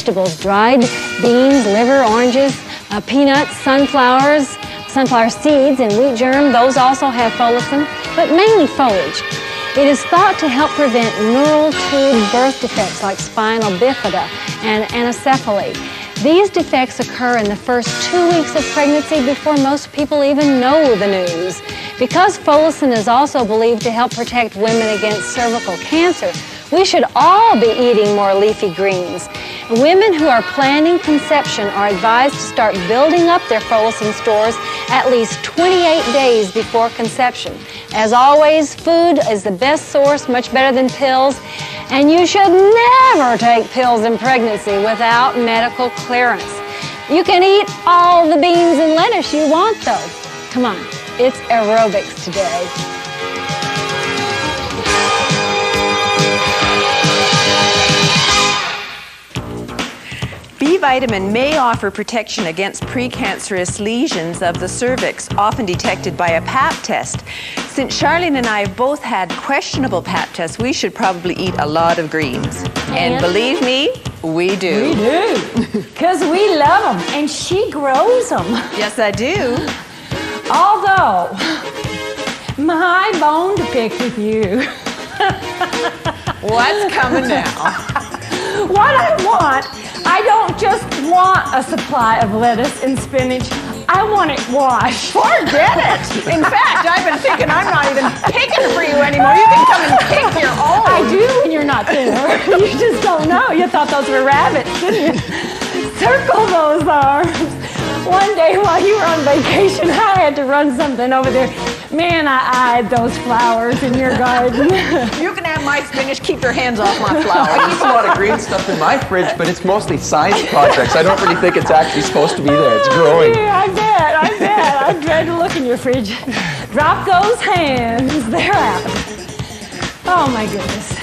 Vegetables, dried beans, liver, oranges, peanuts, sunflower seeds, and wheat germ. Those also have folacin, but mainly foliage. It is thought to help prevent neural tube birth defects like spinal bifida and anencephaly. These defects occur in the first 2 weeks of pregnancy before most people even know the news. Because folacin is also believed to help protect women against cervical cancer, we should all be eating more leafy greens. Women who are planning conception are advised to start building up their folacin stores at least 28 days before conception. As always, food is the best source, much better than pills, and you should never take pills in pregnancy without medical clearance. You can eat all the beans and lettuce you want, though. Come on, it's aerobics today. B vitamin may offer protection against precancerous lesions of the cervix, often detected by a Pap test. Since Charlene and I have both had questionable Pap tests, we should probably eat a lot of greens. And believe me, we do. We do, because we love them, and she grows them. Yes, I do. Although, my bone to pick with you. What's coming now? What I don't just want a supply of lettuce and spinach. I want it washed. Forget it. In fact, I've been thinking I'm not even picking for you anymore. You can come and pick your own. I do when you're not there. You just don't know. You thought those were rabbits, didn't you? Circle those arms. One day while you were on vacation, I had to run something over there. Man, I eyed those flowers in your garden. You can have my spinach. Keep your hands off my flowers. I keep a lot of green stuff in my fridge, but it's mostly science projects. I don't really think it's actually supposed to be there. It's growing. Yeah, I bet. I dread to look in your fridge. Drop those hands. They're out. Oh, my goodness.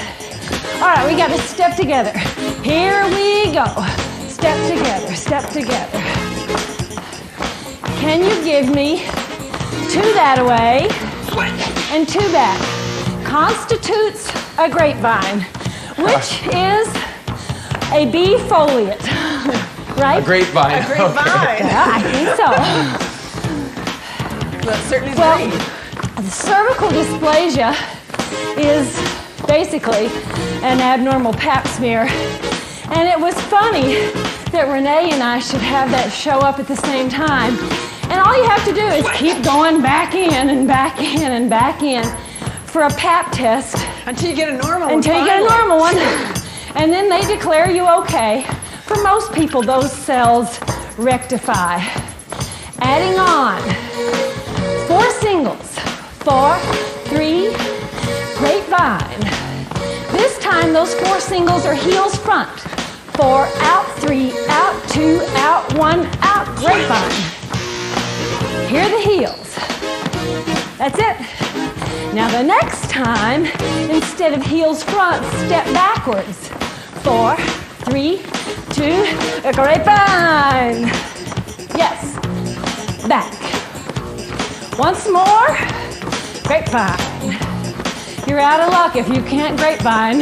All right, we got to step together. Here we go. Step together, step together. Can you give me 2 that away and 2 back? Constitutes a grapevine, which is a bee foliate, right? A grapevine. A grapevine. Yeah, I think so. Well, certainly Well, the cervical dysplasia is basically an abnormal Pap smear. And it was funny that Renee and I should have that show up at the same time. And all you have to do is keep going back in and back in and back in for a Pap test. Until you get a normal one. Until you get a normal one. And then they declare you okay. For most people, those cells rectify. Adding on 4 singles, 4, 3, grapevine. This time, those 4 singles are heels front. 4, out, 3, out, 2, out, 1, out, grapevine. Here are the heels. That's it. Now the next time, instead of heels front, step backwards. 4, 3, 2, a grapevine. Yes, back. Once more, grapevine. You're out of luck if you can't grapevine.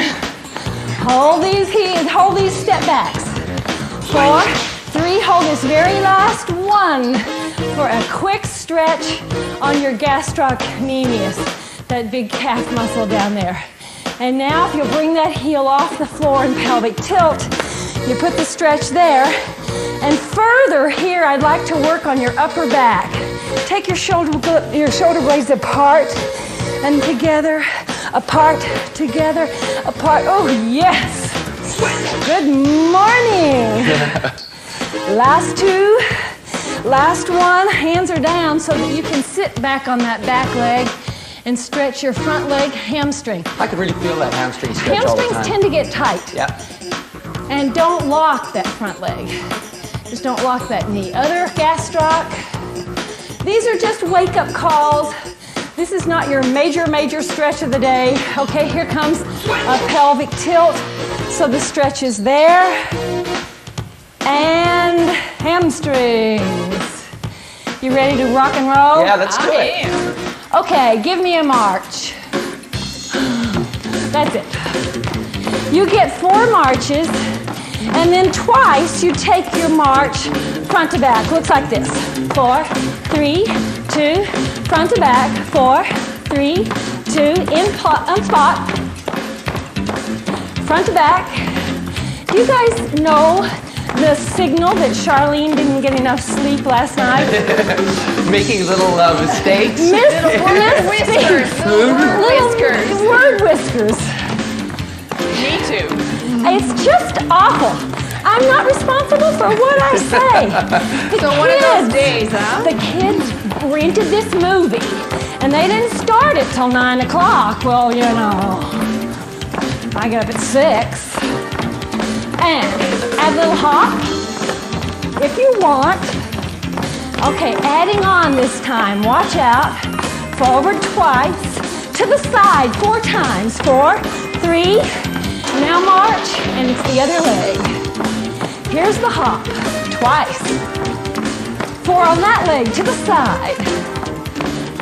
Hold these heels, hold these step backs. 4, 3, hold this very last one for a quick stretch on your gastrocnemius, that big calf muscle down there. And now if you'll bring that heel off the floor in pelvic tilt, you put the stretch there. And further here, I'd like to work on your upper back. Take your shoulder blades apart and together, apart, together, apart. Oh, yes. Good morning. Last 2, last one. Hands are down so that you can sit back on that back leg and stretch your front leg hamstring. I can really feel that hamstring stretch all the time. Hamstrings tend to get tight. Yeah. And don't lock that front leg. Just don't lock that knee. Other gastroc. These are just wake-up calls. This is not your major stretch of the day. Okay, here comes a pelvic tilt. So the stretch is there. And hamstrings. You ready to rock and roll? Yeah, let's do it. Okay, give me a march. That's it. You get 4 marches, And then twice you take your march front to back. Looks like this. 4, 3, 2, front to back. 4, 3, 2, on spot. Front to back. Do you guys know the signal that Charlene didn't get enough sleep last night? Making little mistakes. Whiskers. Word whiskers. Me too. It's just awful. I'm not responsible for what I say. So one of those days, huh? The kids rented this movie, and they didn't start it till 9 o'clock. Well, you know, I get up at 6. And add a little hop, if you want. Okay, adding on this time. Watch out. Forward twice. To the side 4 times. 4, 3. Now march, and it's the other leg. Here's the hop. Twice. 4 on that leg, to the side.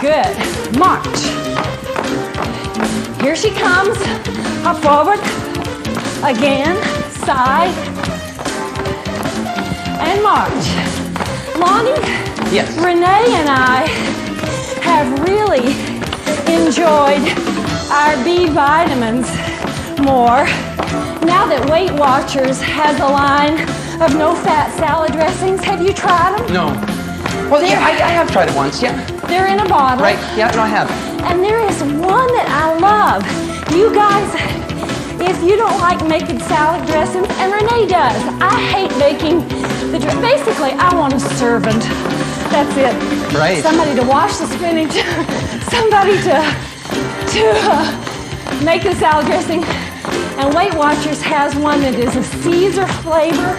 Good. March. Here she comes. Hop forward. Again. Side. And march. Lonnie? Yes. Renee and I have really enjoyed our B vitamins more now that Weight Watchers has a line of no-fat salad dressings. Have you tried them? No. Well, yeah, I have tried it once, yeah. They're in a bottle. Right, yeah, no, I have. And there is one that I love. You guys, if you don't like making salad dressings, and Renee does, I hate making the basically, I want a servant. That's it. Right. Somebody to wash the spinach, somebody to make the salad dressing. And Weight Watchers has one that is a Caesar flavor.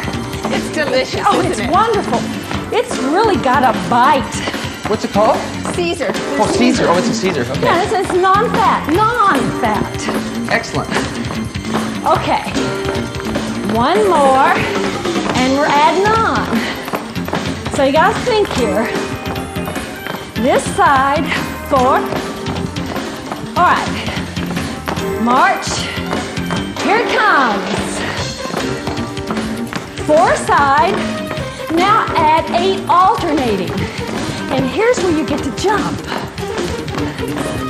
It's delicious, Oh, it's wonderful. It's really got a bite. What's it called? Caesar. Oh, Caesar. Oh, it's a Caesar. Okay. Yeah, it's non-fat, non-fat. Excellent. Okay, one more, and we're adding on. So you gotta think here. This side, 4. All right, march. Here it comes. 4 side. Now add 8 alternating. And here's where you get to jump.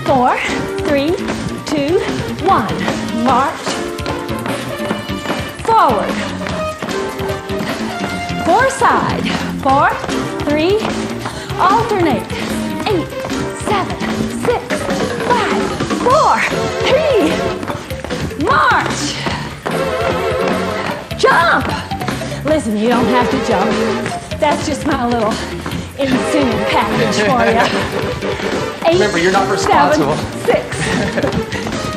4, 3, 2, 1. March. Forward. 4 side. 4, 3, alternate. 8, 7, 6, 5, 4, 3, march. Jump. Listen, you don't have to jump. That's just my little incentive package for you. 8, Remember, you're not responsible. 7,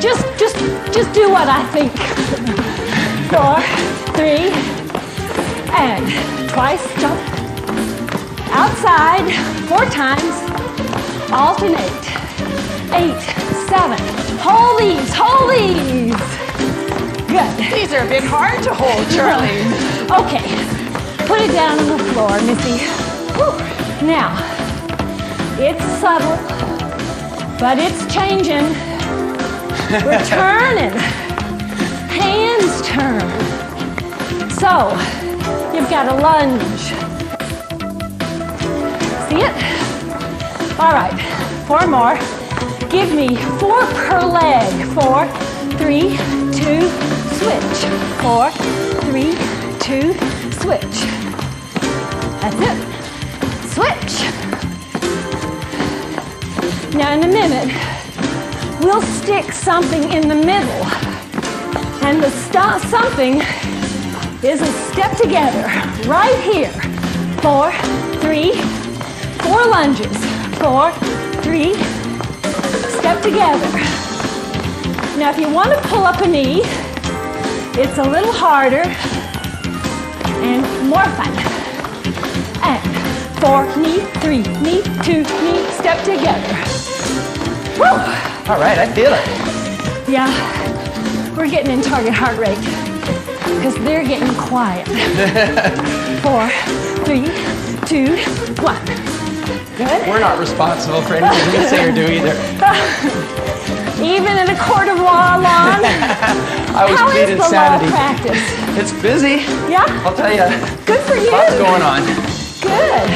6. Just do what I think. 4, 3, and twice jump. Outside, 4 times. Alternate. 8, 7. Hold these, hold these. Good. These are a bit hard to hold, Charlene. Okay, put it down on the floor, Missy. Whew. Now, it's subtle, but it's changing. We're turning. Hands turn. So, you've got a lunge. See it? All right, 4 more. Give me 4 per leg. 4, 3, 2, switch. 4, 3, 2, switch. That's it. Switch. Now in a minute, we'll stick something in the middle. And the something is a step together right here. 4, 3, 4 lunges. 4, 3, step together. Now if you want to pull up a knee, it's a little harder and more fun. And 4, knee, 3, knee, 2, knee, step together. Woo! All right, I feel it. Yeah, we're getting in target heart rate because they're getting quiet. 4, 3, 2, 1. Good. We're not responsible for anything we say or do either. Even in a court of law, Lon? I was How is pleading the insanity. law practice? It's busy. Yeah? I'll tell you. Good for you. Lots going on. Good.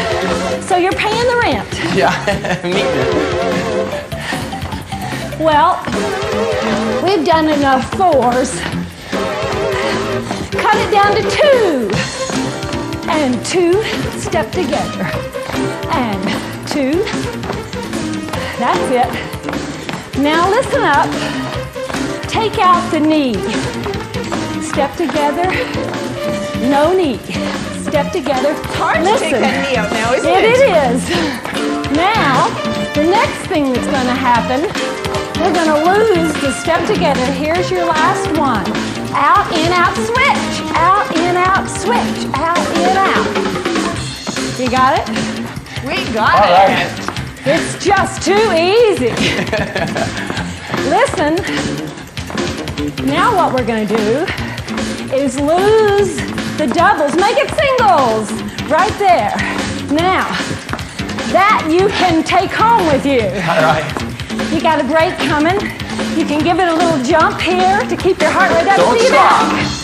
So you're paying the rent. Yeah, maintenance. Well, we've done enough 4s. Cut it down to 2. And 2, step together. And 2. That's it. Now listen up. Take out the knee. Step together. No knee. Step together. It's hard to take that knee out now, isn't it? It is. Now, the next thing that's going to happen, we're going to lose the step together. Here's your last one. Out, in, out, switch. Out, in, out, switch. Out, in, out. You got it? We got All it. right. It's just too easy. Listen. Now what we're going to do is lose the doubles. Make it singles. Right there. Now, that you can take home with you. All right. You got a break coming. You can give it a little jump here to keep your heart rate up. Don't See you stop. back.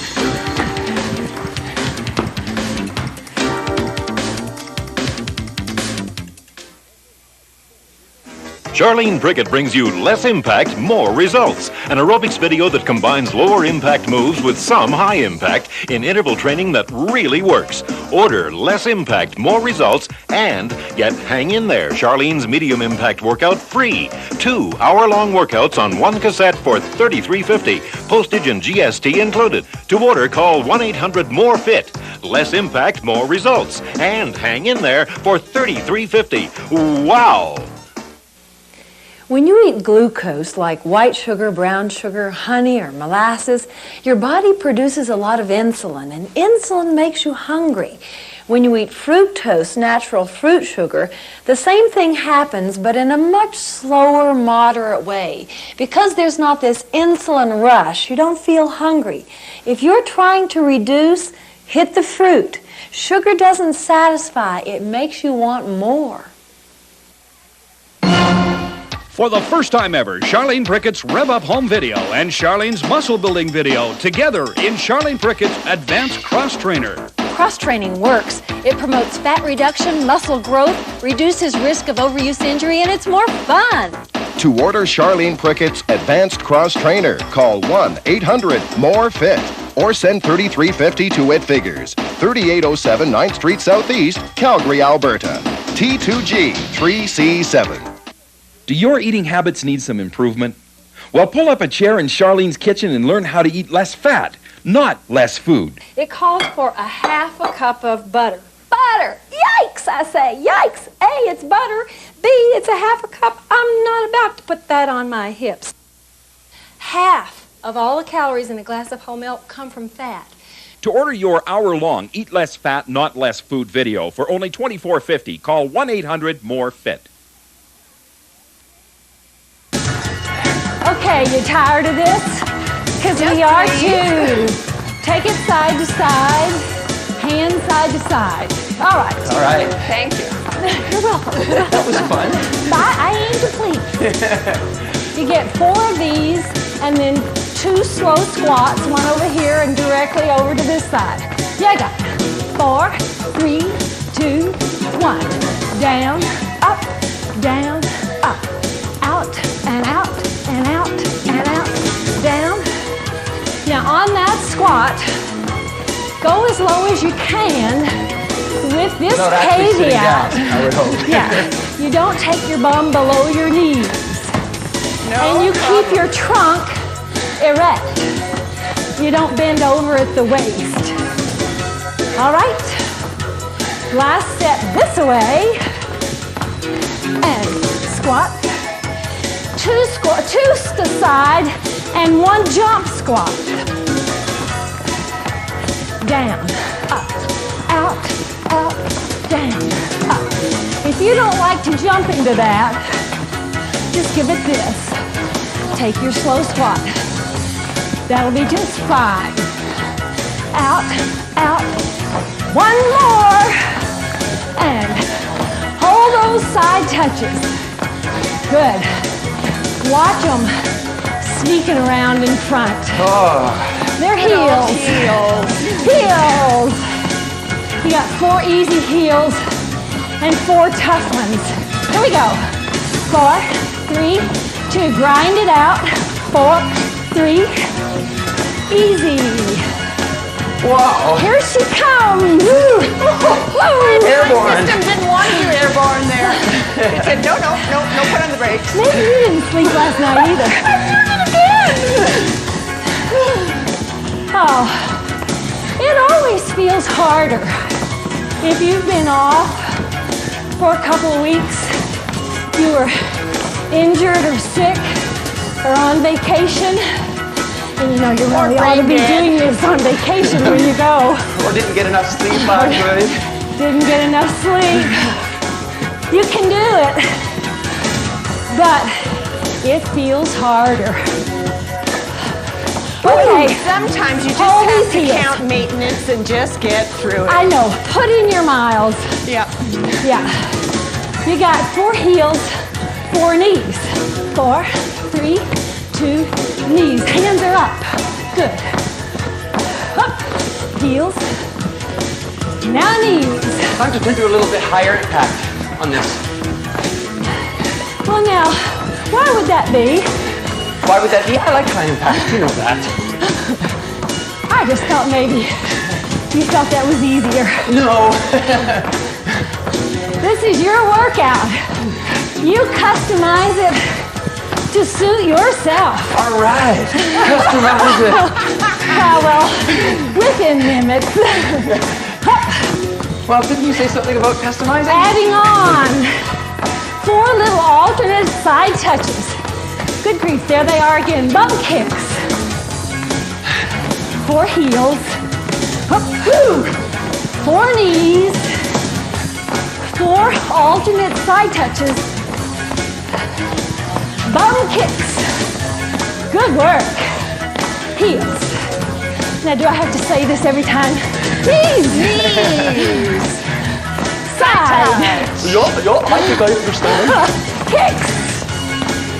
Charlene Prickett brings you Less Impact, More Results, an aerobics video that combines lower impact moves with some high impact in interval training that really works. Order Less Impact, More Results and get Hang In There, Charlene's medium impact workout free. 2 hour-long workouts on 1 cassette for $33.50. Postage and GST included. To order, call 1-800-MORE-FIT. Less impact, more results. And Hang In There for $33.50. Wow! When you eat glucose like white sugar, brown sugar, honey, or molasses, your body produces a lot of insulin, and insulin makes you hungry. When you eat fructose, natural fruit sugar, the same thing happens, but in a much slower, moderate way. Because there's not this insulin rush, you don't feel hungry. If you're trying to reduce, hit the fruit. Sugar doesn't satisfy, it makes you want more. For the first time ever, Charlene Prickett's Rev Up Home video and Charlene's Muscle Building video together in Charlene Prickett's Advanced Cross Trainer. Cross-training works. It promotes fat reduction, muscle growth, reduces risk of overuse injury, and it's more fun. To order Charlene Prickett's Advanced Cross Trainer, call 1-800-MORE-FIT or send $33.50 to It Figures, 3807 9th Street Southeast, Calgary, Alberta. T2G 3C7. Do your eating habits need some improvement? Well, pull up a chair in Charlene's kitchen and learn how to eat less fat, not less food. It calls for a half a cup of butter. Butter! Yikes, I say. Yikes. A, it's butter. B, it's a half a cup. I'm not about to put that on my hips. Half of all the calories in a glass of whole milk come from fat. To order your hour-long Eat Less Fat, Not Less Food video for only $24.50, call 1-800-MORE-FIT. Okay, you tired of this? Because we are too. Take it side to side, hand side to side. All right. All right. Thank you. You're welcome. That was fun. I aim to please. You get 4 of these, and then 2 slow squats, one over here and directly over to this side. You got 4, 3, 2, 1. Down, up, out, and out, and out, and out, down. Now on that squat, go as low as you can with this Without actually sitting caveat. down, I would hope. Yeah, you don't take your bum below your knees. And you keep your trunk erect. You don't bend over at the waist. All right? Last step this way. And squat. 2 to the side, and 1 jump squat. Down, up, out, down, up. If you don't like to jump into that, just give it this. Take your slow squat. That'll be just fine. Out. 1 more. And hold those side touches. Good. Watch them sneaking around in front. Oh. They're heels. Heels. You got 4 easy heels and 4 tough ones. Here we go. 4, 3, 2. Grind it out. 4, 3. Easy. Wow. Here she comes. Airborne. My system didn't want you airborne there. It said, no, put on the brakes. Maybe you didn't sleep last night either. Oh, it always feels harder if you've been off for a couple of weeks, you were injured or sick or on vacation, and you know you really ought to be doing this on vacation when you go. Or didn't get enough sleep last night. Didn't get enough sleep. You can do it, but it feels harder. Okay. Sometimes you just have to count maintenance and just get through it. I know. Put in your miles. Yeah. Yeah. You got 4 heels, 4 knees. 4, 3, 2, knees. Hands are up. Good. Up. Heels. Now knees. Time to do a little bit higher impact on this. Well, now, why would that be? Why would that be? I like high impact. You know that. I just thought maybe you thought that was easier. No. This is your workout. You customize it to suit yourself. All right. Customize it. Well, within limits. Well, didn't you say something about customizing? Adding on 4 little alternate side touches. Good grief, there they are again. Bum kicks. 4 heels. 4 knees. 4 alternate side touches. Bum kicks. Good work. Heels. Now, do I have to say this every time? Knees. Side. Yeah, I think I understand. Kicks.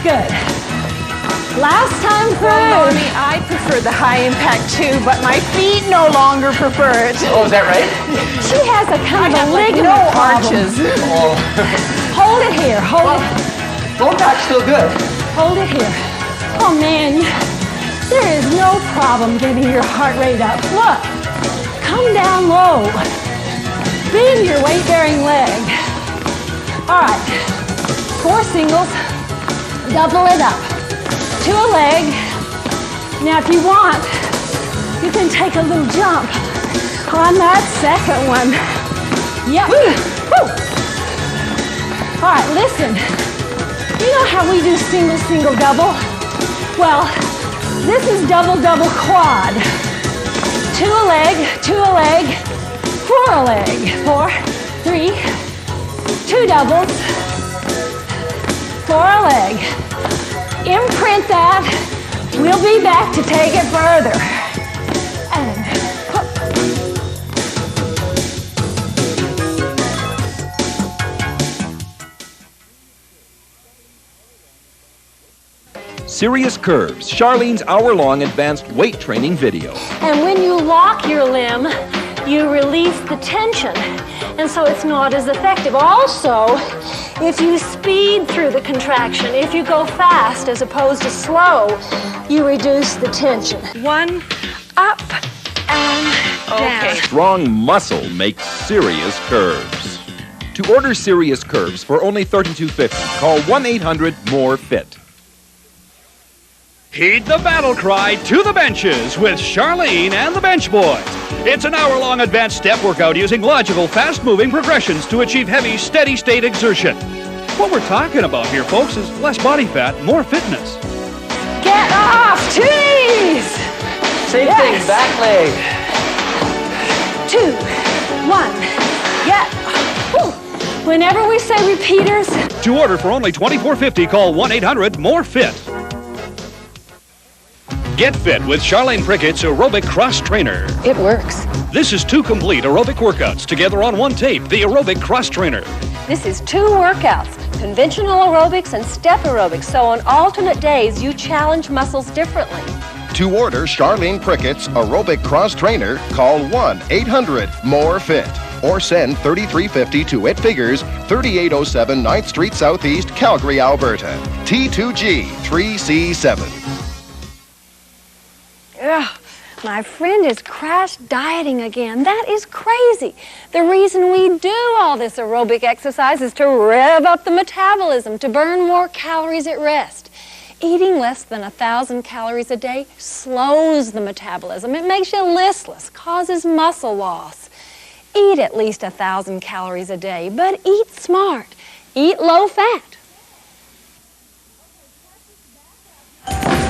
Good. Last time through. Well, Mommy, I prefer the high impact too, but my feet no longer prefer it. Oh, is that right? She has a kind of a Like ligament no problem. arches. Oh. Hold it here. Hold it. Low impact still good. Hold it here. Oh man, there is no problem getting your heart rate up. Look, come down low. Bend your weight-bearing leg. All right, 4 singles. Double it up. To a leg. Now, if you want, you can take a little jump on that second one. Yep. Woo. All right, listen. You know how we do single, single, double? Well, this is double, double, quad. 2 a leg, 2 a leg, 4 a leg. 4, 3, 2 doubles, 4 a leg. Imprint that. We'll be back to take it further. And Serious Curves, Charlene's hour-long advanced weight training video. And when you lock your limb, you release the tension, and so it's not as effective. Also, if you speed through the contraction, if you go fast as opposed to slow, you reduce the tension. 1, up, and down. Strong muscle makes serious curves. To order Serious Curves for only $32.50, call 1-800-MORE-FIT. Heed the battle cry to the benches with Charlene and the Bench Boys. It's an hour-long advanced step workout using logical, fast-moving progressions to achieve heavy, steady-state exertion. What we're talking about here, folks, is less body fat, more fitness. get off. 2 knees. Same thing, back leg. 2, 1, get. Whew. Whenever we say repeaters. To order for only $24.50, call 1-800-MORE-FIT. Get fit with Charlene Prickett's Aerobic Cross Trainer. It works. This is 2 complete aerobic workouts together on 1 tape, the Aerobic Cross Trainer. This is 2 workouts, conventional aerobics and step aerobics, so on alternate days you challenge muscles differently. To order Charlene Prickett's Aerobic Cross Trainer, call 1-800-MORE-FIT or send $33.50 to It Figures, 3807 9th Street Southeast, Calgary, Alberta. T2G 3C7. Ugh, my friend is crash dieting again. That is crazy. The reason we do all this aerobic exercise is to rev up the metabolism, to burn more calories at rest. Eating less than 1,000 calories a day slows the metabolism. It makes you listless, causes muscle loss. Eat at least 1,000 calories a day, but eat smart. Eat low fat.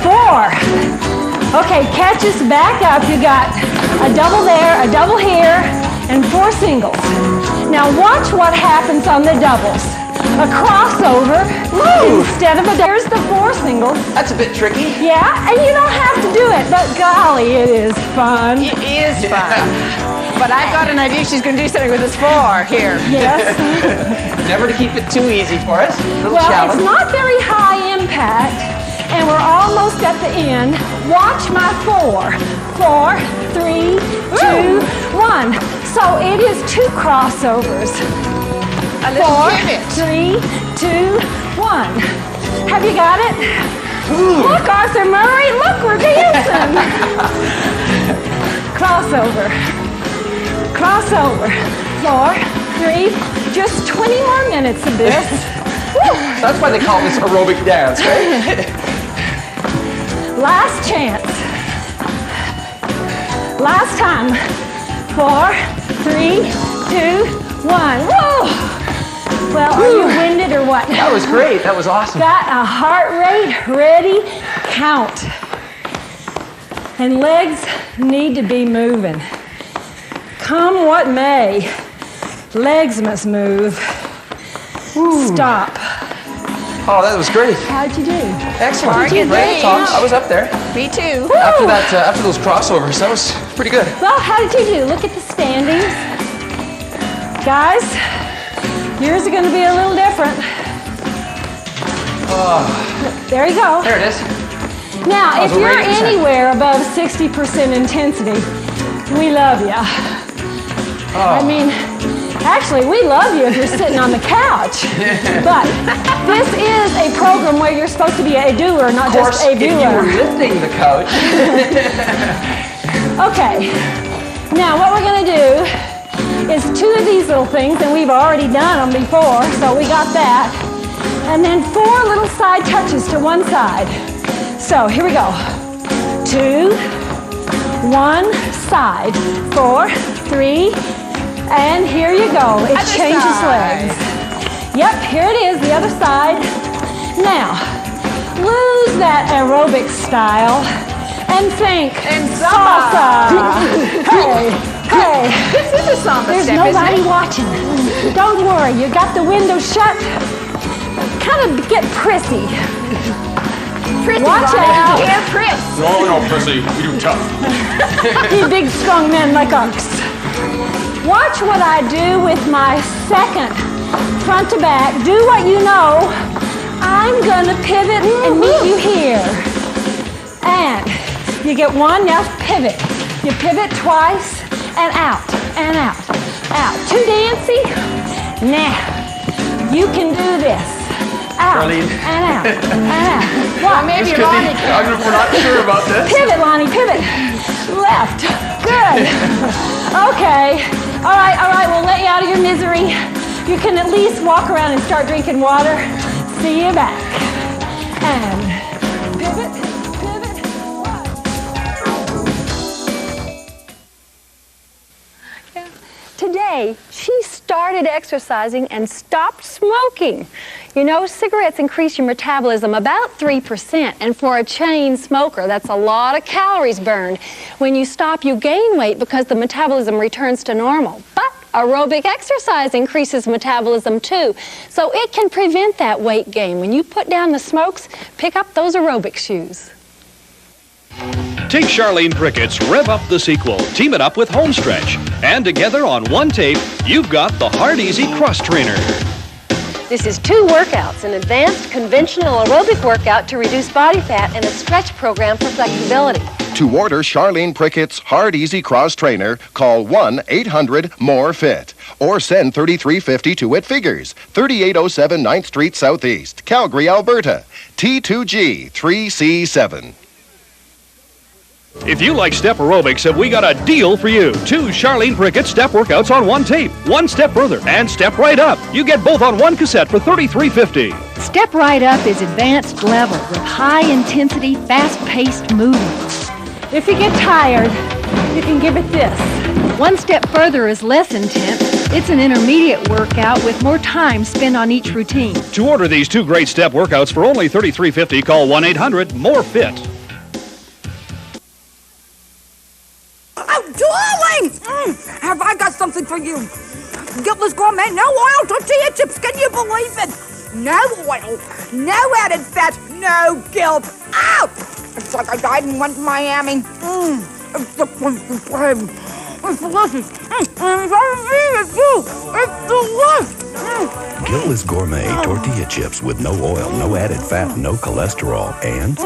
4. Okay, catch us back up. You got a double there, a double here, and 4 singles. Now watch what happens on the doubles. A crossover instead of there's the 4 singles. That's a bit tricky. Yeah, and you don't have to do it, but golly, it is fun. It is fun. But I've got an idea she's going to do something with this 4 here. Yes. Never to keep it too easy for us. Little Well, challenge. it's not very high impact, and we're almost at the end. Watch my 4. 4, 3, 2, 1. So it is 2 crossovers. A little 4, pivot. 3, 2, 1. Have you got it? Look, Arthur Murray, look, we're dancing. Crossover. Crossover. 4, 3, just 20 more minutes of this. That's why they call this aerobic dance, right? Last chance. Last time. 4, 3, 2, 1. Whoa! Well, are you winded or what? That was great. That was awesome. Got a heart rate ready, count. And legs need to be moving. Come what may, legs must move. Stop. Oh, that was great. How'd you do? Excellent. Target Right, Tom? range. I was up there. Me too. After those crossovers, that was pretty good. Well, how did you do? Look at the standings. Guys, yours are going to be a little different. There you go. There it is. Now, That if was a you're rating set. anywhere above 60% intensity, we love you. I mean, actually, we love you if you're sitting on the couch. But this is a program where you're supposed to be a doer, not Of course, just a if you viewer. were lifting the couch. Okay. Now, what we're going to do is 2 of these little things, and we've already done them before, so we got that. And then 4 little side touches to one side. So, here we go. 2, 1, side. 4, 3, and here you go. It Other changes side. legs. Yep, here it is, the other side. Now, lose that aerobic style and think salsa. Hey, hey. This is a samba There's step, nobody isn't it? watching. Don't worry, you got the window shut. Kind of get prissy. Prissy, Watch Ronnie. out. Yeah, Priss. No, Prissy, we do tough. You big strong men like us. Watch what I do with my second front to back. Do what you know. I'm gonna pivot and meet you here. And you get 1, now pivot. You pivot twice and out, out. Too dancy? Nah. You can do this. Out Charlene. and out and out. What? Maybe Ronnie can. We're not sure about this. Pivot, Lonnie, pivot. Left. Good. Okay. All right, we'll let you out of your misery. You can at least walk around and start drinking water. See you back. And pivot, pivot, Today, she started exercising and stopped smoking. You know, cigarettes increase your metabolism about 3%, and for a chain smoker, that's a lot of calories burned. When you stop, you gain weight because the metabolism returns to normal. But aerobic exercise increases metabolism too, so it can prevent that weight gain. When you put down the smokes, pick up those aerobic shoes. Take Charlene Prickett's Rev Up the sequel, team it up with Home Stretch, and together on one tape, you've got the Hard Easy Cross Trainer. This is 2 workouts, an advanced conventional aerobic workout to reduce body fat and a stretch program for flexibility. To order Charlene Prickett's Hard Easy Cross Trainer, call 1-800-MORE-FIT or send $33.50 to It Figures, 3807 9th Street Southeast, Calgary, Alberta, T2G 3C7. If you like step aerobics, have we got a deal for you? 2 Charlene Prickett step workouts on one tape. One step further and step right up. You get both on one cassette for $33.50. Step Right Up is advanced level with high-intensity, fast-paced movements. If you get tired, you can give it this. One Step Further is less intense. It's an intermediate workout with more time spent on each routine. To order these 2 great step workouts for only $33.50, call 1-800-MORE-FIT. Oh, darling! Have I got something for you? Guiltless Gourmet, no oil tortilla chips, can you believe it? No oil, no added fat, no guilt. Ow! It's like I died and went to Miami. It's delicious. It's delicious. It's delicious. Guiltless Gourmet tortilla chips with no oil, no added fat, no cholesterol, and...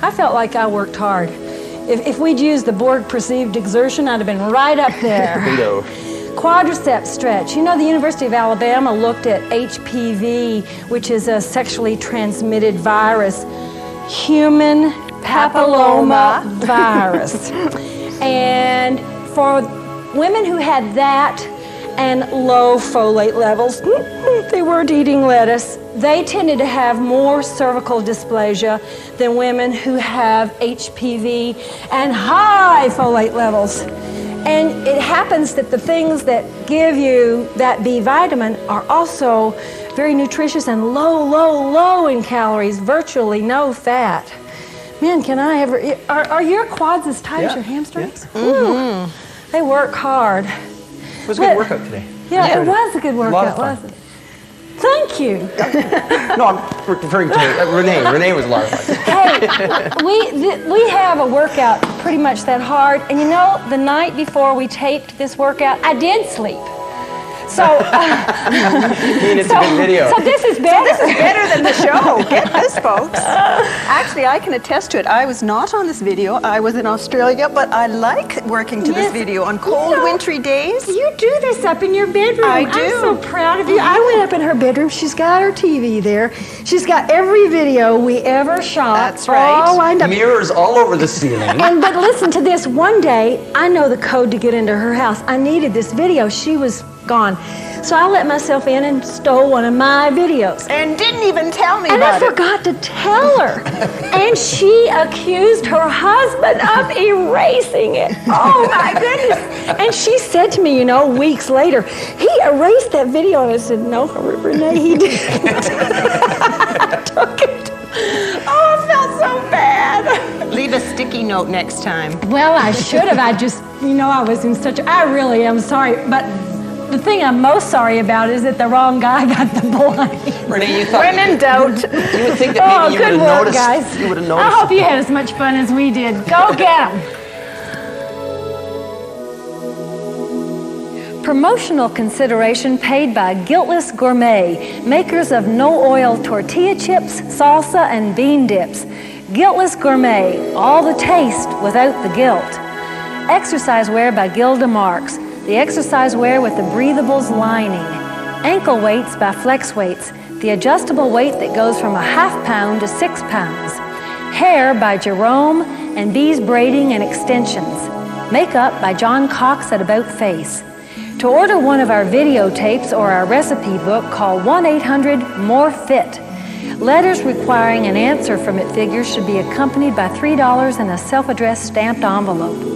I felt like I worked hard. If we'd used the Borg perceived exertion, I'd have been right up there. Bingo. Quadricep stretch. You know, the University of Alabama looked at HPV, which is a sexually transmitted virus. Human papilloma virus. And for women who had that and low folate levels, they weren't eating lettuce, they tended to have more cervical dysplasia than women who have HPV and high folate levels. And it happens that the things that give you that B vitamin are also very nutritious and low in calories, virtually no fat. Man, can I ever... Are your quads as tight as your hamstrings? Yeah. Mm-hmm. They work hard. It was a good workout today. Yeah, it was a good workout, wasn't it? Thank you. No, I'm referring to Renee. Renee was a lot of fun. Hey, we have a workout pretty much that hard, and you know, the night before we taped this workout, I did sleep. So, it's a good video. So this is better. So this is better than the show. Get this, folks. Actually, I can attest to it. I was not on this video. I was in Australia, but I like working to this video on cold, wintry days. You do this up in your bedroom. I do. I'm so proud of you. I went up in her bedroom. She's got her TV there. She's got every video we ever shot. That's right. All lined up. Mirrors all over the ceiling. But listen to this. One day, I know the code to get into her house. I needed this video. She was gone. So I let myself in and stole one of my videos. And didn't even tell me about it. And I about forgot to tell her. And she accused her husband of erasing it. Oh my goodness. And she said to me, you know, weeks later, he erased that video. And I said, no, Renee, he didn't. I took it. Oh, I felt so bad. Leave a sticky note next time. Well, I should have. I just, you know, I was in such, I really am sorry. But the thing I'm most sorry about is that the wrong guy got the blame. Renee, you thought... When in doubt. You would think that maybe you would have noticed. Guys. You would have noticed. I hope you had as much fun as we did. Go get them. Promotional consideration paid by Guiltless Gourmet, makers of no-oil tortilla chips, salsa, and bean dips. Guiltless Gourmet, all the taste without the guilt. Exercise wear by Gilda Marks, the exercise wear with the breathables lining. Ankle weights by Flex Weights, the adjustable weight that goes from a ½ pound to 6 pounds. Hair by Jerome and Bees Braiding and Extensions. Makeup by John Cox at About Face. To order one of our videotapes or our recipe book, call 1-800-MORE-FIT. Letters requiring an answer from It Figures should be accompanied by $3 in a self-addressed stamped envelope.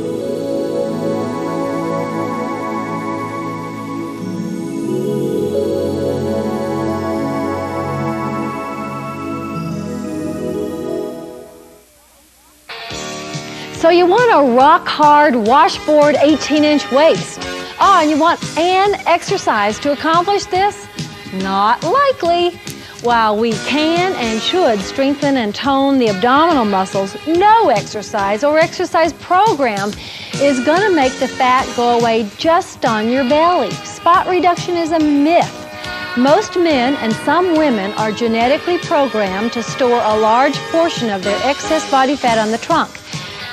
So you want a rock-hard washboard 18-inch waist. Oh, and you want an exercise to accomplish this? Not likely. While we can and should strengthen and tone the abdominal muscles, no exercise or exercise program is going to make the fat go away just on your belly. Spot reduction is a myth. Most men and some women are genetically programmed to store a large portion of their excess body fat on the trunk.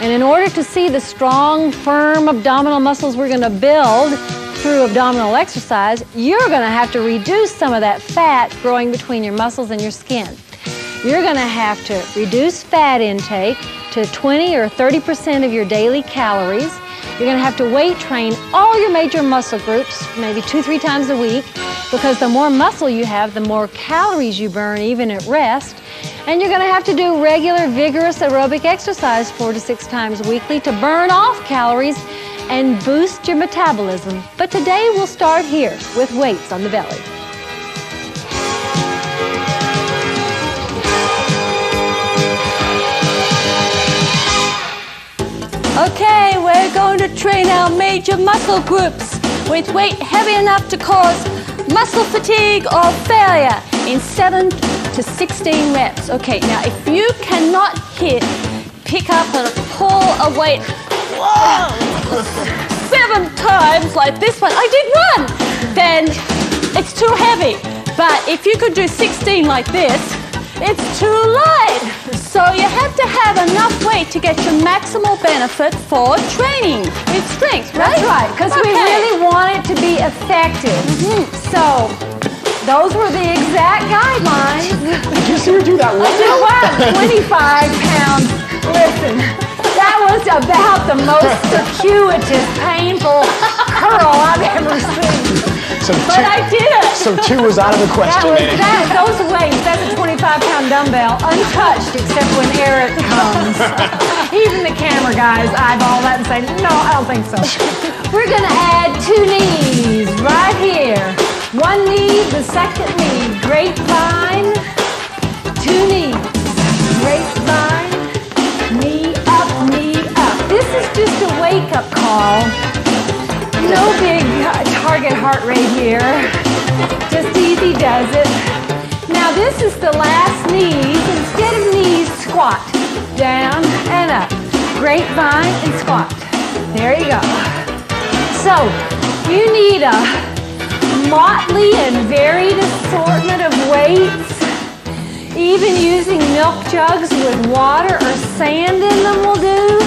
And in order to see the strong, firm abdominal muscles we're going to build through abdominal exercise, you're going to have to reduce some of that fat growing between your muscles and your skin. You're going to have to reduce fat intake to 20 or 30% of your daily calories. You're going to have to weight train all your major muscle groups, maybe 2-3 times a week, because the more muscle you have, the more calories you burn even at rest. And you're going to have to do regular, vigorous aerobic exercise 4 to 6 times weekly to burn off calories and boost your metabolism. But today we'll start here with weights on the belly. Okay, we're going to train our major muscle groups with weight heavy enough to cause muscle fatigue or failure in 7 to 16 reps. Okay, now if you cannot pick up and pull a weight 7 times like this one, I did 1, then it's too heavy. But if you could do 16 like this, it's too light. So you have to have enough weight to get your maximal benefit for training with strength, right? That's right, because we really want it to be effective. So those were the exact guidelines. Did you see her do that one? Wow, 25 pounds. Listen, that was about the most circuitous, painful curl I've ever seen. But I did it. So 2 was out of the question. Those weights, that's a 25-pound dumbbell, untouched except when Eric comes. Even the camera guys eyeball that and say, no, I don't think so. We're going to add 2 knees right here. 1 knee, the second knee, grapevine, 2 knees, grapevine, knee up, knee up. This is just a wake-up call. No big target heart rate here, just easy does it. Now this is the last knees. Instead of knees, squat, down and up, grapevine and squat. There you go. So you need a motley and varied assortment of weights. Even using milk jugs with water or sand in them will do,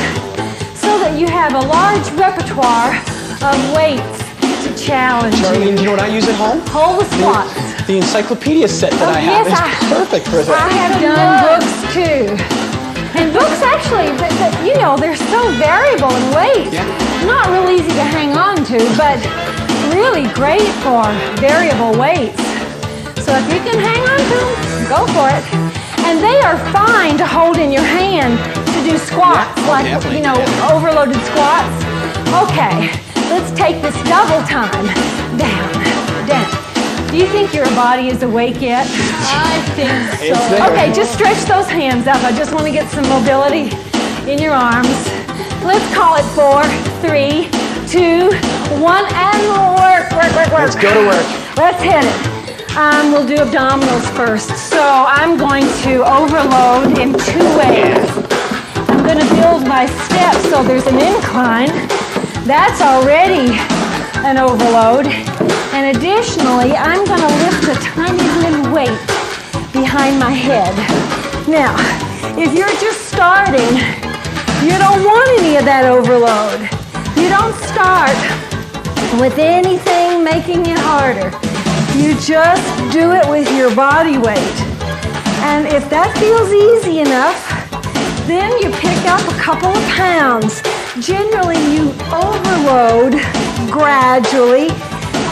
so that you have a large repertoire of weights to challenge Charlene, do you know what I use at home? Hold the squats. The encyclopedia set that I have is perfect for that. I have done books too. And books actually, you know, they're so variable in weight. Yeah. Not real easy to hang on to, but really great for variable weights. So if you can hang on to them, go for it. And they are fine to hold in your hand to do squats, you know, overloaded squats. Okay. Let's take this double time. Down, down. Do you think your body is awake yet? I think so. Okay, just stretch those hands up. I just want to get some mobility in your arms. Let's call it 4, 3, 2, 1, and work. Let's go to work. Let's hit it. We'll do abdominals first. So I'm going to overload in 2 ways. I'm going to build my steps so there's an incline. That's already an overload. And additionally, I'm going to lift a tiny little weight behind my head. Now, if you're just starting, you don't want any of that overload. You don't start with anything making it harder. You just do it with your body weight. And if that feels easy enough, then you pick up a couple of pounds. Generally, you overload gradually,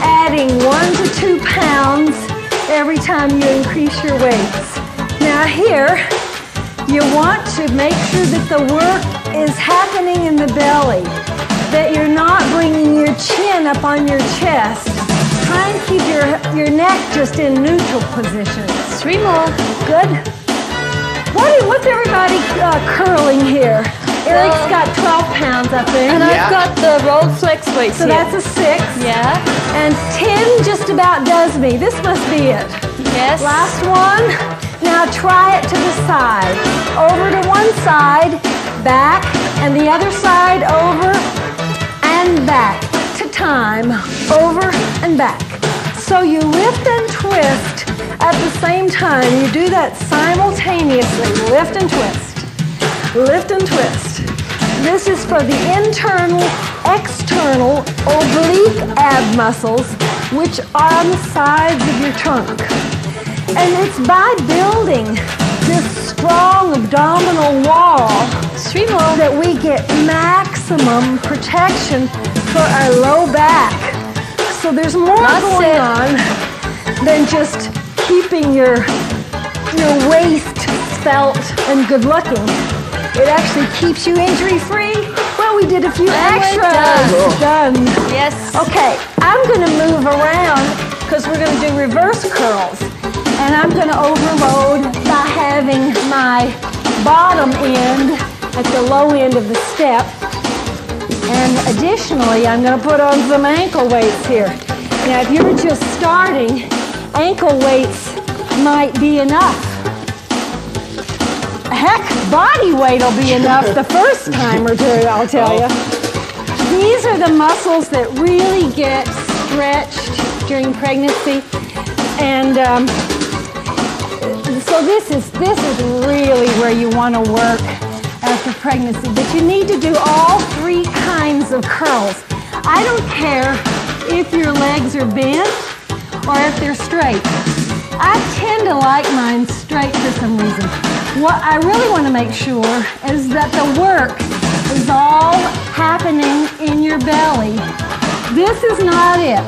adding 1 to 2 pounds every time you increase your weights. Now here, you want to make sure that the work is happening in the belly, that you're not bringing your chin up on your chest. Try and keep your neck just in neutral position. 3 more. Good. What's everybody curling here? Eric's got 12 pounds up there. And I've got the rolled flex weights So here. that's a 6. Yeah. And 10 just about does me. This must be it. Yes. Last one. Now try it to the side. Over to one side, back, and the other side over and back. To time, over and back. So you lift and twist at the same time. You do that simultaneously. Lift and twist. Lift and twist. This is for the internal, external, oblique ab muscles, which are on the sides of your trunk. And it's by building this strong abdominal wall that we get maximum protection for our low back. So there's more going on than just keeping your waist svelte and good looking. It actually keeps you injury-free. Well, we did a few extras. Done. Yes. Okay, I'm going to move around because we're going to do reverse curls. And I'm going to overload by having my bottom end at the low end of the step. And additionally, I'm going to put on some ankle weights here. Now, if you're just starting, ankle weights might be enough. Heck, body weight will be enough the first time or two, I'll tell you. These are the muscles that really get stretched during pregnancy. And so this is really where you want to work after pregnancy. But you need to do all 3 kinds of curls. I don't care if your legs are bent or if they're straight. I tend to like mine straight for some reason. What I really want to make sure is that the work is all happening in your belly. This is not it.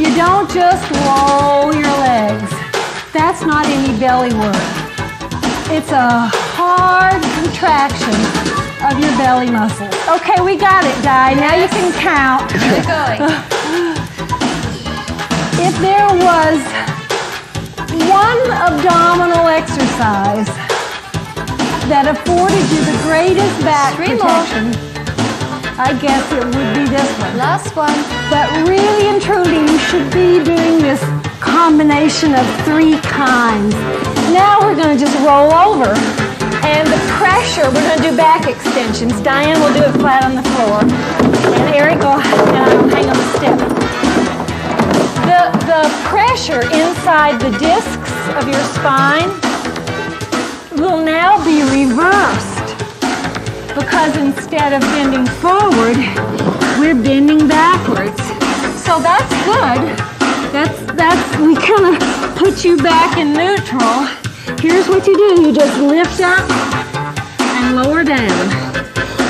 You don't just roll your legs. That's not any belly work. It's a hard contraction of your belly muscles. Okay, we got it, Di. Now you can count. Keep going. If there was one abdominal exercise that afforded you the greatest back protection, I guess it would be this one. Last one. But really and truly, you should be doing this combination of 3 kinds. Now we're going to just roll over. And the pressure, we're going to do back extensions. Diane will do it flat on the floor. And Eric will hang on the step. The pressure inside the discs of your spine will now be reversed. Because instead of bending forward, we're bending backwards. So that's good. We kind of put you back in neutral. Here's what you do. You just lift up and lower down.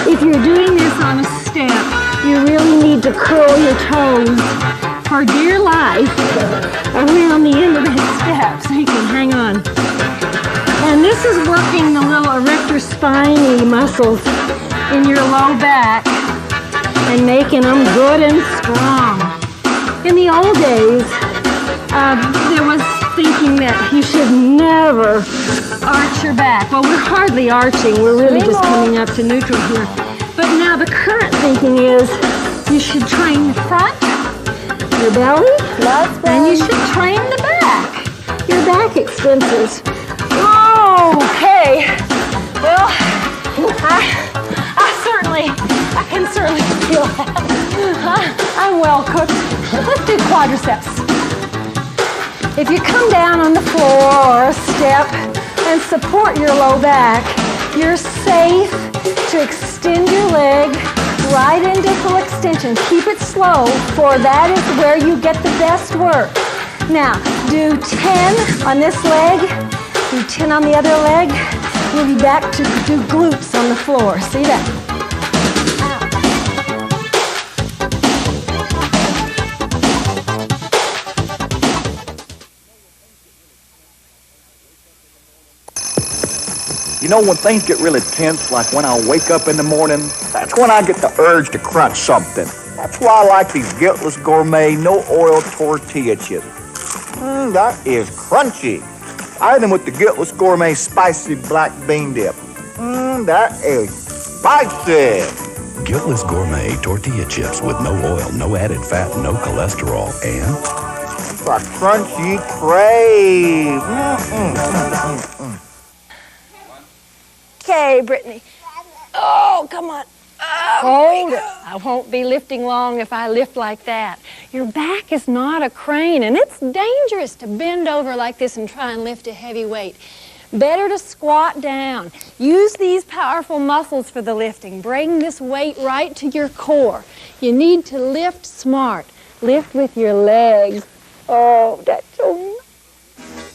If you're doing this on a step, you really need to curl your toes for dear life around the end of that step so you can hang on. And this is working the little erector spinae muscles in your low back and making them good and strong. In the old days, there was thinking that you should never arch your back. Well, we're hardly arching. We're really just coming up to neutral here. But now the current thinking is you should train the front, your belly, and you should train the back, your back extensors. Okay. Well, I can certainly feel that. I'm well cooked. Let's do quadriceps. If you come down on the floor or a step and support your low back, you're safe to extend your leg right into full extension. Keep it slow, for that is where you get the best work. Now, do 10 on this leg, do 10 on the other leg. We'll be back to do glutes on the floor. See that? You know, when things get really tense, like when I wake up in the morning, that's when I get the urge to crunch something. That's why I like these Guiltless Gourmet no-oil tortilla chips. That is crunchy. I eat them with the Guiltless Gourmet spicy black bean dip. That is spicy. Guiltless gourmet tortilla chips with no oil, no added fat, no cholesterol, and A crunchy crave. Okay, Brittany. Oh, come on. Hold it. I won't be lifting long if I lift like that. Your back is not a crane, and it's dangerous to bend over like this and try and lift a heavy weight. Better to squat down. Use these powerful muscles for the lifting. Bring this weight right to your core. You need to lift smart. Lift with your legs. Oh, that's so nice.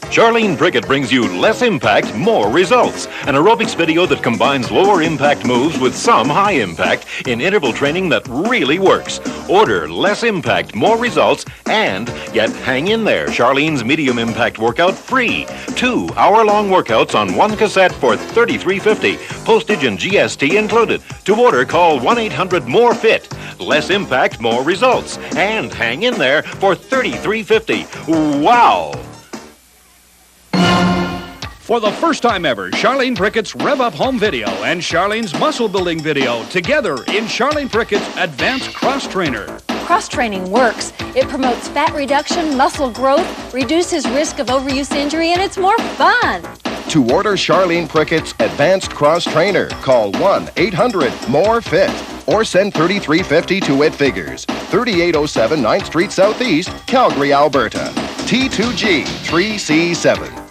Charlene Prickett brings you less impact, more results. An aerobics video that combines lower impact moves with some high impact in interval training that really works. Order less impact, more results, and get Hang In There, Charlene's medium impact workout free. 2 hour-long workouts on one cassette for $33.50. Postage and GST included. To order, call 1-800-MORE-FIT. Less impact, more results. And Hang In There for $33.50. Wow! For the first time ever, Charlene Prickett's Rev Up Home video and Charlene's muscle building video together in Charlene Prickett's Advanced Cross Trainer. Cross training works. It promotes fat reduction, muscle growth, reduces risk of overuse injury, and it's more fun. To order Charlene Prickett's Advanced Cross Trainer, call 1-800-MORE-FIT or send $33.50 to It Figures, 3807 9th Street Southeast, Calgary, Alberta. T2G 3C7.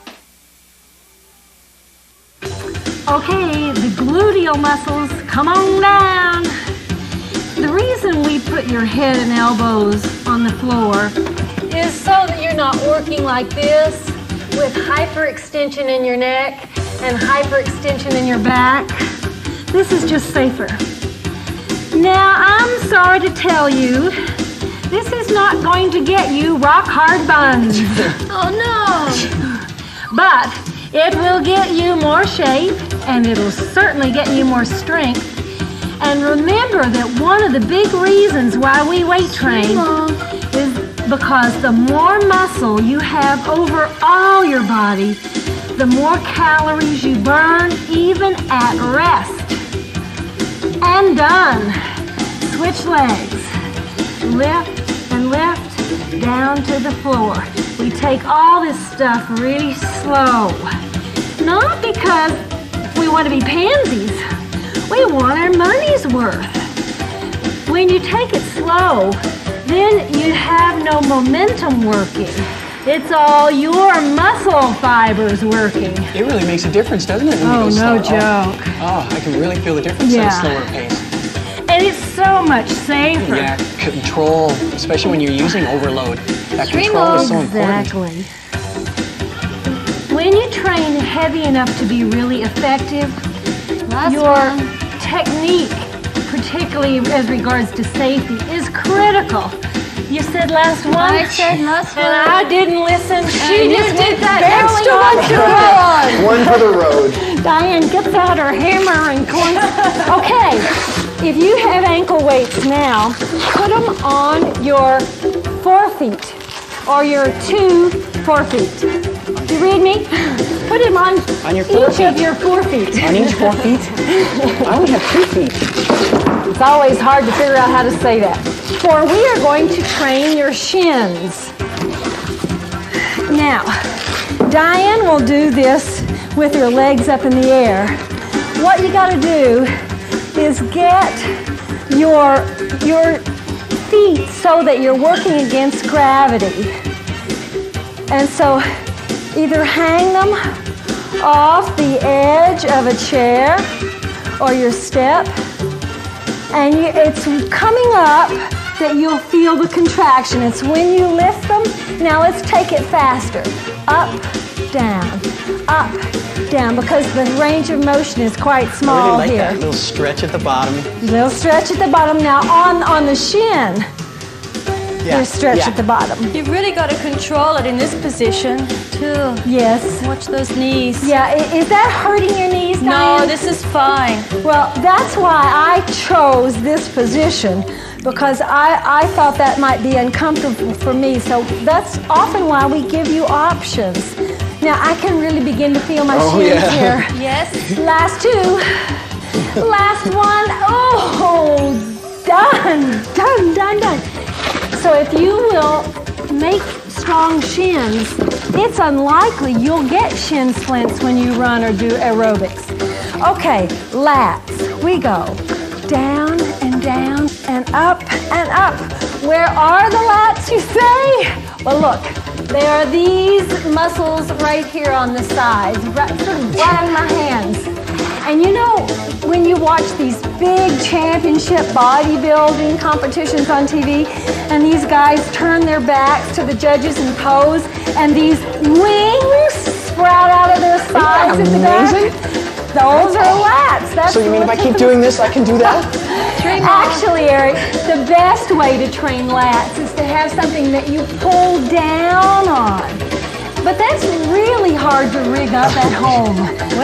Okay, the gluteal muscles, come on down. The reason we put your head and elbows on the floor is so that you're not working like this with hyperextension in your neck and hyperextension in your back. This is just safer. Now, I'm sorry to tell you, this is not going to get you rock hard buns. Oh no! But it will get you more shape, and it'll certainly get you more strength. And remember that one of the big reasons why we weight train is because the more muscle you have over all your body, the more calories you burn even at rest. And done. Switch legs. Lift and lift down to the floor. We take all this stuff really slow. Not because we want to be pansies. We want our money's worth. When you take it slow, then you have no momentum working. It's all your muscle fibers working. It really makes a difference, doesn't it? When Oh, you go no slow? joke. Oh, I can really feel the difference at a slower pace. And it's so much safer. Yeah, control, especially when you're using overload. That control is so important. Exactly. When you train heavy enough to be really effective, your technique, particularly as regards to safety, is critical. You said last one. I said last one. And I didn't listen. She just did that extra one to One for the road. Diane gets out her hammer and clunks. Okay, if you have ankle weights now, put them on your forefeet or your 2 forefeet. You read me? Put them on your each of your forefeet. On each forefeet? I only have 2 feet. It's always hard to figure out how to say that. For we are going to train your shins. Now, Diane will do this with her legs up in the air. What you got to do is get your feet so that you're working against gravity. And so either hang them off the edge of a chair or your step, and it's coming up that you'll feel the contraction. It's when you lift them. Now let's take it faster. Up, down, because the range of motion is quite small I really like here. that little stretch at the bottom. Little stretch at the bottom. Now on the shin, there's stretch at the bottom. You've really got to control it in this position, too. Yes. Watch those knees. Yeah, is that hurting your knees, Diane? No, this is fine. Well, that's why I chose this position, because I thought that might be uncomfortable for me. So that's often why we give you options. Now I can really begin to feel my shins here. Yes. Last 2. Last one. Oh, done. So if you will make strong shins, it's unlikely you'll get shin splints when you run or do aerobics. Okay, lats. We go down and up and up. Where are the lats, you say? Well, look, they are these muscles right here on the sides, right on my hands. And you know, when you watch these big championship bodybuilding competitions on TV, and these guys turn their backs to the judges and pose, and these wings sprout out of their sides at the back. Those are lats. So you mean if I keep doing this, I can do that? Actually, Eric, the best way to train lats is to have something that you pull down on. But that's really hard to rig up at home.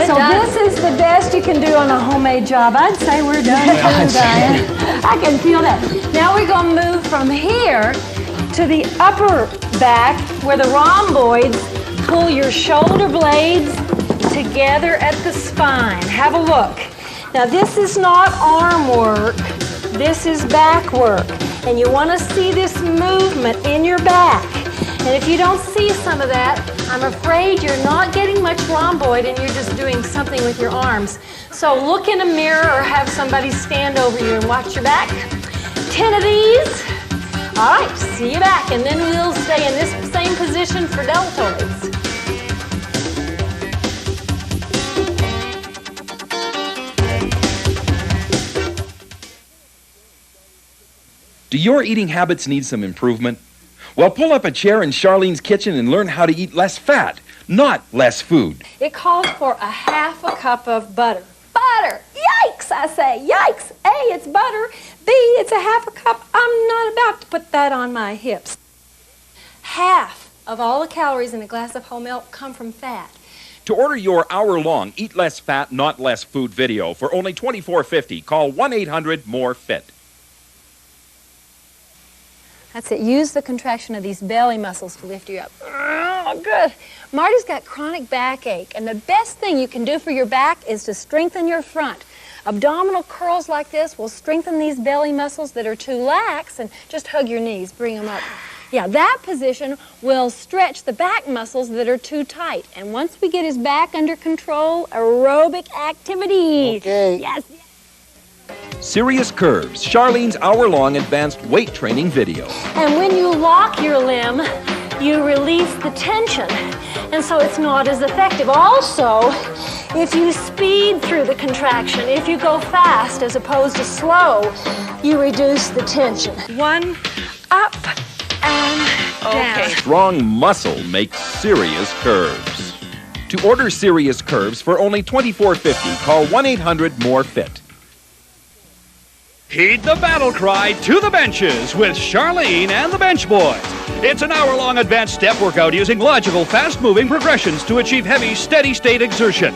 So this is the best you can do on a homemade job. I'd say we're done too, Diane. I can feel that. Now we're going to move from here to the upper back where the rhomboids pull your shoulder blades together at the spine. Have a look. Now this is not arm work, this is back work. And you want to see this movement in your back. And if you don't see some of that, I'm afraid you're not getting much rhomboid and you're just doing something with your arms. So look in a mirror or have somebody stand over you and watch your back. 10 of these. All right, see you back. And then we'll stay in this same position for deltoids. Do your eating habits need some improvement? Well, pull up a chair in Charlene's kitchen and learn how to eat less fat, not less food. It calls for a half a cup of butter. Butter! Yikes, I say. Yikes. A, it's butter. B, it's a half a cup. I'm not about to put that on my hips. Half of all the calories in a glass of whole milk come from fat. To order your hour-long Eat Less Fat, Not Less Food video for only $24.50, call 1-800-MORE-FIT. That's it. Use the contraction of these belly muscles to lift you up. Oh, good. Marty's got chronic backache, and the best thing you can do for your back is to strengthen your front. Abdominal curls like this will strengthen these belly muscles that are too lax, and just hug your knees, bring them up. Yeah, that position will stretch the back muscles that are too tight. And once we get his back under control, aerobic activity. Okay. Yes. Serious Curves, Charlene's hour-long advanced weight training video. And when you lock your limb, you release the tension, and so it's not as effective. Also, if you speed through the contraction, if you go fast as opposed to slow, you reduce the tension. One, up, and down. Strong muscle makes serious curves. To order Serious Curves for only $24.50, call 1-800-MORE-FIT. Heed the battle cry to the benches with Charlene and the Bench Boys. It's an hour-long advanced step workout using logical, fast-moving progressions to achieve heavy, steady-state exertion.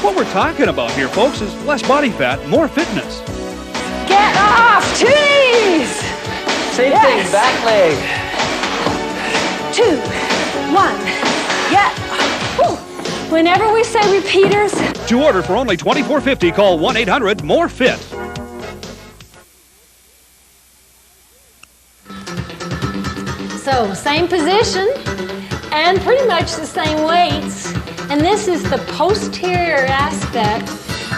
What we're talking about here, folks, is less body fat, more fitness. Get off! 2 knees! Same thing, back leg. 2, 1, get. Whew. Whenever we say repeaters. To order for only $24.50, call 1-800-MORE-FIT. So, same position and pretty much the same weights. And this is the posterior aspect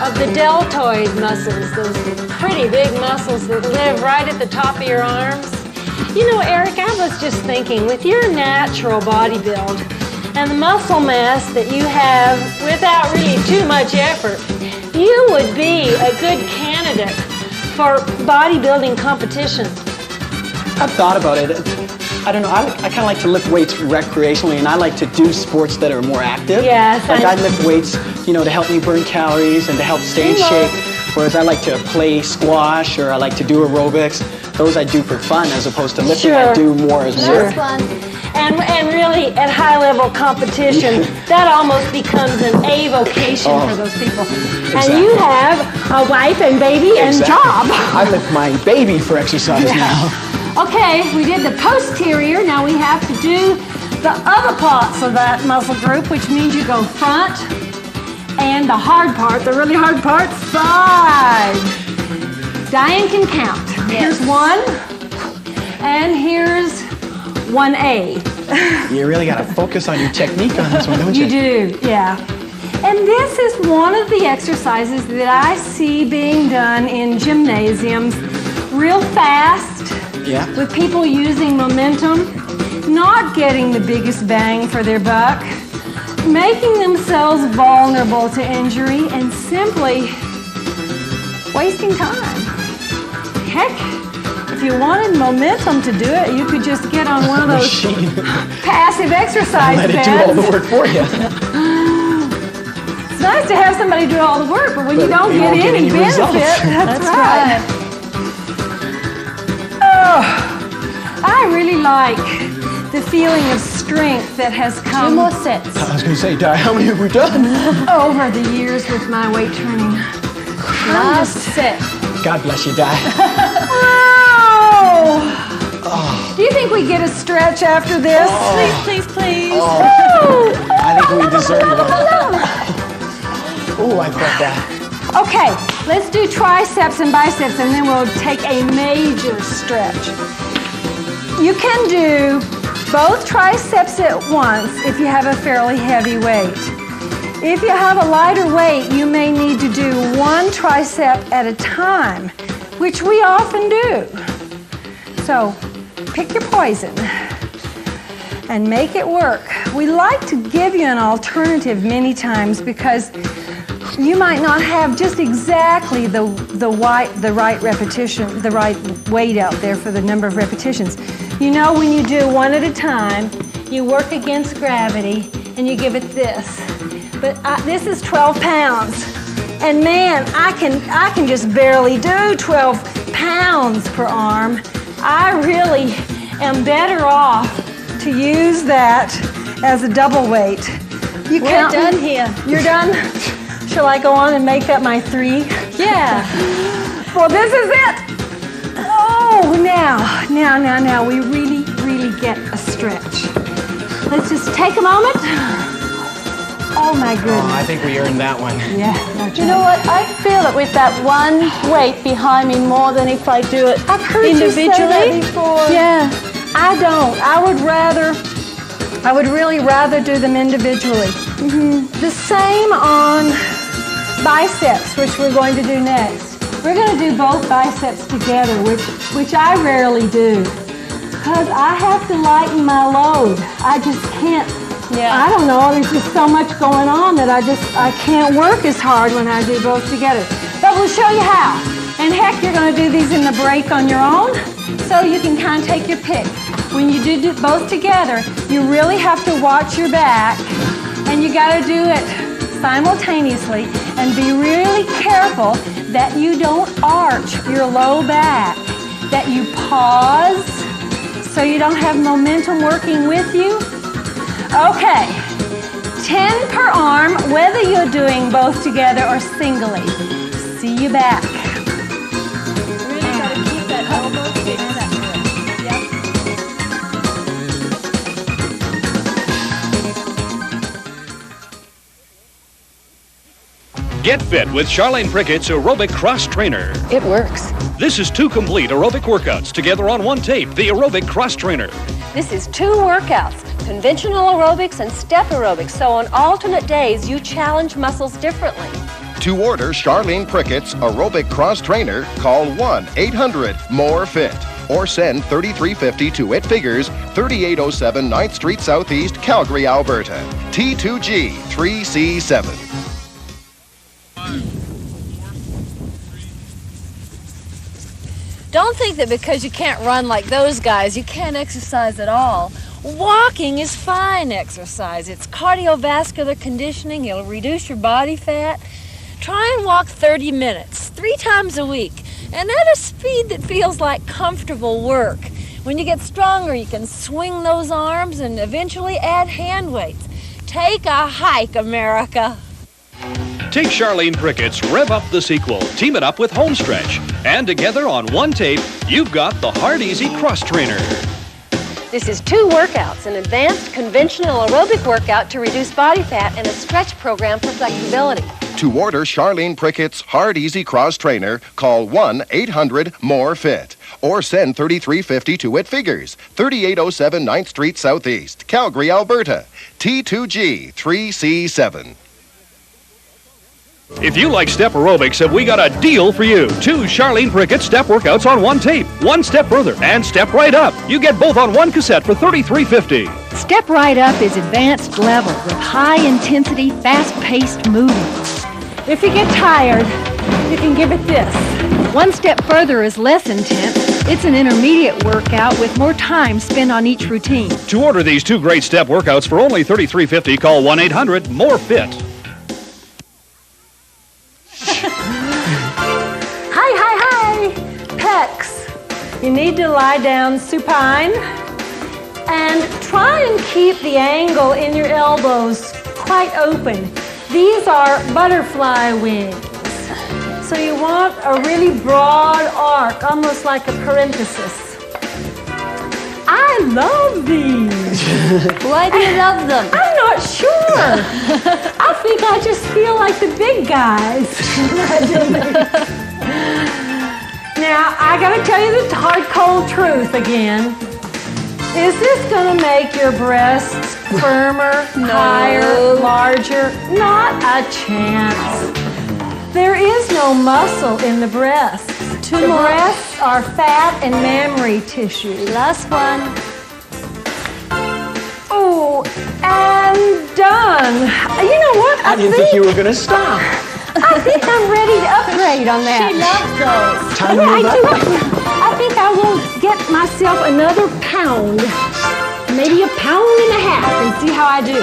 of the deltoid muscles, those pretty big muscles that live right at the top of your arms. You know, Eric, I was just thinking, with your natural body build and the muscle mass that you have without really too much effort, you would be a good candidate for bodybuilding competition. I've thought about it. I don't know, I kind of like to lift weights recreationally, and I like to do sports that are more active. Yes. Like I lift weights, you know, to help me burn calories and to help stay in shape, whereas I like to play squash or I like to do aerobics. Those I do for fun as opposed to lifting. I do more as work. That's fun. And really, at high-level competition, that almost becomes an avocation for those people. Exactly. And you have a wife and baby and job. I lift my baby for exercise now. Okay, we did the posterior. Now we have to do the other parts of that muscle group, which means you go front And the hard part, the really hard part, 5. Diane can count. Here's 1, and here's 1A. You really got to focus on your technique on this one, don't you? You do, yeah. And this is one of the exercises that I see being done in gymnasiums real fast, with people using momentum, not getting the biggest bang for their buck, making themselves vulnerable to injury, and simply wasting time. Heck, if you wanted momentum to do it, you could just get on one of those passive exercise beds. Let it do all the work for you. It's nice to have somebody do all the work, but when you don't get any benefit, that's right. Oh, I really like the feeling of strength that has come. 2 more sets. I was going to say, Di, how many have we done? Over the years with my weight training. Last set. God bless you, Di. Oh. Do you think we get a stretch after this? Please, please. I think we deserve one. Oh, I felt that. Okay, let's do triceps and biceps, and then we'll take a major stretch. You can do both triceps at once if you have a fairly heavy weight. If you have a lighter weight, you may need to do 1 tricep at a time, which we often do. So, pick your poison and make it work. We like to give you an alternative many times because you might not have just exactly the right repetition, the right weight out there for the number of repetitions. You know, when you do 1 at a time, you work against gravity and you give it this. But this is 12 pounds. And man, I can just barely do 12 pounds per arm. I really am better off to use that as a double weight. We're done here. You're done? Shall I go on and make that my 3? Yeah. Well, this is it. Oh, now, we really get a stretch. Let's just take a moment. Oh, my goodness. Oh, I think we earned that one. Yeah. You know what? I feel it with that 1 weight behind me more than if I do it I've heard individually. You say that before. Yeah. I don't. I would really rather do them individually. The same on biceps, which we're going to do next. We're going to do both biceps together, which I rarely do, because I have to lighten my load. I just can't. Yeah. I don't know. There's just so much going on that I can't work as hard when I do both together. But we'll show you how. And heck, you're going to do these in the break on your own, so you can kind of take your pick. When you do both together, you really have to watch your back, and you got to do it simultaneously, and be really careful that you don't arch your low back, that you pause so you don't have momentum working with you. Okay, 10 per arm, whether you're doing both together or singly. See you back. Really got to keep that elbow fixed. Get fit with Charlene Prickett's Aerobic Cross Trainer. It works. This is 2 complete aerobic workouts together on 1 tape, the Aerobic Cross Trainer. This is 2 workouts, conventional aerobics and step aerobics, so on alternate days you challenge muscles differently. To order Charlene Prickett's Aerobic Cross Trainer, call 1-800-MORE-FIT or send 3350 to It Figures, 3807 9th Street Southeast, Calgary, Alberta. T2G 3C7. Don't think that because you can't run like those guys, you can't exercise at all. Walking is fine exercise. It's cardiovascular conditioning. It'll reduce your body fat. Try and walk 30 minutes, 3 times a week, and at a speed that feels like comfortable work. When you get stronger, you can swing those arms and eventually add hand weights. Take a hike, America. Take Charlene Prickett's Rev Up the sequel, team it up with Home Stretch, and together on 1 tape, you've got the Hard Easy Cross Trainer. This is 2 workouts, an advanced conventional aerobic workout to reduce body fat and a stretch program for flexibility. To order Charlene Prickett's Hard Easy Cross Trainer, call 1-800-MORE-FIT or send $33.50 to It Figures, 3807 9th Street Southeast, Calgary, Alberta, T2G 3C7. If you like step aerobics, have we got a deal for you. 2 Charlene Prickett step workouts on 1 tape. 1 Step Further and Step Right Up. You get both on 1 cassette for $33.50. Step Right Up is advanced level with high-intensity, fast-paced movements. If you get tired, you can give it this. 1 Step Further is less intense. It's an intermediate workout with more time spent on each routine. To order these 2 great step workouts for only $33.50, call 1-800-MORE-FIT. Hi. Pecs. You need to lie down supine and try and keep the angle in your elbows quite open. These are butterfly wings. So you want a really broad arc, almost like a parenthesis. I love these. Why do you love them? I'm not sure. I think I just feel like the big guys. Now, I gotta tell you the hard, cold truth again. Is this gonna make your breasts firmer, higher, larger? Not a chance. There is no muscle in the breasts. The breasts are fat and mammary tissue. Last one. Oh, and done. You know what? I didn't think you were gonna stop. I think I'm ready to upgrade on that. She loves those. Time to move up. I think I will get myself another pound, maybe a pound and a half, and see how I do.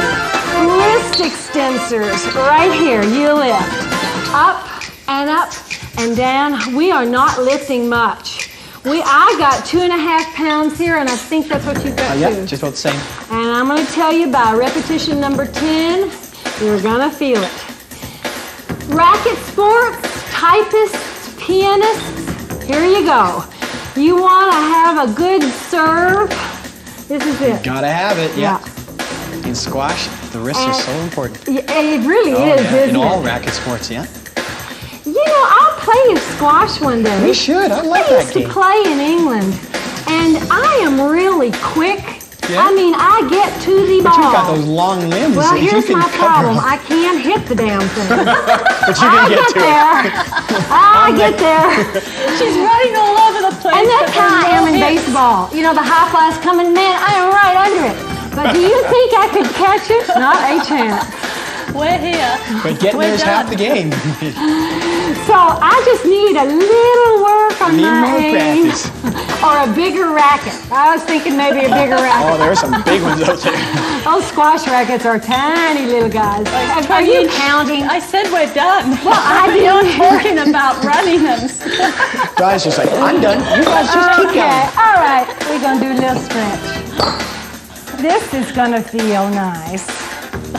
Wrist extensors, right here. You lift up and down. We are not lifting much. I got 2.5 pounds here, and I think that's what you've got too. Yeah, just about the same. And I'm going to tell you by repetition number 10, you're going to feel it. Racket sports, typists, pianists, here you go. You want to have a good serve. This is it. Gotta have it, yeah. In squash, the wrists are so important. It really is, isn't it? In all racket sports, yeah. You know, I'll play you squash one day. We should. I like that game. I game. used to play in England, and I am really quick. Yeah. I mean, I get to the ball. But you've got those long limbs. Well, that here's you can my cover problem. up. I can't hit the damn thing. But you can get to there. I get there. She's running all over the place. And that's how I am in baseball. You know, the high fly's coming, man, I am right under it. But do you think I could catch it? Not a chance. We're here. But getting there is half the game. So I just need a little work on my aim. Practice. Or a bigger racket. I was thinking maybe a bigger racket. Oh, there's some big ones out there. Those squash rackets are tiny little guys. Are you counting? I said we're done. Well, I didn't. You're talking about running them. Guys just like, I'm done. You guys just keep going. All right, we're going to do a little stretch. This is going to feel nice.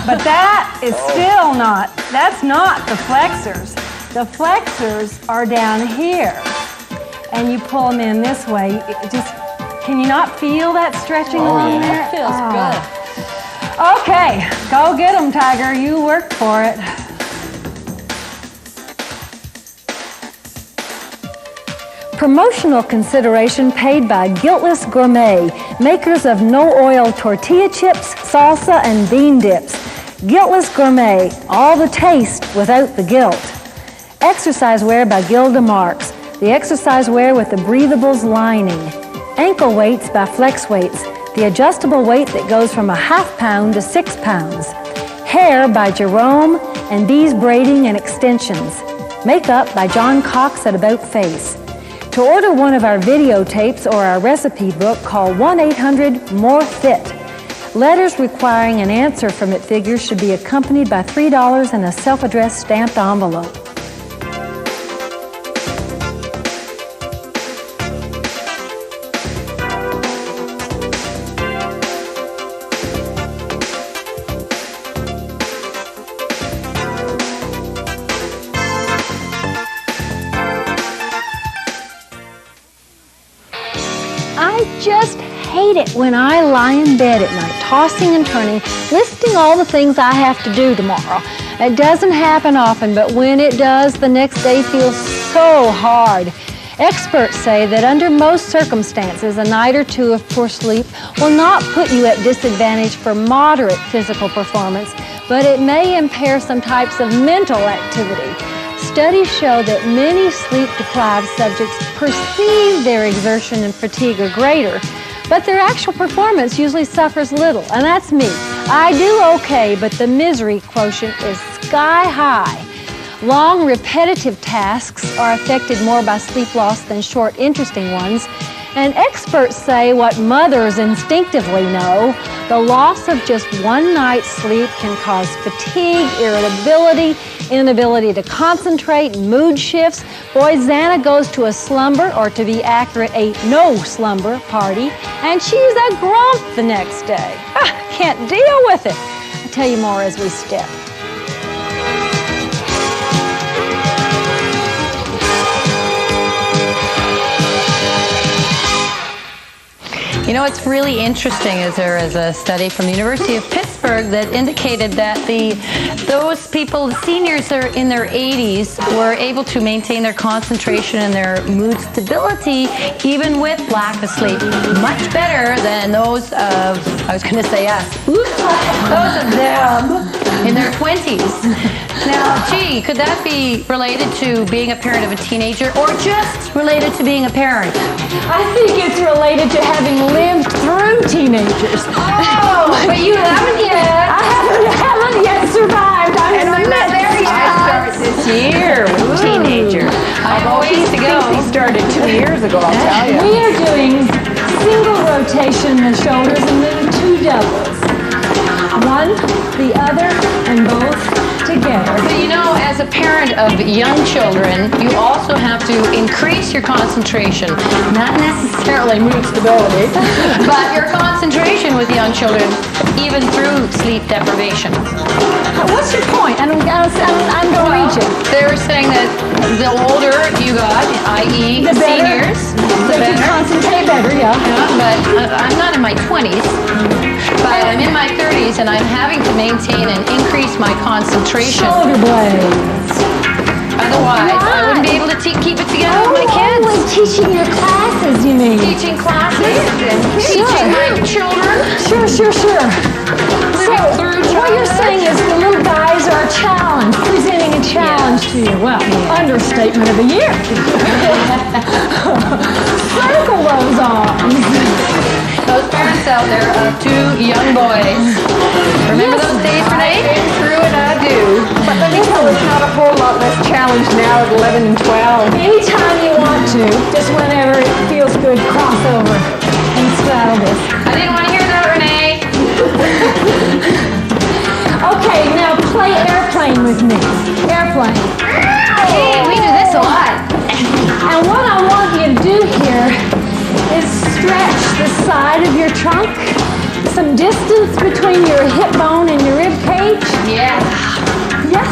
But that is still not, that's not the flexors. The flexors are down here. And you pull them in this way. Can you not feel that stretching along there? It feels good. Okay, go get them, Tiger. You worked for it. Promotional consideration paid by Guiltless Gourmet, makers of no-oil tortilla chips, salsa, and bean dips. Guiltless Gourmet, all the taste without the guilt. Exercise wear by Gilda Marks, the exercise wear with the breathables lining. Ankle weights by Flex Weights, the adjustable weight that goes from 1/2 pound to 6 pounds. Hair by Jerome and Bees Braiding and Extensions. Makeup by John Cox at About Face. To order one of our videotapes or our recipe book, call 1-800-MORE-FIT. Letters requiring an answer from It Figures should be accompanied by $3 and a self-addressed stamped envelope. I just hate it when I lie in bed at night, tossing and turning, listing all the things I have to do tomorrow. It doesn't happen often, but when it does, the next day feels so hard. Experts say that under most circumstances, a night or two of poor sleep will not put you at disadvantage for moderate physical performance, but it may impair some types of mental activity. Studies show that many sleep-deprived subjects perceive their exertion and fatigue are greater, but their actual performance usually suffers little, and that's me. I do okay, but the misery quotient is sky high. Long, repetitive tasks are affected more by sleep loss than short, interesting ones. And experts say what mothers instinctively know, the loss of just one night's sleep can cause fatigue, irritability, inability to concentrate, mood shifts. Boy, Xana goes to a slumber, or to be accurate, a no-slumber party, and she's a grump the next day. Can't deal with it. I'll tell you more as we step. You know, what's really interesting is there is a study from the University of Pittsburgh that indicated that those people, the seniors that are in their 80s, were able to maintain their concentration and their mood stability even with lack of sleep. Much better than those of, I was going to say us, those of them in their 20s. Now, gee, could that be related to being a parent of a teenager, or just related to being a parent? I think it's related to having lived through teenagers. Oh, but you haven't yet. I haven't yet survived. I'm not there yet. I started this year with teenager. I have a ways to go. He started 2 years ago, I'll tell you. We are doing single rotation in the shoulders and then 2 doubles. One, the other, and both together. But you know, as a parent of young children, you also have to increase your concentration. Not necessarily mood stability, but your concentration with young children, even through sleep deprivation. What's your point? I'm going to reach it. They were saying that the older you got, i.e. the seniors, they can concentrate better, yeah. But I'm not in my 20s, but I'm in my 30s, and I'm having to maintain and increase my concentration. Shoulder blades. Otherwise, I wouldn't be able to keep it together with my kids. Like teaching your classes, you mean? Teaching classes, teaching my children. Sure. So, what you're saying is the little guys are a challenge, presenting a challenge to you. Well, understatement of the year. Circle those arms. Those parents out there of 2 young boys. Remember those days, Renee? I've been through it, I do. But let me tell you, it's not a whole lot less challenged now at 11 and 12. Anytime you want to, just whenever it feels good, cross over and straddle this. I didn't want to hear that, Renee. Okay, now play airplane with me. Airplane. Hey, we do this a lot. And what I want you to do here is stretch the side of your trunk, some distance between your hip bone and your rib cage. Yeah. Yes.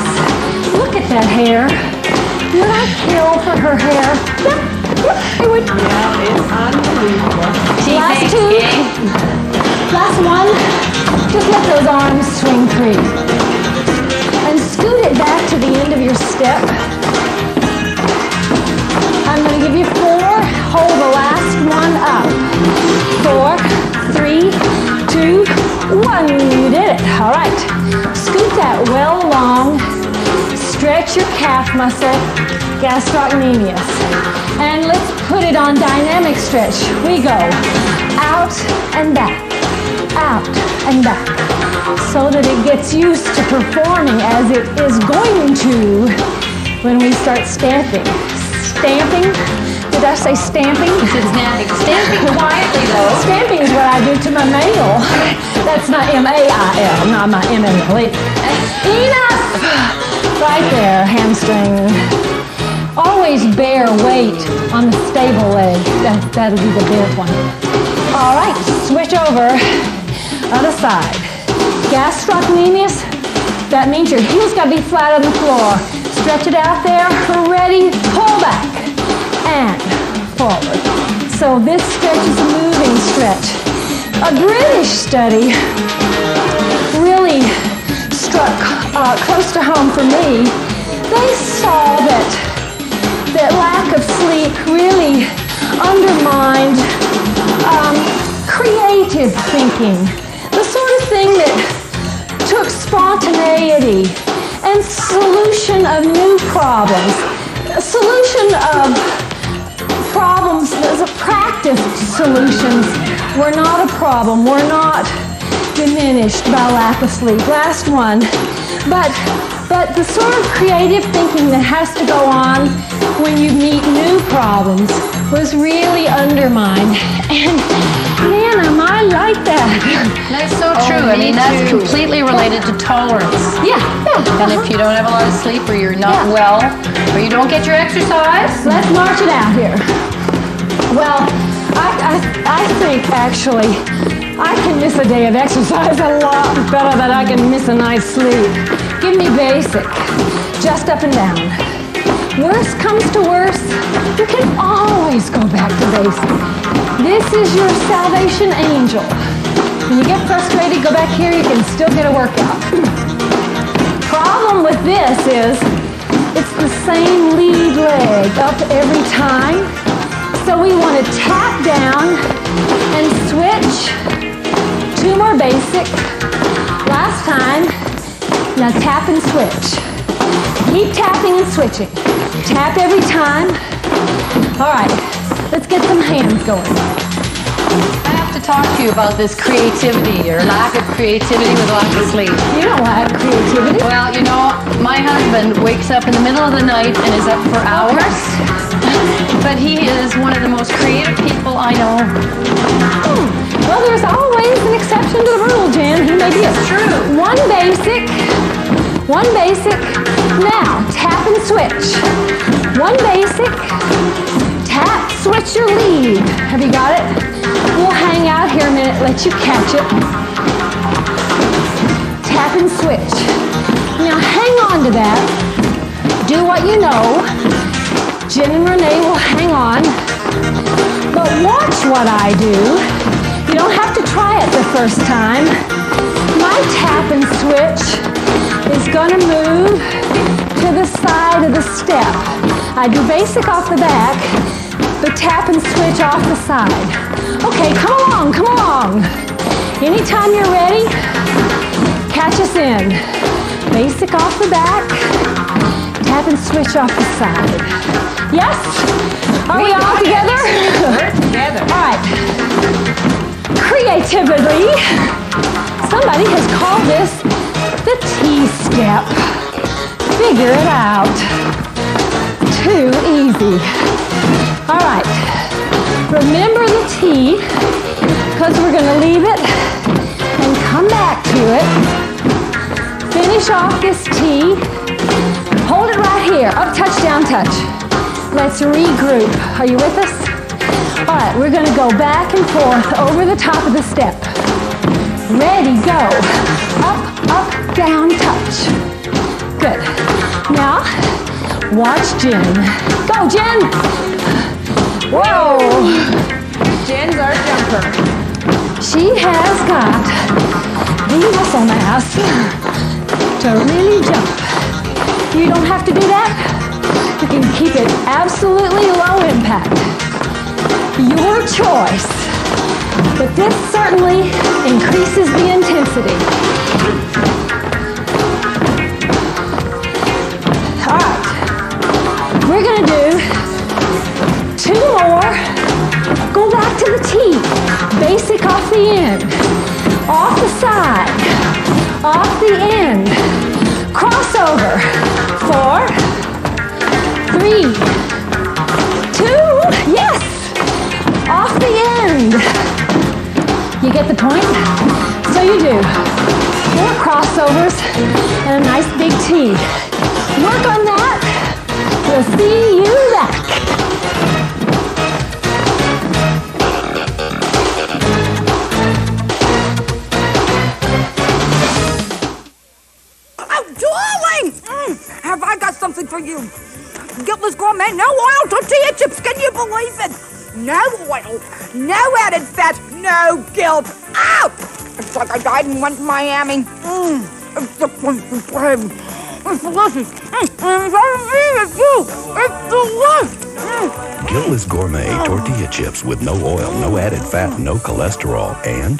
Look at that hair. Would I kill for her hair? Yep. I would. Yeah, it's unbelievable. Last 2. Last one. Just let those arms swing free. And scoot it back to the end of your step. I'm going to give you 4. Hold the last one up. 4, 3, 2, 1. You did it. All right. Scoot that well along. Stretch your calf muscle, gastrocnemius. And let's put it on dynamic stretch. We go out and back, out and back, so that it gets used to performing as it is going to when we start stamping. Stamping? Did I say stamping? Stamping. Stamping quietly, though. Stamping is what I do to my mail. That's my M-A-I-L, not my M-M-L-E. Enough! Right there, hamstring. Always bear weight on the stable leg. That'll be the big one. All right, switch over. Other side. Gastrocnemius, that means your heels got to be flat on the floor. Stretch it out there. Ready, pull back. And forward. So this stretch is a moving stretch. A British study really struck close to home for me. They saw that lack of sleep really undermined creative thinking, the sort of thing that took spontaneity and solution of new problems, solution of problems as a practice solutions were not a problem, were not diminished by lack of sleep. Last one. But the sort of creative thinking that has to go on when you meet new problems was really undermined. And man, am I like that. That's so true. I mean, that's completely related to tolerance. Yeah. And if you don't have a lot of sleep, or you're not well, or you don't get your exercise, let's march it out here. Well, I think actually I can miss a day of exercise a lot better than I can miss a night's sleep. Give me basic, just up and down. Worst comes to worst, you can always go back to basic. This is your salvation angel. When you get frustrated, go back here, you can still get a workout. Problem with this is, it's the same lead leg up every time. So we want to tap down and switch. 2 more basic. Last time. Now tap and switch. Keep tapping and switching. Tap every time. All right, let's get some hands going. I have to talk to you about this creativity or lack of creativity with lack of sleep. You don't lack creativity. Well, you know, my husband wakes up in the middle of the night and is up for hours. But he is one of the most creative people I know. Well, there's always an exception to the rule, Jan. He may be true. One basic. Now, tap and switch. One basic. Tap, switch your lead. Have you got it? We'll hang out here a minute, let you catch it. Tap and switch. Now, hang on to that. Do what you know. Jen and Renee will hang on. But watch what I do. You don't have to try it the first time. My tap and switch is going to move to the side of the step. I do basic off the back, but tap and switch off the side. Okay, come along. Anytime you're ready, catch us in. Basic off the back, tap and switch off the side. Yes? Are we all together? We're together. All right. Creativity. Somebody has called this the T-step. Figure it out. Too easy. All right. Remember the T, because we're going to leave it and come back to it. Finish off this T. Hold it right here. Up, touch, down, touch. Let's regroup. Are you with us? All right, we're going to go back and forth over the top of the step. Ready, go. Up, down, touch. Good. Now, watch Jen. Go, Jen. Whoa. Jen's our jumper. She has got the muscle mass to really jump. You don't have to do that. You can keep it absolutely low impact. Your choice. But this certainly increases the intensity. All right. We're going to do 2 more. Go back to the T. Basic off the end. Off the side. Off the end. Crossover. 4, 3, 2, yes! Off the end. You get the point? So you do 4 crossovers and a nice big T. Work on that. We'll see you back. Have I got something for you? Guiltless gourmet, no oil tortilla chips, can you believe it? no oil, no added fat, no guilt. Ow! It's like I died and went to Miami. It's the it's delicious. It's delicious. Guiltless Gourmet tortilla chips with no oil, no added fat, no cholesterol, and...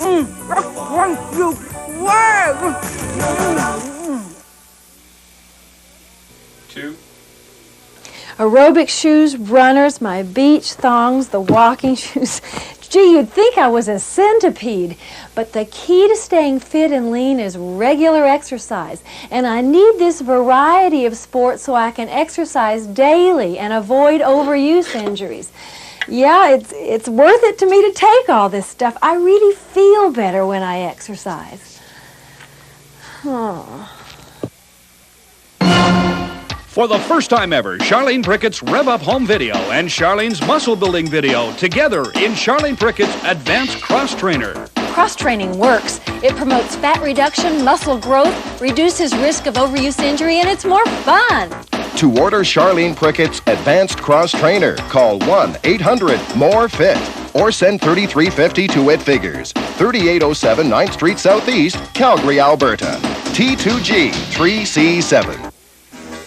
Aerobic shoes, runners, my beach thongs, the walking shoes. Gee, you'd think I was a centipede. But the key to staying fit and lean is regular exercise. And I need this variety of sports so I can exercise daily and avoid overuse injuries. Yeah, it's worth it to me to take all this stuff. I really feel better when I exercise. Oh. For the first time ever, Charlene Prickett's Rev Up Home video and Charlene's Muscle Building video together in Charlene Prickett's Advanced Cross Trainer. Cross-training works. It promotes fat reduction, muscle growth, reduces risk of overuse injury, and it's more fun. To order Charlene Prickett's Advanced Cross Trainer, call 1-800-MORE-FIT or send $33.50 to It Figures, 3807 9th Street Southeast, Calgary, Alberta. T2G 3C7.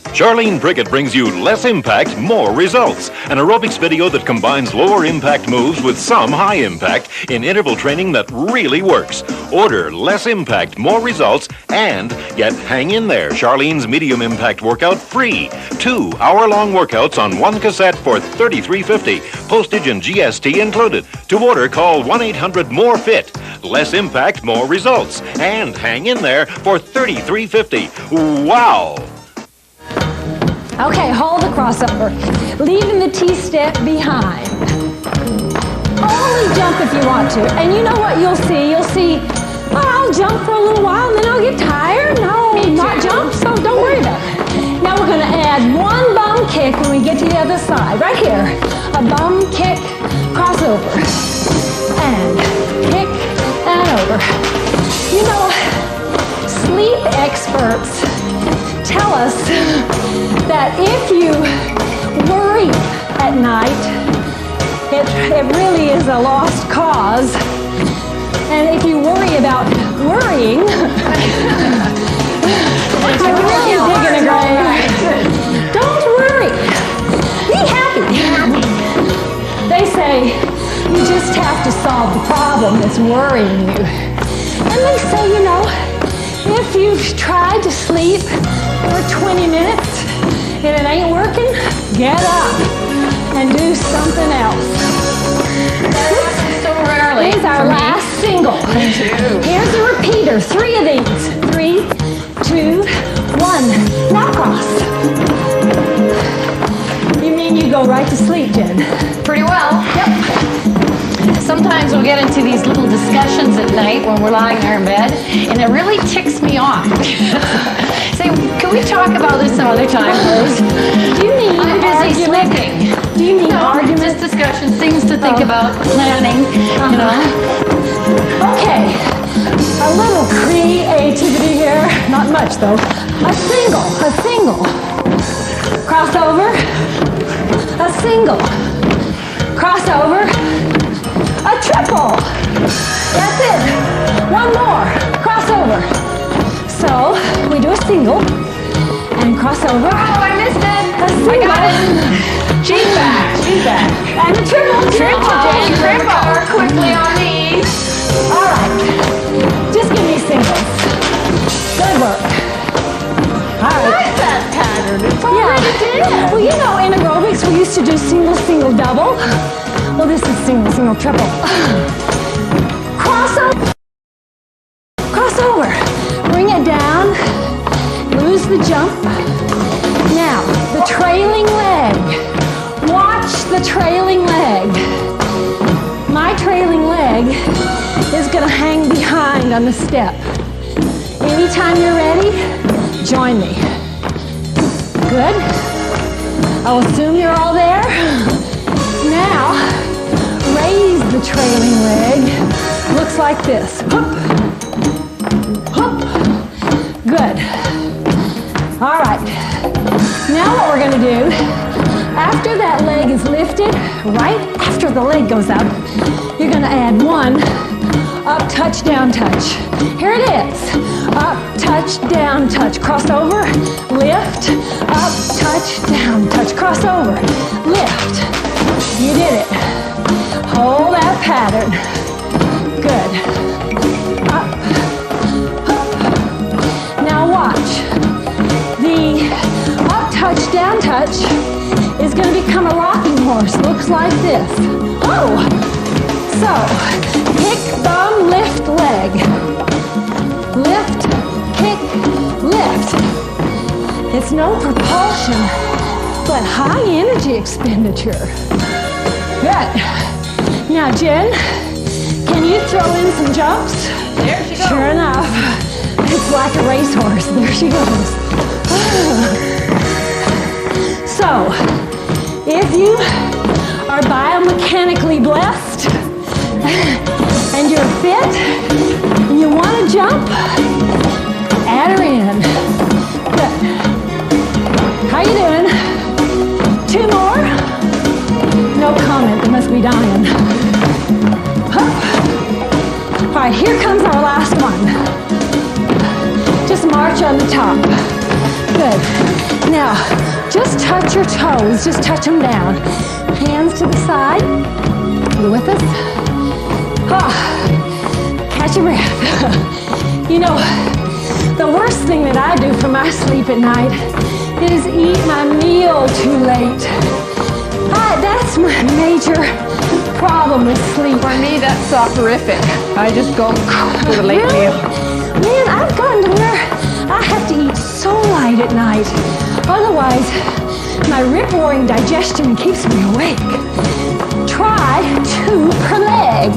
Charlene Prickett brings you less impact, more results. An aerobics video that combines lower impact moves with some high impact in interval training that really works. Order less impact, more results, and get Hang In There, Charlene's medium impact workout free. 2 hour-long workouts on one cassette for $33.50. Postage and GST included. To order, call 1-800-MORE-FIT. Less impact, more results. And Hang In There for $33.50. Wow! Okay, hold the crossover, leaving the T-step behind. Only jump if you want to. And you know what you'll see? You'll see, oh, I'll jump for a little while and then I'll get tired. No, not jump, so don't worry about it. Now we're going to add one bum kick when we get to the other side. Right here, a bum kick, crossover, and kick, and over. You know, sleep experts tell us that if you worry at night, it really is a lost cause. And if you worry about worrying, you're really digging a grave. Don't worry. Be happy. They say you just have to solve the problem that's worrying you. And they say, you know, if you've tried to sleep for 20 minutes and it ain't working, get up and do something else. So rarely. Here's our last single. Here's a repeater. 3 of these. 3, 2, 1. Now cross. You mean you go right to sleep, Jen? Pretty well. Yep. Sometimes we'll get into these little discussions at night when we're lying there in bed, and it really ticks me off. Say, can we talk about this some other time, Rose? Do you mean I'm busy sleeping. Do you mean arguments? Just discussions, things to think about, planning, you know. Okay, a little creativity here. Not much, though. A single. Crossover. A single. Crossover. A triple. That's it. One more. Crossover. So, we do a single and crossover. Oh, I missed it. A single. I got it. She's back. And a triple. Triple. Quickly on these. All right. Just give me singles. Good work. All right. I like that pattern. It's already there. Well, you know, in aerobics, we used to do single, double. Well, this is single, triple. Crossover. Bring it down. Lose the jump. Now, the trailing leg. Watch the trailing leg. My trailing leg is going to hang behind on the step. Anytime you're ready, join me. Good. I'll assume you're all there. Now, raise the trailing leg. Looks like this. Hup. Hup. Good. All right. Now what we're going to do, After that leg is lifted, right after the leg goes up, you're going to add 1 up, touch, down, touch. Here it is. Up, touch, down, touch. Cross over, lift, up, touch, down, touch. Cross over, lift. You did it. Hold that pattern. Good. Up, up. Now watch. The up, touch, down, touch is going to become a rocking horse. Looks like this. Oh! So, kick, thumb, lift, leg. Lift, kick, lift. It's no propulsion, but high energy expenditure. Good. Now, Jen, can you throw in some jumps? There she goes. Sure enough, it's like a racehorse. There she goes. So, if you are biomechanically blessed and you're fit and you want to jump, add her in. Good. How you doing? 2 more? No comment, they must be dying. Hup. All right, here comes our last one. Just march on the top. Good. Now, just touch your toes, just touch them down. Hands to the side. You with us? Catch your breath. You know, the worst thing that I do for my sleep at night is eat my meal too late. That's my major problem with sleep. For me, that's soporific. I just go with a late meal. Man, I've gotten to where I have to eat so light at night. Otherwise, my rip-roaring digestion keeps me awake. Try 2 per leg.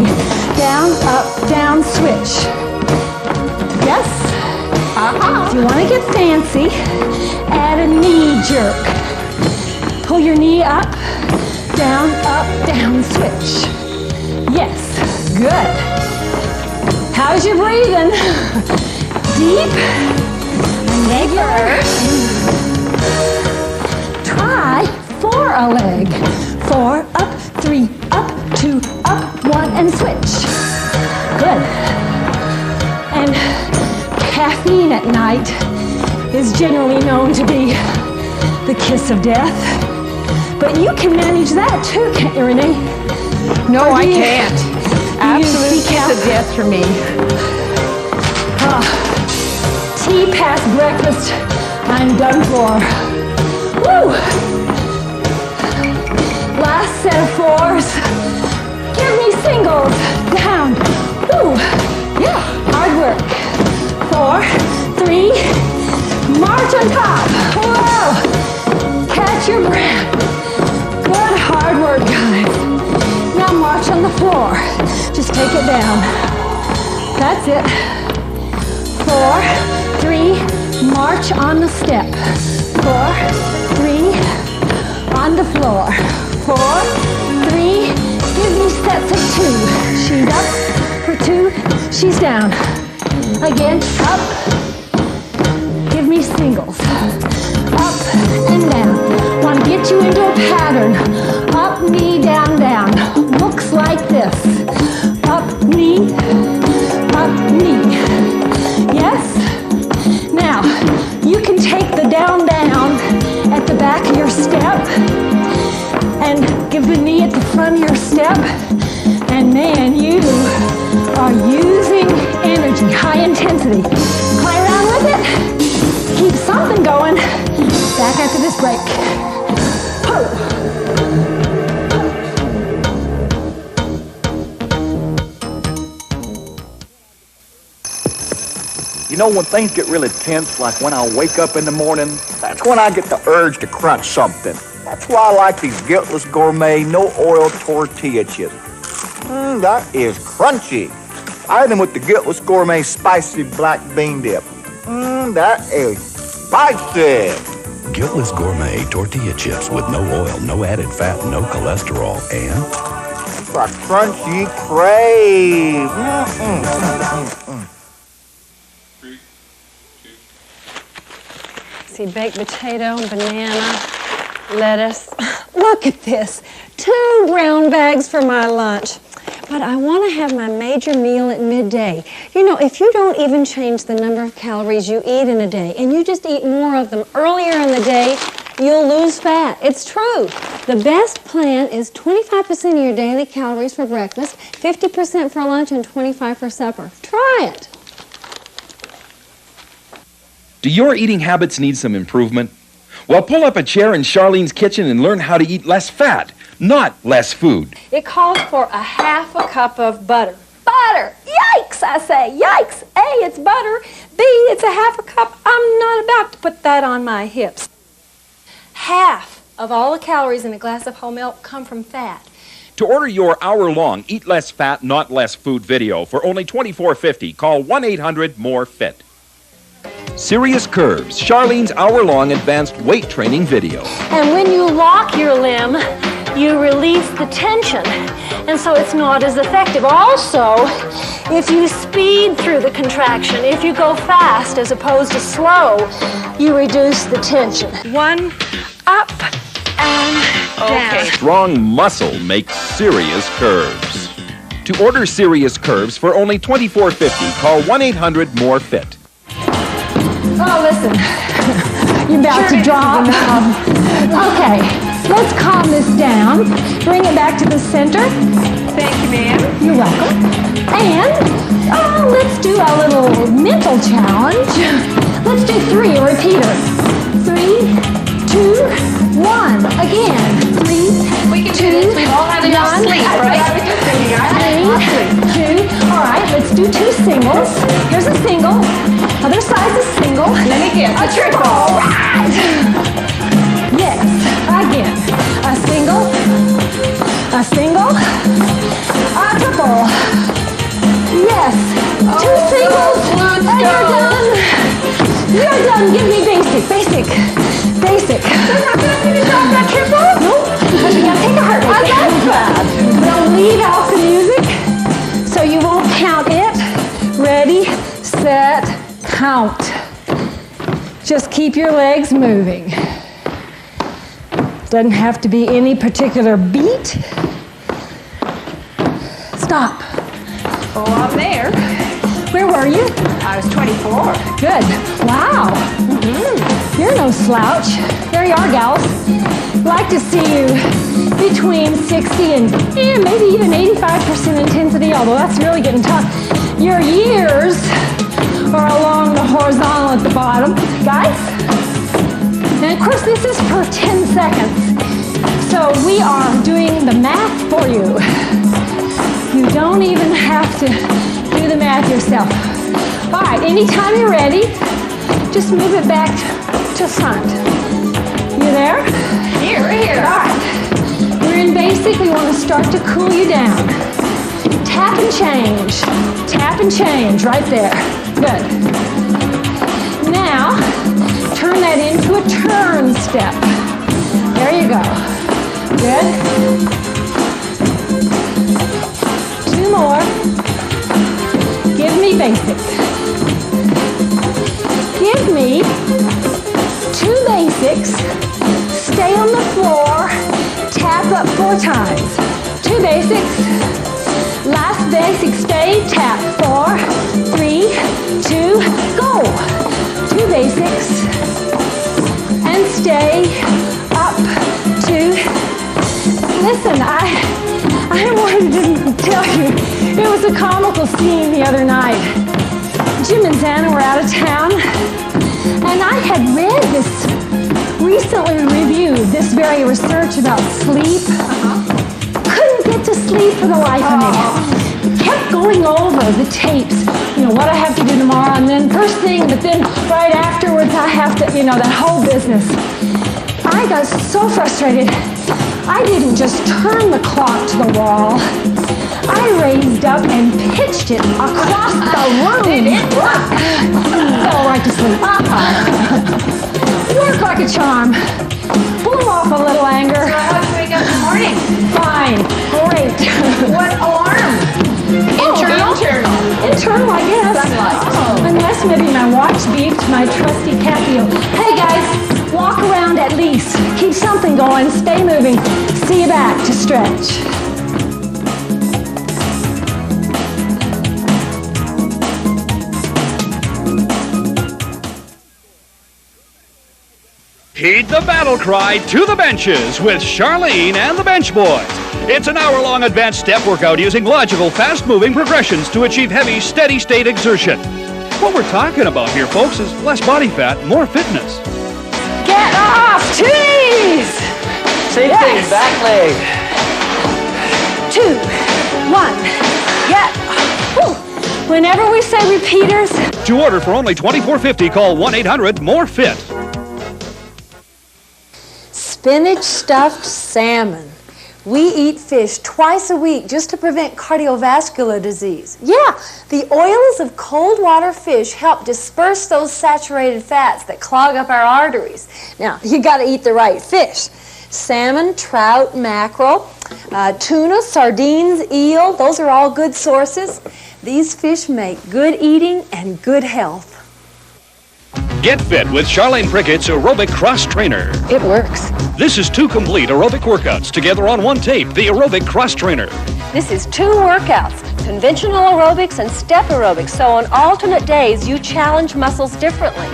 Down, up, down, switch. Yes? If you want to get fancy, add a knee jerk. Pull your knee up, down, switch. Yes, good. How's your breathing? Deep, regular. Try 4 a leg. 4 up, 3 up, 2 up, 1 and switch. Good. And caffeine at night is generally known to be the kiss of death. But you can manage that too, can't you, Renee? No, I can't. Absolute kiss of death for me. Tea past breakfast, I'm done for. Woo! Last set of 4s. Give me singles. Down. Woo! Yeah, hard work. 4, 3, march on top. Whoa! Catch your breath. Good hard work, guys. Now march on the floor. Just take it down. That's it. 4, 3, march on the step. 4, 3, on the floor. 4, 3, give me sets of 2. She's up for 2, she's down. Again, up. Give me singles. Up and down. Want to get you into a pattern. Up, knee, down, down. Looks like this. Up, knee, up, knee. Yes? Now, you can take the down, down at the back of your step and give the knee at the front of your step. And man, you are using energy, high intensity. Play around with it. Keep something going. Back after this break. You know, when things get really tense, like when I wake up in the morning, that's when I get the urge to crunch something. That's why I like these Guiltless Gourmet no-oil tortilla chips. That is crunchy. I eat them with the Guiltless Gourmet spicy black bean dip. That is spicy. Guiltless Gourmet tortilla chips with no oil, no added fat, no cholesterol, and a crunchy crave. See, baked potato, banana, lettuce. Look at this, 2 brown bags for my lunch. But I want to have my major meal at midday. You know, if you don't even change the number of calories you eat in a day, and you just eat more of them earlier in the day, you'll lose fat. It's true. The best plan is 25% of your daily calories for breakfast, 50% for lunch, and 25% for supper. Try it. Do your eating habits need some improvement? Well, pull up a chair in Charlene's kitchen and learn how to eat less fat, not less food. It calls for a half a cup of butter. Butter! Yikes, I say. Yikes. A, it's butter. B, it's a half a cup. I'm not about to put that on my hips. Half of all the calories in a glass of whole milk come from fat. To order your hour-long Eat Less Fat, Not Less Food video for only $24.50, call 1-800-MORE-FIT. Serious Curves, Charlene's hour-long advanced weight training video. And when you lock your limb, you release the tension, and so it's not as effective. Also, if you speed through the contraction, if you go fast as opposed to slow, you reduce the tension. 1, up, and down. Strong muscle makes serious curves. To order Serious Curves for only $24.50, call 1-800-MORE-FIT. Oh, listen, you're about to drop. Okay, let's calm this down. Bring it back to the center. Thank you, ma'am. You're welcome. And let's do a little mental challenge. Let's do 3, a repeater. 3, 2, 1. Again. 3, we can do this. We've all had enough sleep, right? 3, 2. All right, let's do 2 singles. Here's a single. Other side's a single. Let me get a triple. Right. Yes. Again. A single. A single. A triple. Yes. 2 singles. And you're done. You're done. Give me basic. Basic. Basic. You're not going to finish off that triple? Nope. Because you got to take a heart rate. That's bad. Don't leave out the music so you won't count it. Ready, set, count. Just keep your legs moving. Doesn't have to be any particular beat. Stop. Oh, I'm there. Where were you? I was 24. Good. Wow. You're no slouch. There you are, gals. Like to see you between 60 and maybe even 85% intensity, although that's really getting tough. Your years are along the horizontal at the bottom. Guys? And of course, this is per 10 seconds. So we are doing the math for you. You don't even have to do the math yourself. All right, anytime you're ready, just move it back to front. You there? Here, right here. All right. We're in basic. We want to start to cool you down. Tap and change. Tap and change right there. Good. Now, turn that into a turn step. There you go. Good. 2 more. Give me basic. Give me 2 basics. Stay on the floor. Tap up 4 times. 2 basics. Last basic, stay, tap. 4, 3, 2, go. 2 basics. And stay. Up. 2. Listen, I wanted to tell you, it was a comical scene the other night. Jim and Xana were out of town, and I had read this, recently reviewed this very research about sleep. Couldn't get to sleep for the life of me. Kept going over the tapes, what I have to do tomorrow, and then first thing, but then right afterwards I have to, that whole business. I got so frustrated, I didn't just turn the clock to the wall. I raised up and pitched it across the room. Did it work? Fell right to sleep. Worked like a charm. Blew off a little anger. So how did you wake up in the morning? Fine. Great. What alarm? Internal? Internal, I guess. Unless maybe my watch beeped, my trusty Casio. Hey guys, walk around at least. Keep something going, stay moving. See you back to stretch. Heed the battle cry to the benches with Charlene and the Bench Boys. It's an hour-long advanced step workout using logical, fast-moving progressions to achieve heavy, steady-state exertion. What we're talking about here, folks, is less body fat, more fitness. Get off! 2 knees! Same thing, back leg. 2, 1, get. Whew. Whenever we say repeaters. To order for only $24.50, call 1-800-MORE-FIT. Spinach stuffed salmon. We eat fish twice a week just to prevent cardiovascular disease. Yeah, the oils of cold water fish help disperse those saturated fats that clog up our arteries. Now, you got to eat the right fish. Salmon, trout, mackerel, tuna, sardines, eel, those are all good sources. These fish make good eating and good health. Get fit with Charlene Prickett's Aerobic Cross Trainer. It works. This is 2 complete aerobic workouts together on one tape, the Aerobic Cross Trainer. This is 2 workouts, conventional aerobics and step aerobics, so on alternate days you challenge muscles differently.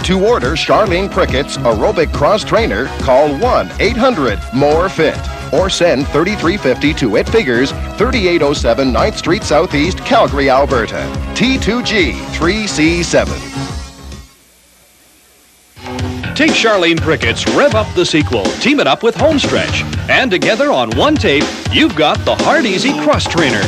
To order Charlene Prickett's Aerobic Cross Trainer, call 1-800-MORE-FIT or send $33.50 to It Figures, 3807 9th Street Southeast, Calgary, Alberta. T2G3C7. Take Charlene Prickett's Rev Up the Sequel, team it up with Home Stretch, and together on one tape, you've got the Hard Easy Cross Trainer.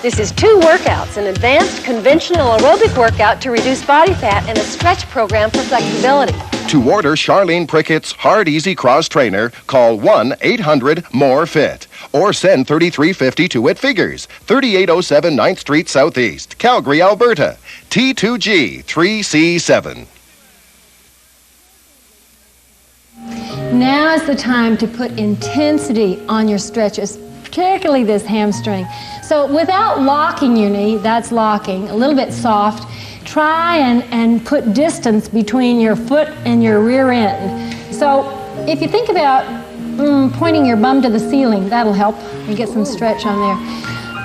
This is 2 workouts, an advanced conventional aerobic workout to reduce body fat and a stretch program for flexibility. To order Charlene Prickett's Hard Easy Cross Trainer, call 1-800-MORE-FIT or send $33.50 to It Figures, 3807 9th Street Southeast, Calgary, Alberta. T2G3C7. Now is the time to put intensity on your stretches, particularly this hamstring. So without locking your knee, that's locking, a little bit soft, try and put distance between your foot and your rear end. So if you think about pointing your bum to the ceiling, that'll help and get some stretch on there.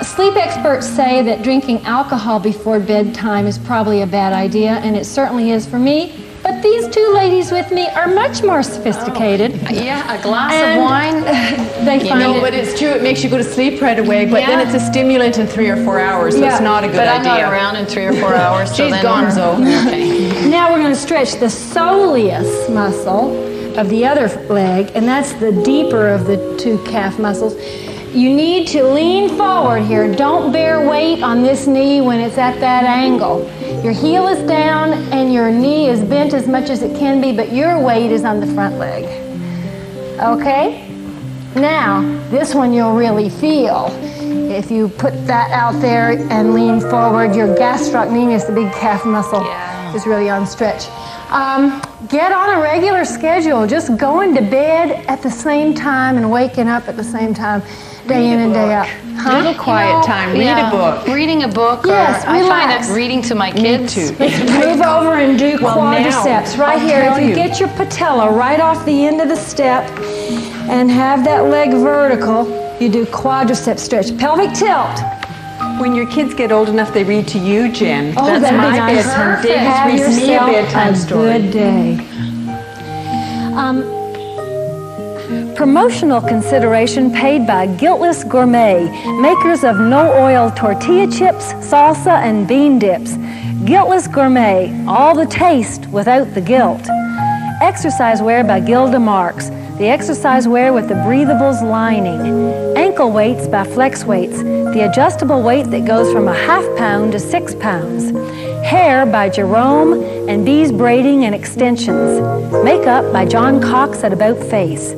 Sleep experts say that drinking alcohol before bedtime is probably a bad idea, and it certainly is for me. But these 2 ladies with me are much more sophisticated. Yeah, a glass of wine. They find but it's true. It makes you go to sleep right away. But then it's a stimulant in 3 or 4 hours, so it's not a good idea. But I'm not around in 3 or 4 hours. She's gonzo. Okay. Now we're going to stretch the soleus muscle of the other leg, and that's the deeper of the 2 calf muscles. You need to lean forward here. Don't bear weight on this knee when it's at that angle. Your heel is down and your knee is bent as much as it can be, but your weight is on the front leg. Okay? Now, this one you'll really feel. If you put that out there and lean forward, your gastrocnemius, the big calf muscle, is really on stretch. Get on a regular schedule. Just going to bed at the same time and waking up at the same time, day in and day out. Little quiet time. Read a book. Reading a book. Yes, or I find that reading to my kids. Let's move over and do quadriceps. Right here, if you get your patella right off the end of the step and have that leg vertical, you do quadricep stretch. Pelvic tilt. When your kids get old enough, they read to you, Jen. Oh, that's that'd my be nice. bedtime. Davis Have reads me a yourself bedtime story. Good day. Promotional consideration paid by Guiltless Gourmet, makers of no-oil tortilla chips, salsa, and bean dips. Guiltless Gourmet, all the taste without the guilt. Exercise wear by Gilda Marks, the exercise wear with the breathables lining. Ankle weights by Flex Weights, the adjustable weight that goes from a ½ pound to 6 pounds. Hair by Jerome and Bees Braiding and Extensions. Makeup by John Cox at About Face.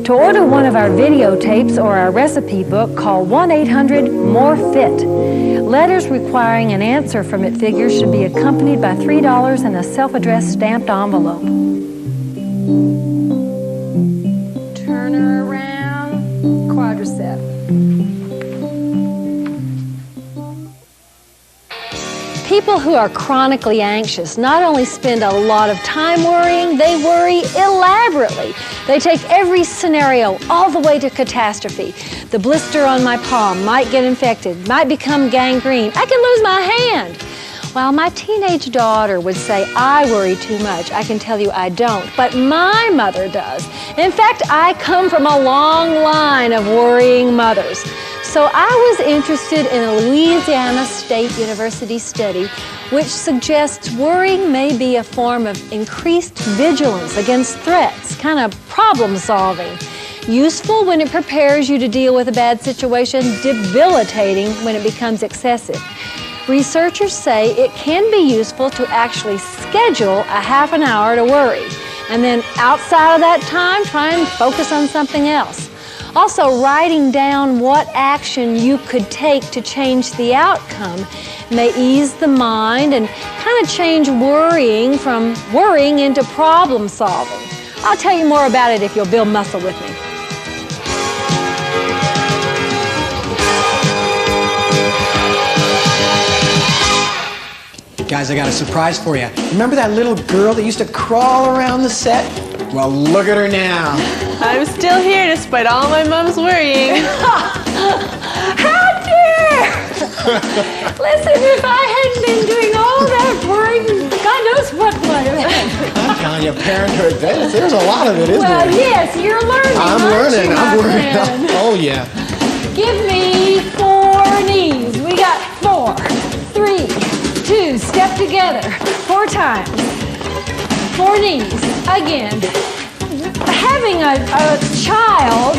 To order one of our videotapes or our recipe book, call 1-800-MORE-FIT. Letters requiring an answer from It Figures should be accompanied by $3 and a self-addressed stamped envelope. Turn her around, quadricep. People who are chronically anxious not only spend a lot of time worrying, they worry elaborately. They take every scenario all the way to catastrophe. The blister on my palm might get infected, might become gangrene. I can lose my hand. While my teenage daughter would say, I worry too much, I can tell you I don't, but my mother does. In fact, I come from a long line of worrying mothers. So I was interested in a Louisiana State University study which suggests worrying may be a form of increased vigilance against threats, kind of problem solving. Useful when it prepares you to deal with a bad situation, debilitating when it becomes excessive. Researchers say it can be useful to actually schedule a half an hour to worry, and then outside of that time, try and focus on something else. Also, writing down what action you could take to change the outcome may ease the mind and kind of change worrying from worrying into problem solving. I'll tell you more about it if you'll build muscle with me. Guys, I got a surprise for you. Remember that little girl that used to crawl around the set? Well, look at her now. I'm still here despite all my mom's worrying. How dare! Listen, if I hadn't been doing all that worrying, God knows what might have happened. I'm telling you, parenthood, there's a lot of it, isn't Well, there? yes, you're learning. I'm aren't learning. you, I'm my learning. friend? Oh, yeah. Give me 4 knees. We got 4, 3, 2. Step together 4 times. 4 knees. Again. Having a child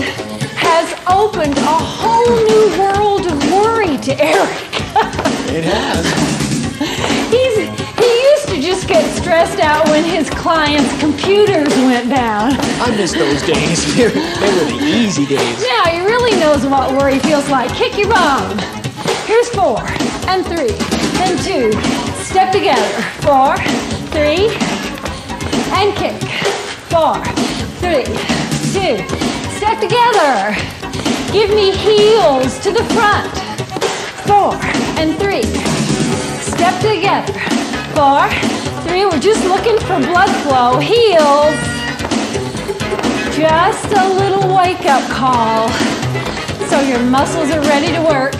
has opened a whole new world of worry to Eric. It has. He used to just get stressed out when his clients' computers went down. I miss those days. They were the easy days. Now he really knows what worry feels like. Kick your bum. Here's 4 and 3 and 2. Step together. 4, 3, and kick. 4, 3, 2. Step together. Give me heels to the front. 4 and 3. Step together. 4, 3. We're just looking for blood flow. Heels. Just a little wake-up call. So your muscles are ready to work.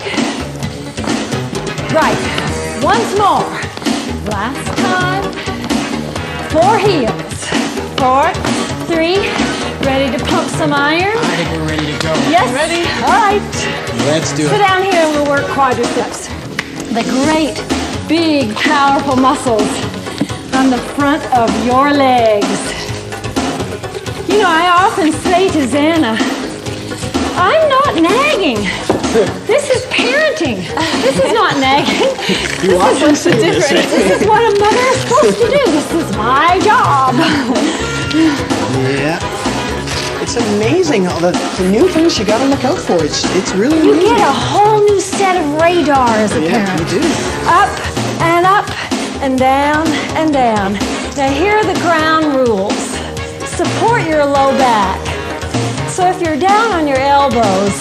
Right. Once more. Last time. 4 heels. 4, 3. Ready to pump some iron? I think we're ready to go. Yes. Ready? All right. Let's do it. Sit down here and we'll work quadriceps. The great, big, powerful muscles on the front of your legs. You know, I often say to Xana, I'm not nagging. This is parenting. This is not nagging. You often say this. This is what a mother is supposed to do. This is my job. Yeah. It's amazing all the new things you got to look out for. It's really amazing. You get a whole new set of radar as a parent. Yeah, you do. Up and up and down and down. Now here are the ground rules. Support your low back. So if you're down on your elbows,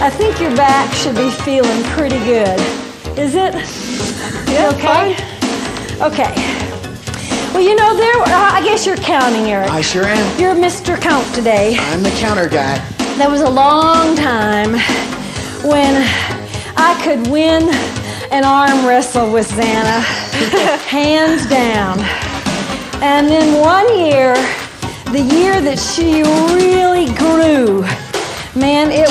I think your back should be feeling pretty good. Is it? Yeah, okay? Okay. Well, you know, I guess you're counting, Eric. I sure am. You're Mr. Count today. I'm the counter guy. There was a long time when I could win an arm wrestle with Xana, hands down. And then one year, the year that she really grew, man, it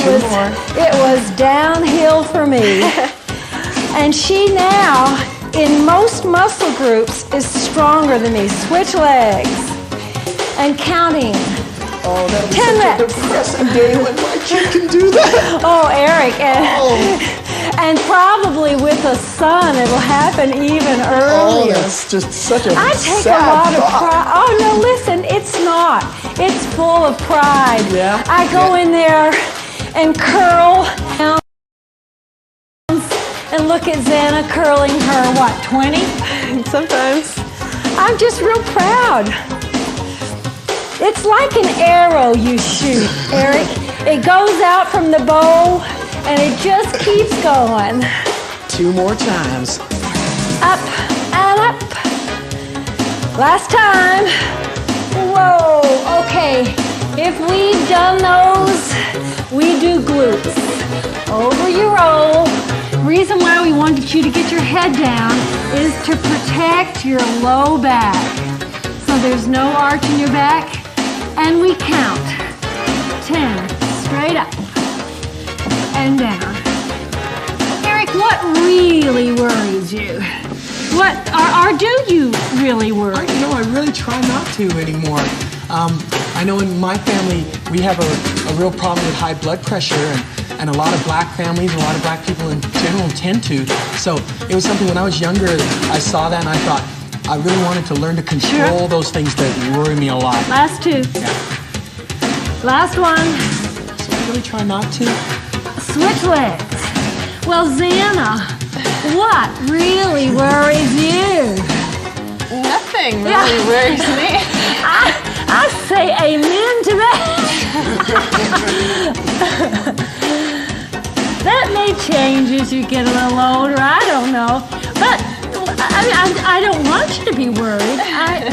was downhill for me. And she now, in most muscle groups, is stronger than me. Switch legs and counting. Oh, that was 10 such reps. a depressing day when my kid can do that. Oh, Eric, and probably with a son, it'll happen even earlier. Oh, that's just such a I take sad a lot of thought. pride. Oh no, listen, it's not. It's full of pride. Yeah. I go in there and curl down and look at Xana curling her, what, 20? Sometimes. I'm just real proud. It's like an arrow you shoot, Eric. It goes out from the bow and it just keeps going. 2 more times. up, and up. Last time. Whoa, okay. If we've done those, we do glutes. Over you roll. Reason why we wanted you to get your head down is to protect your low back. So there's no arch in your back. And we count. 10, straight up and down. Eric, what really worries you? What, or do you really worry? You know, I really try not to anymore. I know in my family, we have a real problem with high blood pressure, and a lot of black families, a lot of black people in general tend to. So it was something when I was younger, I saw that and I thought, I really wanted to learn to control those things that worry me a lot. Last two. Yeah. Last one. So I really try not to. Switch legs. Well, Xana, what really worries you? Nothing really worries me. I say amen to that. That may change as you get a little older. I don't know. But I don't want you to be worried. At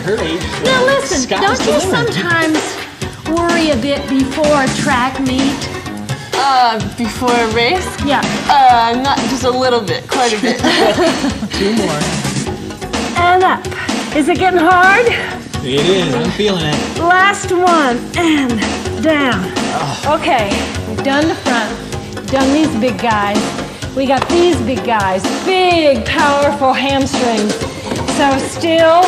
her age. Now listen, don't you sometimes worry a bit before a track meet? Before a race? Yeah. Not just a little bit, quite a bit. 2 more. And up. Is it getting hard? It is, I'm feeling it. Last one, and down. Okay, we've done the front, we've done these big guys. We got these big guys, big, powerful hamstrings. So still,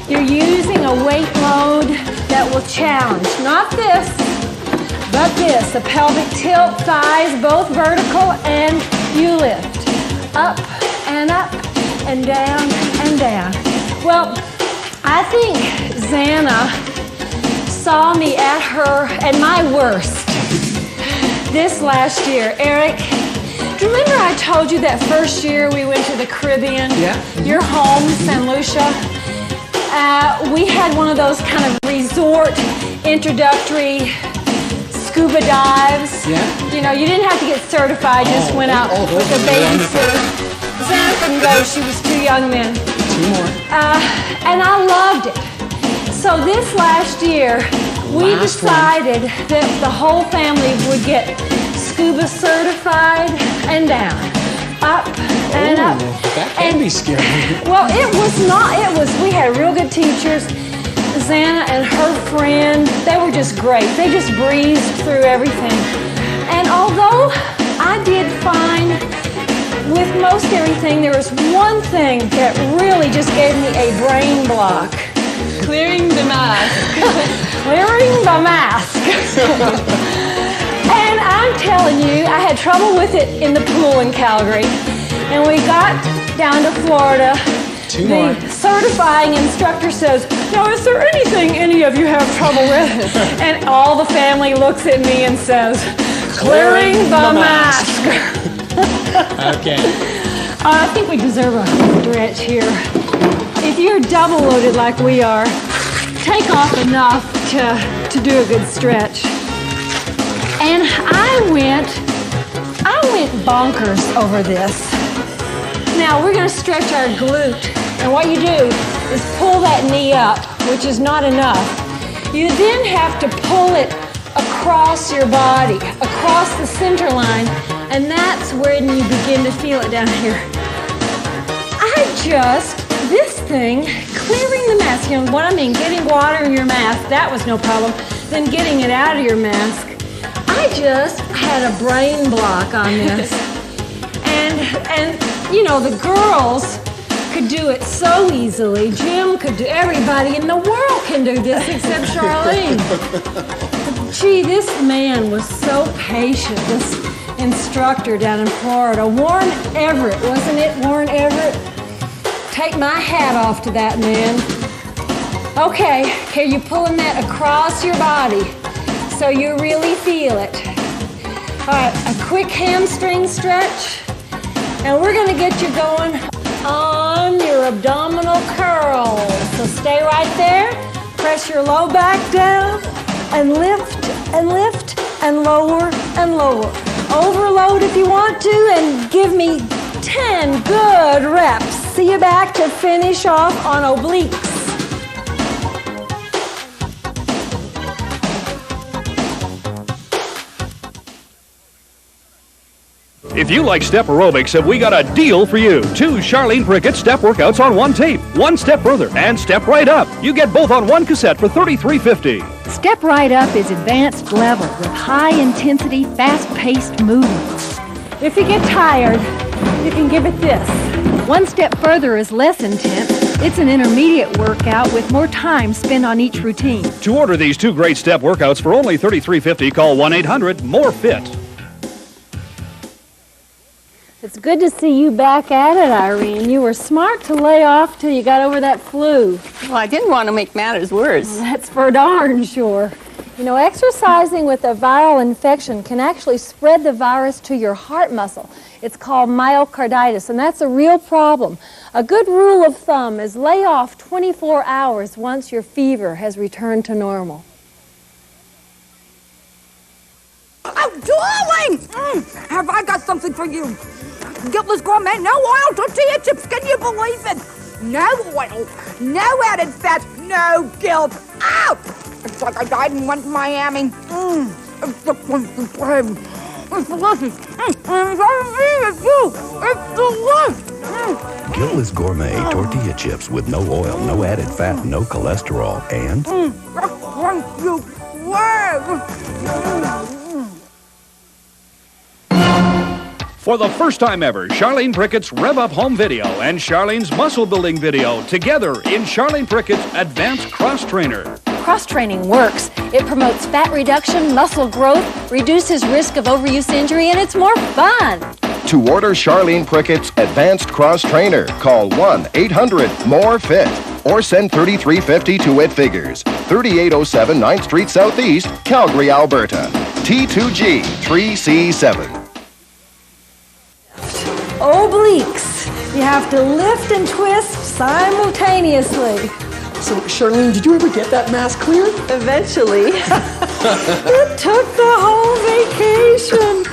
you're using a weight load that will challenge, not this, but this, a pelvic tilt, thighs, both vertical, and you lift. Up, and down, and down. Well, I think Xana saw me at my worst this last year. Eric, do you remember I told you that first year we went to the Caribbean? Yeah. Your home, St. Lucia. We had one of those kind of resort introductory scuba dives. Yeah. You know, you didn't have to get certified, just went out with a baby suit. Xana couldn't go, she was too young then. 2 more. And I loved it. So this last year, we decided that the whole family would get scuba certified and down, up and up. That can be scary. Well, it was not. We had real good teachers. Xana and her friend, they were just great. They just breezed through everything. And although I did fine with most everything, there was one thing that really just gave me a brain block. Clearing the mask. Clearing the mask. And I'm telling you, I had trouble with it in the pool in Calgary. And we got down to Florida. 2 more. The certifying instructor says, now is there anything any of you have trouble with? And all the family looks at me and says, clearing the mask. Okay. I think we deserve a stretch here. If you're double loaded like we are, take off enough to do a good stretch. And I went bonkers over this. Now we're going to stretch our glute. And what you do is pull that knee up, which is not enough. You then have to pull it across your body, across the center line, and that's when you begin to feel it down here. This thing, clearing the mask, you know what I mean, getting water in your mask, that was no problem. Then getting it out of your mask, I just had a brain block on this. And you know, the girls could do it so easily. Jim could do, everybody in the world can do this except Charlene. Gee, this man was so patient, this instructor down in Florida. Warren Everett, wasn't it? Warren Everett? Take my hat off to that man. Okay, you're pulling that across your body so you really feel it. All right, a quick hamstring stretch. And we're gonna get you going on your abdominal curls. So stay right there, press your low back down, and lift, and lift, and lower, and lower. Overload if you want to, and give me 10 good reps. See you back to finish off on obliques. If you like step aerobics, have we got a deal for you. 2 Charlene Prickett step workouts on 1 tape. 1 Step Further and Step Right Up. You get both on 1 cassette for $33.50. Step Right Up is advanced level with high-intensity, fast-paced movements. If you get tired, you can give it this. 1 Step Further is less intense. It's an intermediate workout with more time spent on each routine. To order these 2 great step workouts for only $33.50, call 1-800-MORE-FIT. It's good to see you back at it, Irene. You were smart to lay off till you got over that flu. Well, I didn't want to make matters worse. That's for darn sure. You know, exercising with a viral infection can actually spread the virus to your heart muscle. It's called myocarditis, and that's a real problem. A good rule of thumb is lay off 24 hours once your fever has returned to normal. Oh, darling! Have I got something for you? Guiltless gourmet, no oil tortilla chips, can you believe it? No oil, no added fat, no guilt. Ow! It's like I died and went to Miami. It's delicious. It's delicious. It's delicious. Guiltless Gourmet tortilla chips with no oil, no added fat, no cholesterol, and... Thank you. Wow. For the first time ever, Charlene Prickett's Rev Up Home video and Charlene's Muscle Building video together in Charlene Prickett's Advanced Cross Trainer. Cross-training works. It promotes fat reduction, muscle growth, reduces risk of overuse injury, and it's more fun. To order Charlene Prickett's Advanced Cross Trainer, call 1-800-MORE-FIT or send $33.50 to It Figures, 3807 9th Street Southeast, Calgary, Alberta. T2G 3C7. Obliques. You have to lift and twist simultaneously. So, Charlene, did you ever get that mass cleared? Eventually. It took the whole vacation.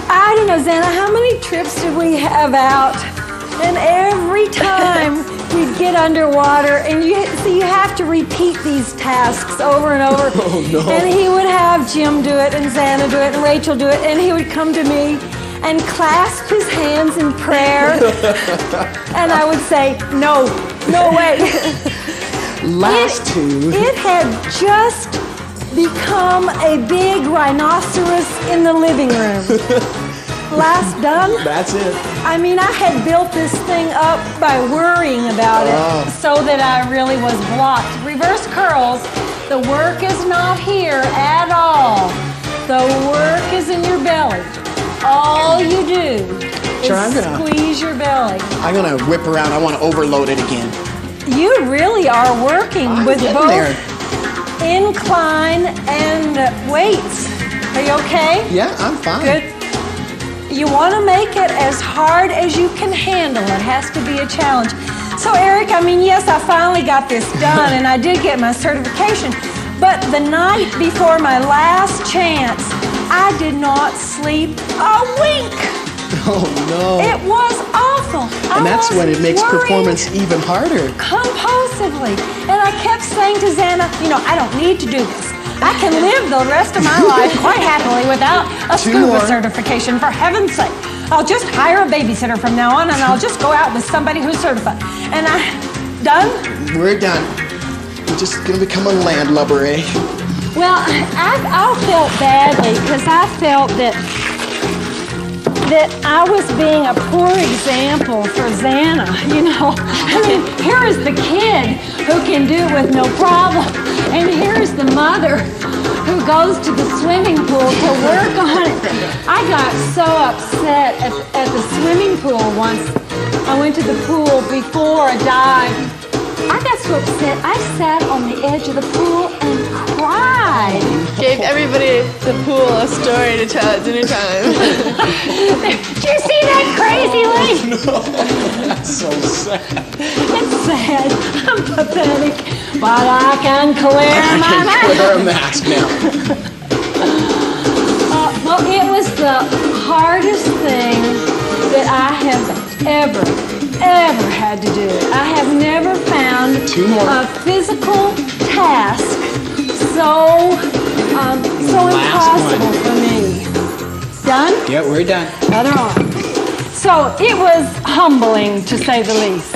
I don't know, Xana, how many trips did we have out? And every time we'd get underwater, and you have to repeat these tasks over and over. Oh, no. And he would have Jim do it, and Xana do it, and Rachel do it, and he would come to me and clasp his hands in prayer. And I would say, no way. It had just become a big rhinoceros in the living room. Last done? That's it. I mean, I had built this thing up by worrying about it so that I really was blocked. Reverse curls, the work is not here at all. The work is in your belly. All you do is squeeze your belly. I'm going to whip around. I want to overload it again. You really are working with both incline and weights. Are you okay? Yeah, I'm fine. Good. You want to make it as hard as you can handle. It has to be a challenge. So, Eric, I mean, yes, I finally got this done, and I did get my certification. But the night before my last chance, I did not sleep a wink. Oh, no. It was awful. And that's when it makes performance even harder. Compulsively. And I kept saying to Xana, you know, I don't need to do this. I can live the rest of my life quite happily without a scuba certification, for heaven's sake. I'll just hire a babysitter from now on, and I'll just go out with somebody who's certified. And done? We're done. We're just going to become a landlubber, eh? Well, I felt badly because I felt that I was being a poor example for Xana, you know. I mean, here is the kid who can do it with no problem, and here's the mother who goes to the swimming pool to work on it. I got so upset at the swimming pool once. I went to the pool before a dive. I got so upset, I sat on the edge of the pool and cried. Gave everybody at the pool a story to tell at dinner time. Did you see that crazy lady? Oh, no, that's so sad. It's sad. I'm pathetic, but I can clear my mask. I can clear a mask now. Well, it was the hardest thing that I have ever had to do. I have never found a physical task so impossible for me. Done? Yeah, we're done. Other arm. So it was humbling, to say the least.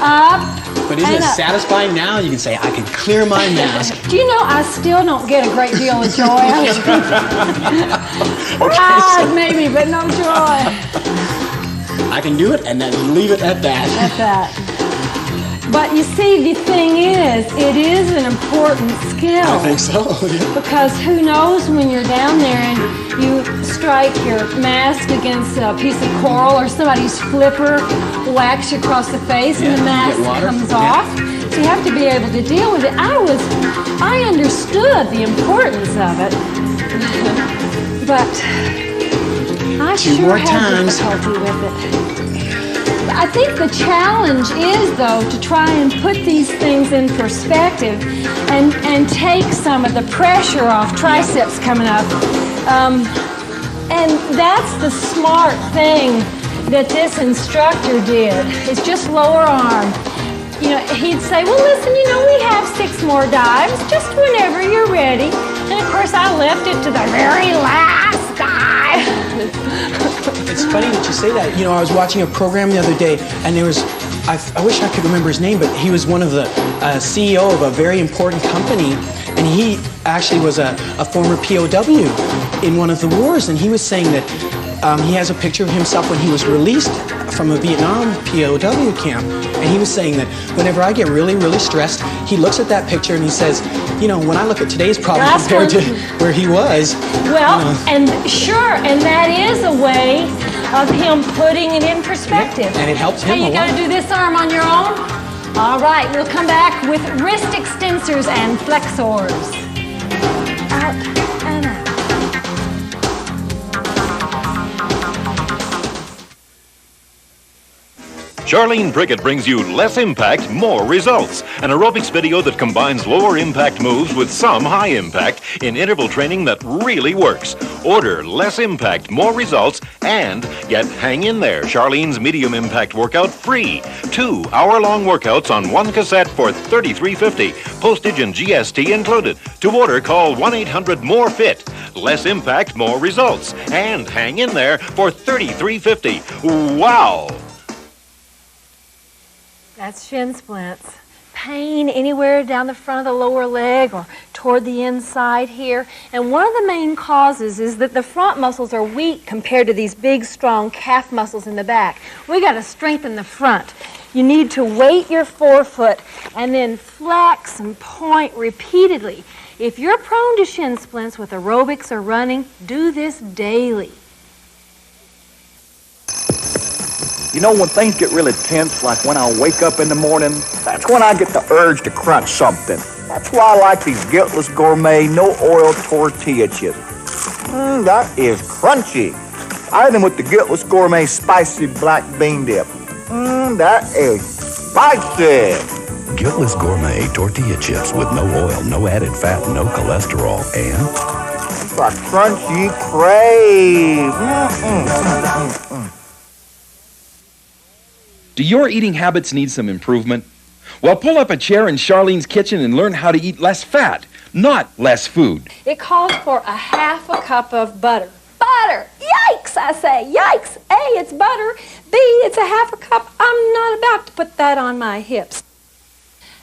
Up. But isn't it satisfying now? You can say, I can clear my mask. Do you know I still don't get a great deal of joy? Maybe, but no joy. I can do it and then leave it at that. At that. But you see, the thing is, it is an important skill. I think so. Because who knows when you're down there and you strike your mask against a piece of coral or somebody's flipper whacks you across the face and the mask comes off. So you have to be able to deal with it. I understood the importance of it, but I sure had difficulty with it. I think the challenge is, though, to try and put these things in perspective and take some of the pressure off triceps coming up. And that's the smart thing that this instructor did, is just lower arm. You know, he'd say, well, listen, you know, we have 6 more dives, just whenever you're ready. And of course, I left it to the very last dive. It's funny that you say that. You know, I was watching a program the other day, and there was, I wish I could remember his name, but he was one of the CEO of a very important company, and he actually was a former POW in one of the wars, and he was saying that he has a picture of himself when he was released from a Vietnam POW camp, and he was saying that whenever I get really, really stressed, he looks at that picture and he says, you know, when I look at today's problem compared to where he was. Well, and sure, and that is a way of him putting it in perspective. And it helps him a lot. You got to do this arm on your own? All right, we'll come back with wrist extensors and flexors. Out and out. Charlene Prickett brings you Less Impact, More Results, an aerobics video that combines lower impact moves with some high impact in interval training that really works. Order Less Impact, More Results and get Hang In There, Charlene's medium impact workout free. 2 hour-long workouts on 1 cassette for $33.50. Postage and GST included. To order, call 1-800-MORE-FIT. Less Impact, More Results and Hang In There for $33.50. Wow! That's shin splints. Pain anywhere down the front of the lower leg or toward the inside here. And one of the main causes is that the front muscles are weak compared to these big, strong calf muscles in the back. We got to strengthen the front. You need to weight your forefoot and then flex and point repeatedly. If you're prone to shin splints with aerobics or running, do this daily. You know, when things get really tense, like when I wake up in the morning, that's when I get the urge to crunch something. That's why I like these Guiltless Gourmet no-oil tortilla chips. That is crunchy. Even with the Guiltless Gourmet spicy black bean dip. That is spicy. Guiltless Gourmet tortilla chips with no oil, no added fat, no cholesterol, and a crunchy crave. Do your eating habits need some improvement? Well, pull up a chair in Charlene's kitchen and learn how to eat less fat, not less food. It calls for a ½ a cup of butter. Butter! Yikes, I say. Yikes. A, it's butter. B, it's a ½ a cup. I'm not about to put that on my hips.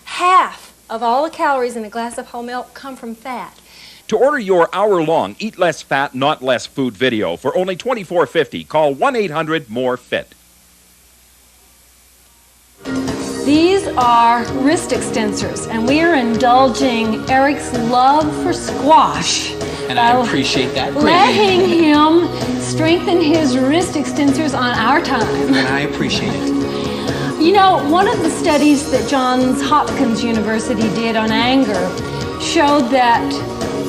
Half of all the calories in a glass of whole milk come from fat. To order your hour-long Eat Less Fat, Not Less Food video for only $24.50, call 1-800-MORE-FIT. These are wrist extensors, and we are indulging Eric's love for squash. And I appreciate that greatly. Letting him strengthen his wrist extensors on our time. And I appreciate it. You know, one of the studies that Johns Hopkins University did on anger showed that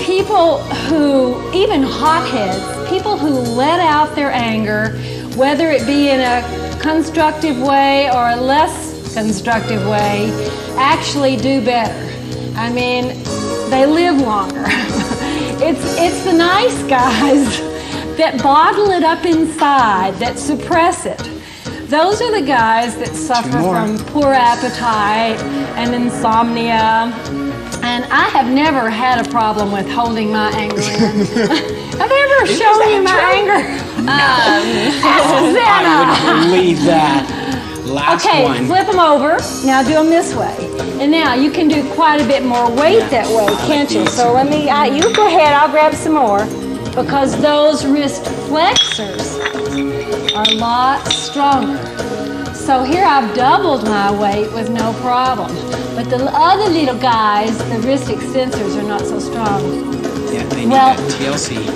people who, even hotheads, people who let out their anger, whether it be in a constructive way or a less constructive way, actually do better. I mean, they live longer. It's the nice guys that bottle it up inside, that suppress it, Those are the guys that suffer from poor appetite and insomnia. And I have never had a problem with holding my anger in. Have I ever shown you my anger? I would believe that. Last okay, one. flip them over. Now do them this way. And now you can do quite a bit more weight that way, can't you? So let me, you go ahead, I'll grab some more. Because those wrist flexors are a lot stronger. So here I've doubled my weight with no problem. But the other little guys, the wrist extensors, are not so strong. Yeah, they need that TLC.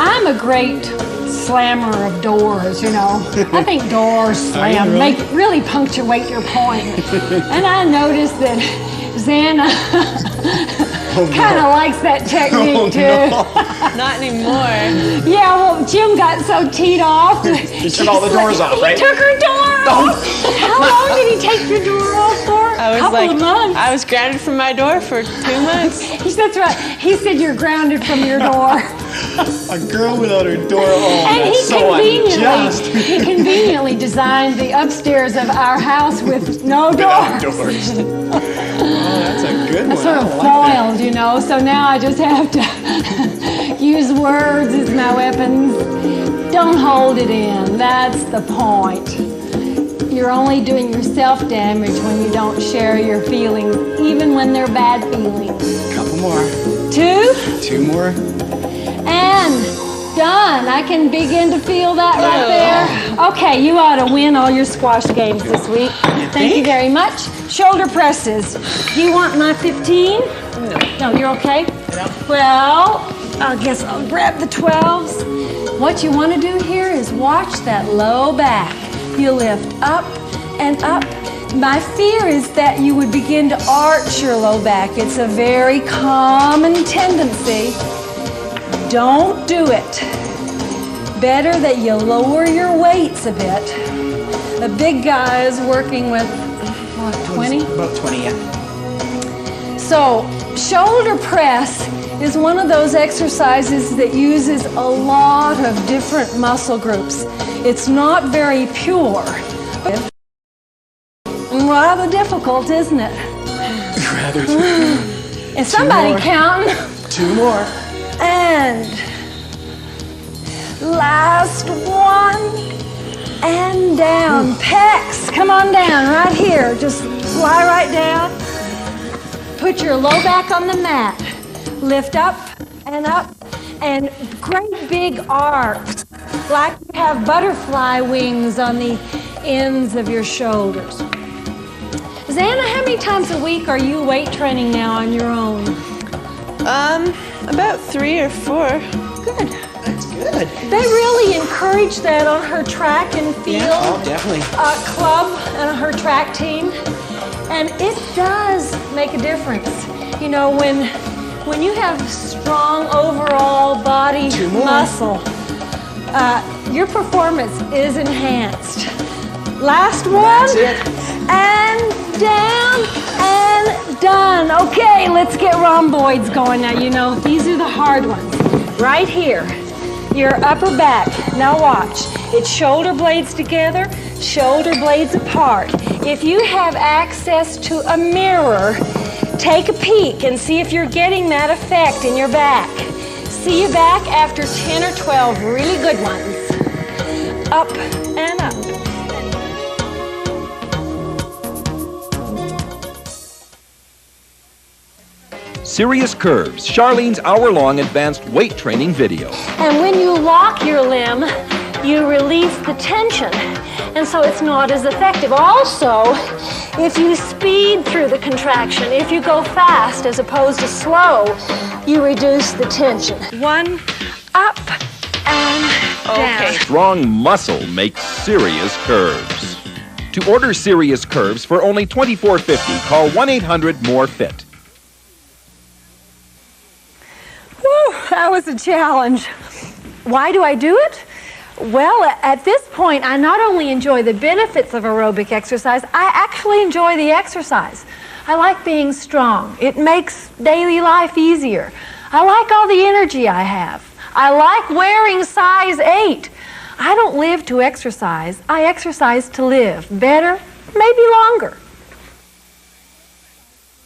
I'm a great slammer of doors, you know. I think doors slam, really punctuate your point. And I noticed that Xana kind of likes that technique too. Not anymore. Yeah, well, Jim got so teed off. He took all the doors off, right? He took her door off. How long did he take your door off for? I was couple of months. I was grounded from my door for 2 months. That's right. He said you're grounded from your door. A girl without her door. Oh, And that's so unjust. he conveniently designed the upstairs of our house with no doors. Doors. Oh, that's a good I'm one. sort of foiled, you know, so now I just have to use words as my weapons. Don't hold it in. That's the point. You're only doing yourself damage when you don't share your feelings, even when they're bad feelings. Couple more. 2? 2 more. And done. I can begin to feel that right there. Okay, you ought to win all your squash games this week. Thank you very much. Shoulder presses. Do you want my 15? No, you're okay? Well, I guess I'll grab the 12s. What you want to do here is watch that low back. You lift up and up. My fear is that you would begin to arch your low back. It's a very common tendency. Don't do it. Better that you lower your weights a bit. The big guy is working with, what, 20? About 20, yeah. So, shoulder press is one of those exercises that uses a lot of different muscle groups. It's not very pure. Rather difficult, isn't it? Rather. Is somebody counting? 2 more. And last one. And down. Pecs, come on down right here. Just lie right down. Put your low back on the mat. Lift up and great big arcs, like you have butterfly wings on the ends of your shoulders. Xana, how many times a week are you weight training now on your own? About 3 or 4. Good. That's good. They really encourage that on her track and field definitely. Club and on her track team. And it does make a difference. You know, when you have strong overall body muscle, your performance is enhanced. Last one. That's it. And down and done. Okay, let's get rhomboids going now. You know, these are the hard ones. Right here, your upper back. Now watch. It's shoulder blades together, shoulder blades apart. If you have access to a mirror, take a peek and see if you're getting that effect in your back. See you back after 10 or 12 really good ones. Up and up. Serious Curves, Charlene's hour-long advanced weight training video. And when you lock your limb, you release the tension, and so it's not as effective. Also, if you speed through the contraction, if you go fast as opposed to slow, you reduce the tension. 1, up, and down. Strong muscle makes serious curves. To order Serious Curves for only $24.50, call 1-800-MORE-FIT. Whew, that was a challenge. Why do I do it? Well, at this point, I not only enjoy the benefits of aerobic exercise, I actually enjoy the exercise. I like being strong. It makes daily life easier. I like all the energy I have. I like wearing size 8. I don't live to exercise. I exercise to live. Better, maybe longer.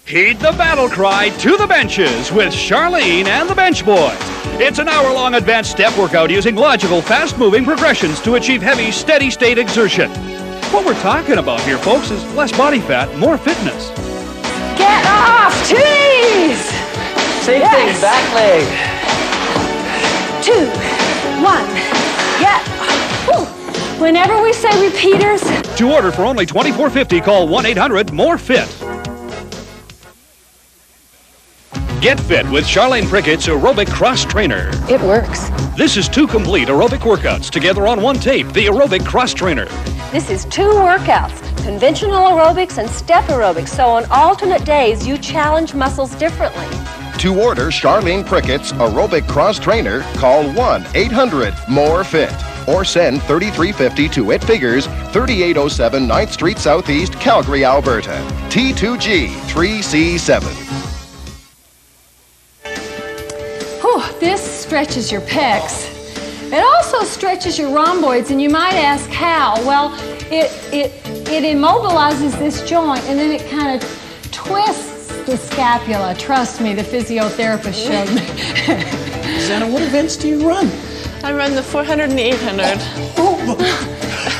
Heed the battle cry to the benches with Charlene and the Bench Boys. It's an hour-long advanced step workout using logical, fast-moving progressions to achieve heavy, steady-state exertion. What we're talking about here, folks, is less body fat, more fitness. Get off! 2 knees! Same thing, back leg. 2, 1, get. Whew. Whenever we say repeaters. To order for only $24.50, call 1-800-MORE-FIT. Get fit with Charlene Prickett's Aerobic Cross Trainer. It works. This is 2 complete aerobic workouts together on one tape, the Aerobic Cross Trainer. This is 2 workouts, conventional aerobics and step aerobics, so on alternate days you challenge muscles differently. To order Charlene Prickett's Aerobic Cross Trainer, call 1-800-MORE-FIT or send $33.50 to It Figures, 3807 9th Street Southeast, Calgary, Alberta. T2G 3C7. This stretches your pecs. It also stretches your rhomboids, and you might ask how. Well, it immobilizes this joint, and then it kind of twists the scapula. Trust me, the physiotherapist showed me. Susanna, what events do you run? I run the 400 and the 800.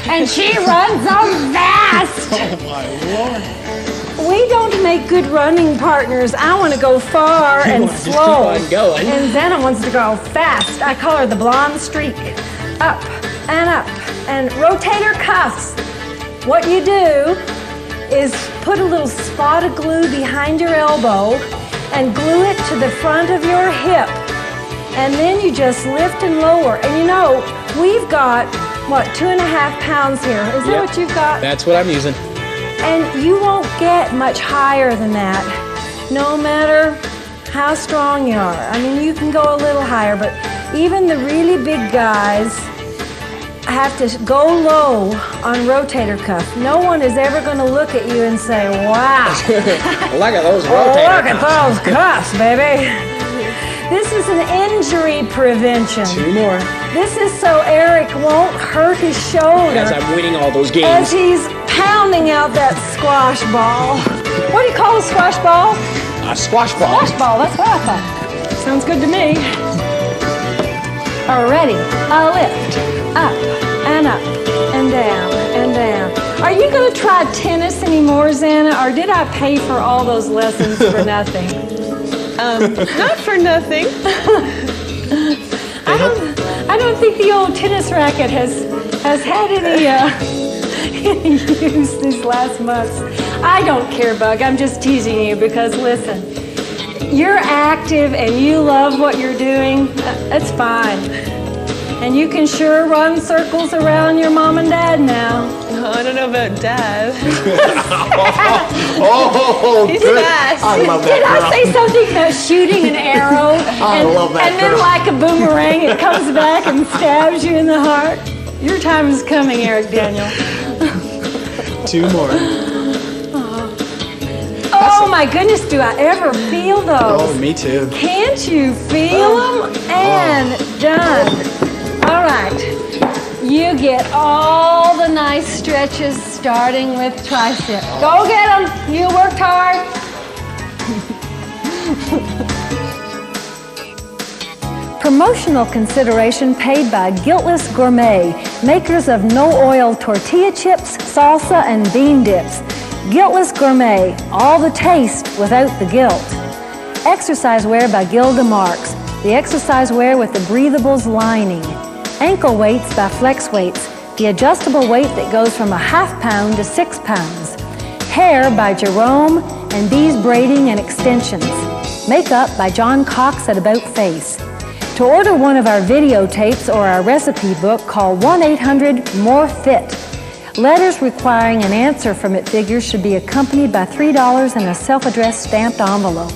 And she runs so fast. Oh my Lord. We don't make good running partners. I want to go far and Just slow. keep on going. And Zena wants to go fast. I call her the blonde streak. Up and up. And rotate her cuffs. What you do is put a little spot of glue behind your elbow and glue it to the front of your hip. And then you just lift and lower. And you know, we've got, what, 2.5 pounds here. Is that what you've got? That's what I'm using. And you won't get much higher than that, no matter how strong you are. I mean, you can go a little higher, but even the really big guys have to go low on rotator cuff. No one is ever going to look at you and say, wow. Look at those rotator look at those cuffs, baby. This is an injury prevention. 2 more. This is so Eric won't hurt his shoulder. As I'm winning all those games. As he's pounding out that squash ball. What do you call a squash ball? A squash ball. Squash ball, that's what I thought. Sounds good to me. Already, a lift. Up and up and down and down. Are you going to try tennis anymore, Xana, or did I pay for all those lessons for nothing? Not for nothing. I don't think the old tennis racket has had any use these last months. I don't care, Bug. I'm just teasing you because, listen, you're active and you love what you're doing. That's fine. And you can sure run circles around your mom and dad now. Oh, I don't know about Dad. He's good. Fast. I love that Did girl. I say something about shooting an arrow? I love that And then girl. like a boomerang, it comes back and stabs you in the heart. Your time is coming, Eric Daniel. 2 more. Oh my goodness, do I ever feel those? Oh, me too. Can't you feel them? And done. All right. You get all the nice stretches starting with tricep. Go get them. You worked hard. Promotional consideration paid by Guiltless Gourmet, makers of no-oil tortilla chips, salsa, and bean dips. Guiltless Gourmet, all the taste without the guilt. Exercise wear by Gilda Marks, the exercise wear with the breathables lining. Ankle weights by Flex Weights, the adjustable weight that goes from 1/2 pound to 6 pounds. Hair by Jerome and Bees Braiding and Extensions. Makeup by John Cox at About Face. To order one of our videotapes or our recipe book, call 1-800-MORE-FIT. Letters requiring an answer from It Figures should be accompanied by $3 and a self-addressed stamped envelope.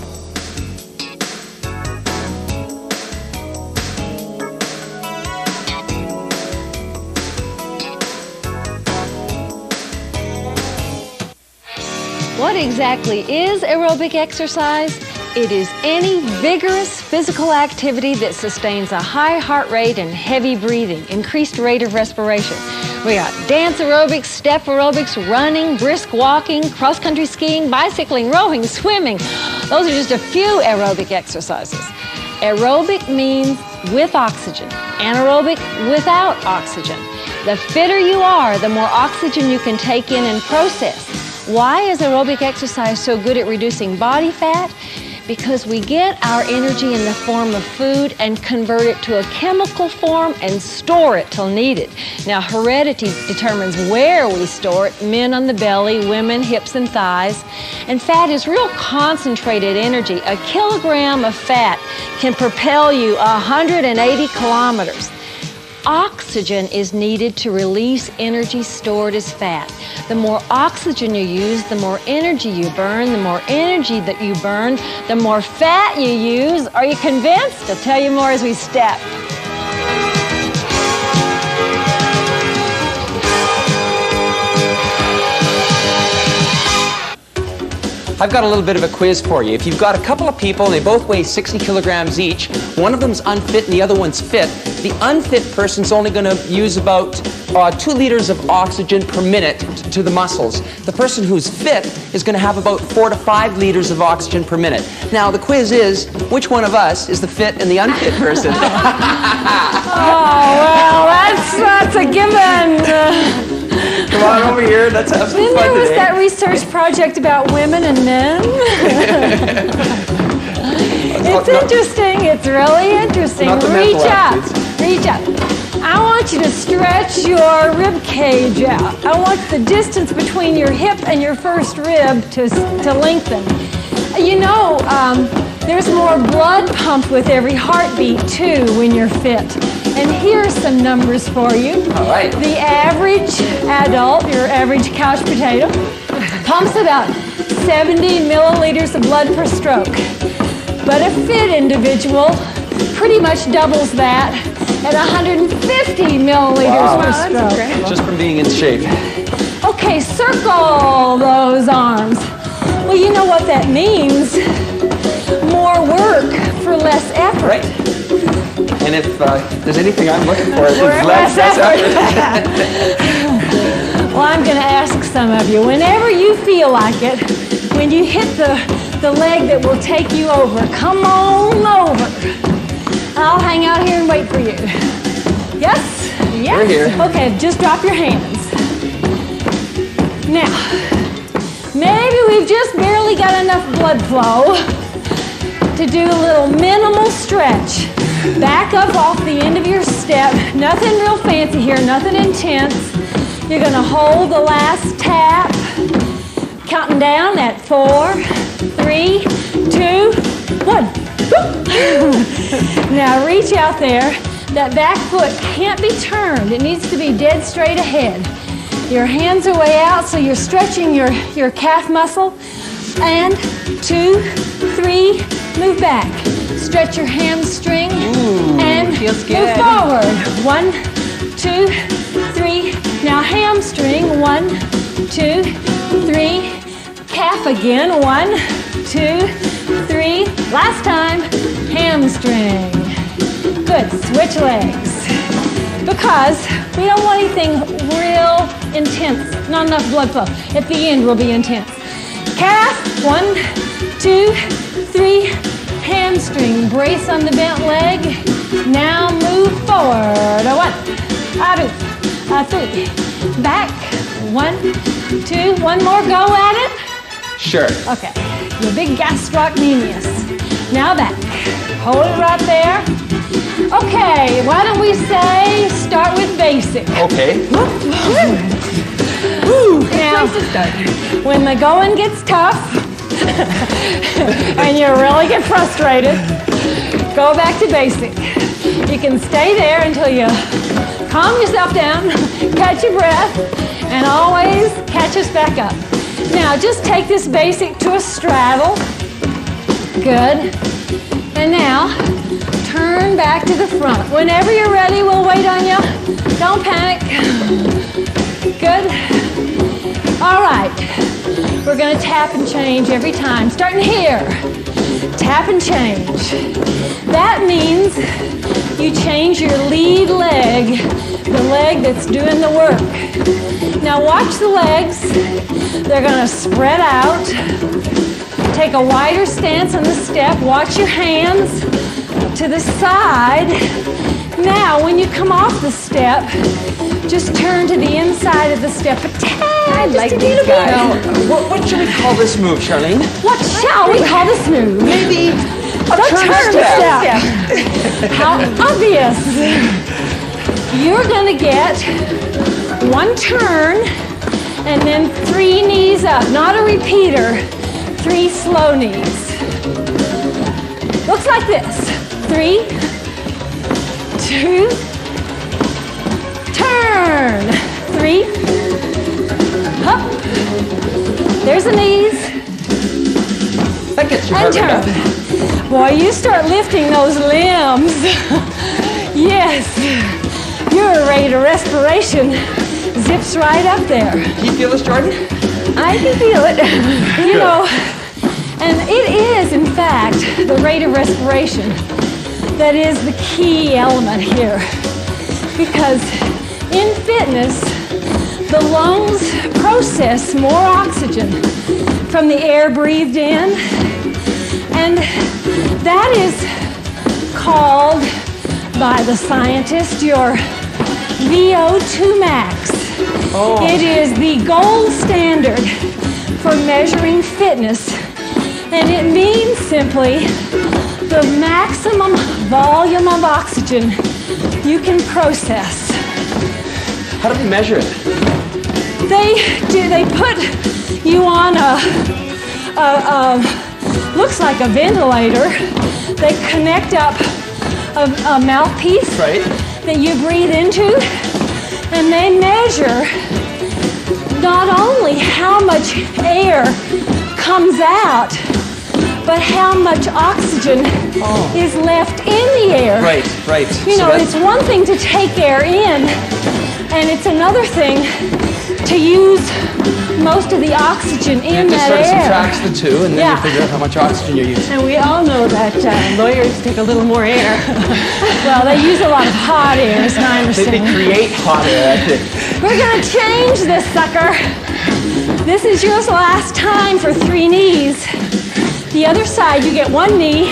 What exactly is aerobic exercise? It is any vigorous physical activity that sustains a high heart rate and heavy breathing, increased rate of respiration. We got dance aerobics, step aerobics, running, brisk walking, cross-country skiing, bicycling, rowing, swimming. Those are just a few aerobic exercises. Aerobic means with oxygen, anaerobic without oxygen. The fitter you are, the more oxygen you can take in and process. Why is aerobic exercise so good at reducing body fat? Because we get our energy in the form of food and convert it to a chemical form and store it till needed. Now, heredity determines where we store it. Men on the belly, women hips and thighs. And fat is real concentrated energy. A kilogram of fat can propel you 180 kilometers. Oxygen is needed to release energy stored as fat. The more oxygen you use, the more energy you burn. The more energy that you burn, the more fat you use. Are you convinced? I'll tell you more as we step. I've got a little bit of a quiz for you. If you've got a couple of people, they both weigh 60 kilograms each, one of them's unfit and the other one's fit, the unfit person's only going to use about 2 liters of oxygen per minute to the muscles. The person who's fit is going to have about 4 to 5 liters of oxygen per minute. Now, the quiz is, which one of us is the fit and the unfit person? Oh, well, that's a given. Come on over here, let's have some Then fun there was today. that research project about women and men. It's interesting. It's really interesting. Not the Reach mental up. attitudes. Reach up. I want you to stretch your rib cage out. I want the distance between your hip and your first rib to lengthen. You know, there's more blood pumped with every heartbeat, too, when you're fit. And here's some numbers for you. All right. The average adult, your average couch potato, pumps about 70 milliliters of blood per stroke. But a fit individual pretty much doubles that at 150 milliliters per stroke. Just from being in shape. Okay, circle those arms. Well, you know what that means. More work for less effort. Right. And if there's anything I'm looking for, it's less effort. Well, I'm going to ask some of you. Whenever you feel like it, when you hit the leg that will take you over, come on over. I'll hang out here and wait for you. Yes? Yes. We're here. Okay, just drop your hands. Now, maybe we've just barely got enough blood flow to do a little minimal stretch. Back up off the end of your step. Nothing real fancy here, nothing intense. You're going to hold the last tap. Counting down at 4, 3, 2, 1. Now reach out there. That back foot can't be turned. It needs to be dead straight ahead. Your hands are way out, so you're stretching your calf muscle. And 2, 3, move back. Stretch your hamstring and move forward. 1, 2, 3. Now hamstring. 1, 2, 3. Calf again. 1, 2, 3. Last time, hamstring. Good. Switch legs. Because we don't want anything real intense. Not enough blood flow. At the end, will be intense. Calf. 1, 2, 3. Hamstring, brace on the bent leg. Now move forward. 1, 2, 3. Back. 1, 2. One more go at it. Sure. Okay. Your big gastrocnemius. Now back. Hold it right there. Okay. Why don't we say start with basic? Okay. Now, when the going gets tough, and you really get frustrated, go back to basic. You can stay there until you calm yourself down, catch your breath, and always catch us back up. Now, just take this basic to a straddle. Good. And now, turn back to the front. Whenever you're ready, we'll wait on you. Don't panic. Good. All right. We're going to tap and change every time. Starting here. tap and change. That means you change your lead leg, the leg that's doing the work. Now watch the legs. They're going to spread out. Take a wider stance on the step. Watch your hands to the side. Now, when you come off the step, just turn to the inside of the step a tad, just a little bit. Now, what should we call this move, Charlene? What shall we call this move? Maybe a turn step. How obvious. You're going to get one turn and then 3 knees up. Not a repeater, 3 slow knees. Looks like this. 3, 2, turn. 3, up. There's the knees. That gets you and turn. Boy, you start lifting those limbs. Yes, your rate of respiration zips right up there. Can you feel this, Jordan? I can feel it. You know, and it is, in fact, the rate of respiration that is the key element here. Because in fitness, the lungs process more oxygen from the air breathed in, and that is called by the scientist your VO2 max. Oh. It is the gold standard for measuring fitness, and it means simply the maximum volume of oxygen you can process. How do we measure it? They put you on looks like a ventilator. They connect up a mouthpiece that you breathe into, and they measure not only how much air comes out, but how much oxygen is left in the air. Right. You know, it's one thing to take air in, and it's another thing to use most of the oxygen in that air. It just subtracts the two, and then you figure out how much oxygen you're using. And we all know that lawyers take a little more air. Well, they use a lot of hot air, is my understanding. They create hot air, I think. We're going to change this sucker. This is your last time for 3 knees. The other side, you get 1 knee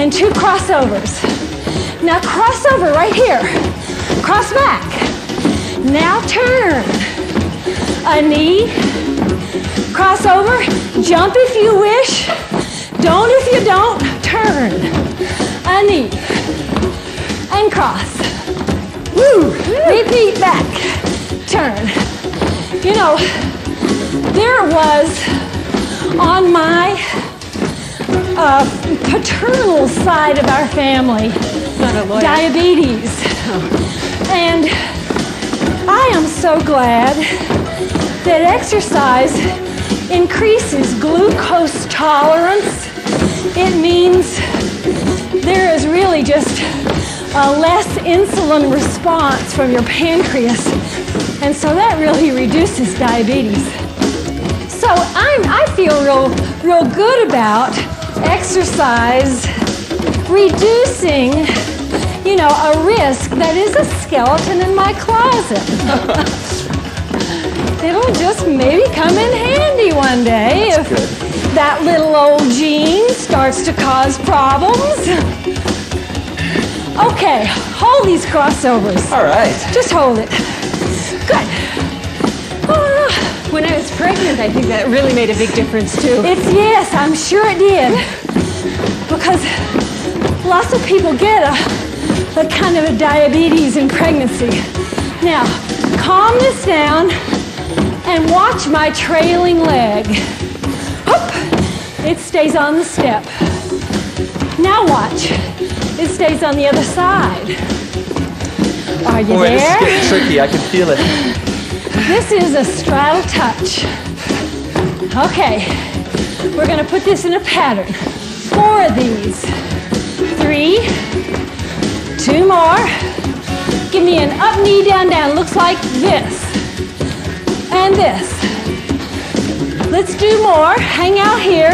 and 2 crossovers. Now crossover right here. Cross back. Now turn. A knee. Crossover. Jump if you wish. Don't if you don't. Turn. A knee. And cross. Woo. Repeat back. Turn. You know, there was on my paternal side of our family diabetes. And I am so glad that exercise increases glucose tolerance. It means there is really just a less insulin response from your pancreas, and so that really reduces diabetes. So I feel real good about exercise reducing, you know, a risk that is a skeleton in my closet. It'll just maybe come in handy one day if that little old gene starts to cause problems. Okay, hold these crossovers. All right. Just hold it. Good. When I was pregnant, I think that really made a big difference too. Yes, I'm sure it did. Because lots of people get a kind of a diabetes in pregnancy. Now, calm this down and watch my trailing leg. Hoop! It stays on the step. Now watch. It stays on the other side. Are you Boy, there? this is getting tricky. I can feel it. This is a straddle touch. Okay, we're going to put this in a pattern. 4 of these. 3, 2 more. Give me an up, knee, down, down. Looks like this. And this. Let's do more. Hang out here.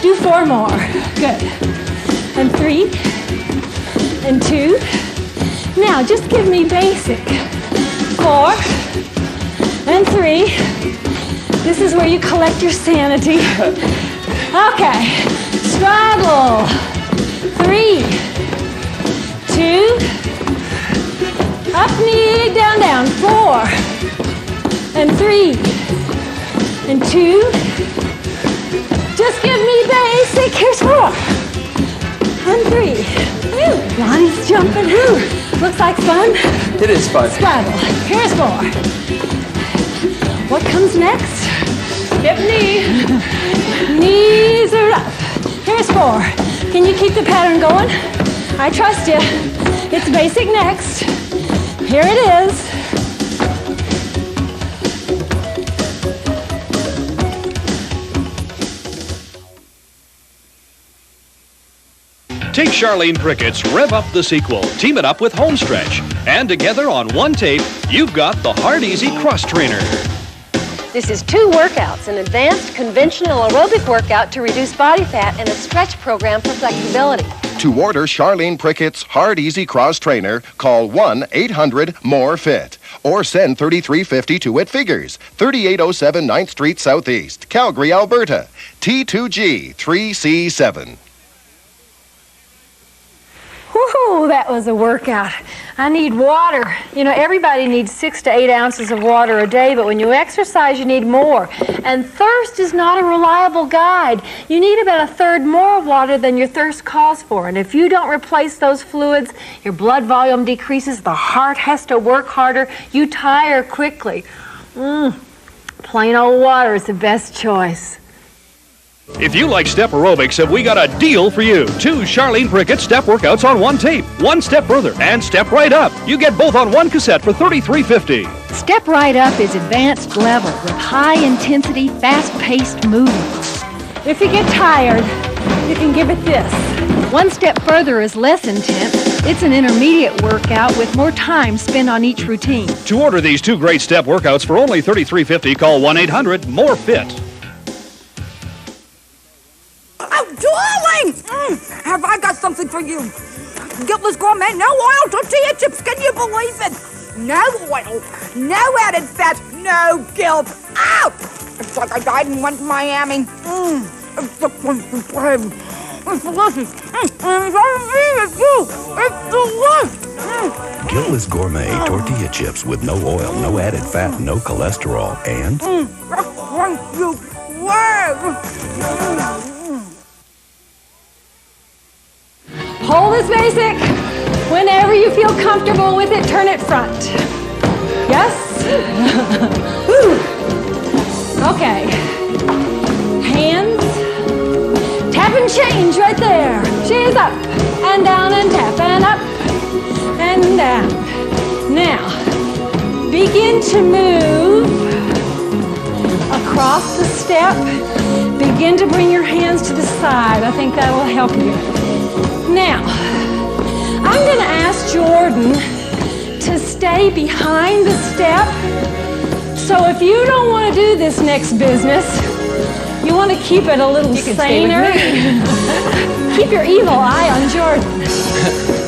Do 4 more. Good. And 3. And 2. Now, just give me basic. 4. And 3. This is where you collect your sanity. Okay. Straddle. 3. 2. Up knee, down, down. 4. And 3. And 2. Just give me basic. Here's 4. And 3. Ooh, Lonnie's jumping. Ooh, looks like fun. It is fun. Straddle. Here's 4. What comes next? Hip knee. Knees are up. Here's 4. Can you keep the pattern going? I trust you. It's basic next. Here it is. Take Charlene Prickett's Rev Up the Sequel, team it up with Home Stretch, and together on one tape, you've got the Hard Easy Cross Trainer. This is 2 workouts, an advanced conventional aerobic workout to reduce body fat and a stretch program for flexibility. To order Charlene Prickett's Hard Easy Cross Trainer, call 1-800-MORE-FIT or send $33.50 to It Figures, 3807 9th Street Southeast, Calgary, Alberta, T2G 3C7. Woohoo, that was a workout. I need water. You know, everybody needs 6 to 8 ounces of water a day, but when you exercise, you need more. And thirst is not a reliable guide. You need about 1/3 more water than your thirst calls for. And if you don't replace those fluids, your blood volume decreases, the heart has to work harder, you tire quickly. Plain old water is the best choice. If you like step aerobics, have we got a deal for you. 2 Charlene Prickett step workouts on one tape. 1 step further and step right up. You get both on one cassette for $33.50. Step Right Up is advanced level with high-intensity, fast-paced movements. If you get tired, you can give it this. 1 step further is less intense. It's an intermediate workout with more time spent on each routine. To order these 2 great step workouts for only $33.50, call 1-800-MORE-FIT. Oh, darling! Have I got something for you? Guiltless gourmet, no oil tortilla chips, can you believe it? No oil, no added fat, no guilt. Ow! It's like I died and went to Miami. It's delicious. It's delicious. It's delicious. Guiltless Gourmet tortilla chips with no oil, no added fat, no cholesterol, and... Thank you. Wow. Hold is basic. Whenever you feel comfortable with it, turn it front. Yes? Woo. Okay. Hands. Tap and change right there. She's up and down and tap and up and down. Now, begin to move across the step. Begin to bring your hands to the side. I think that will help you. Now, I'm going to ask Jordan to stay behind the step. So if you don't want to do this next business, you want to keep it a little saner, keep your evil eye on Jordan.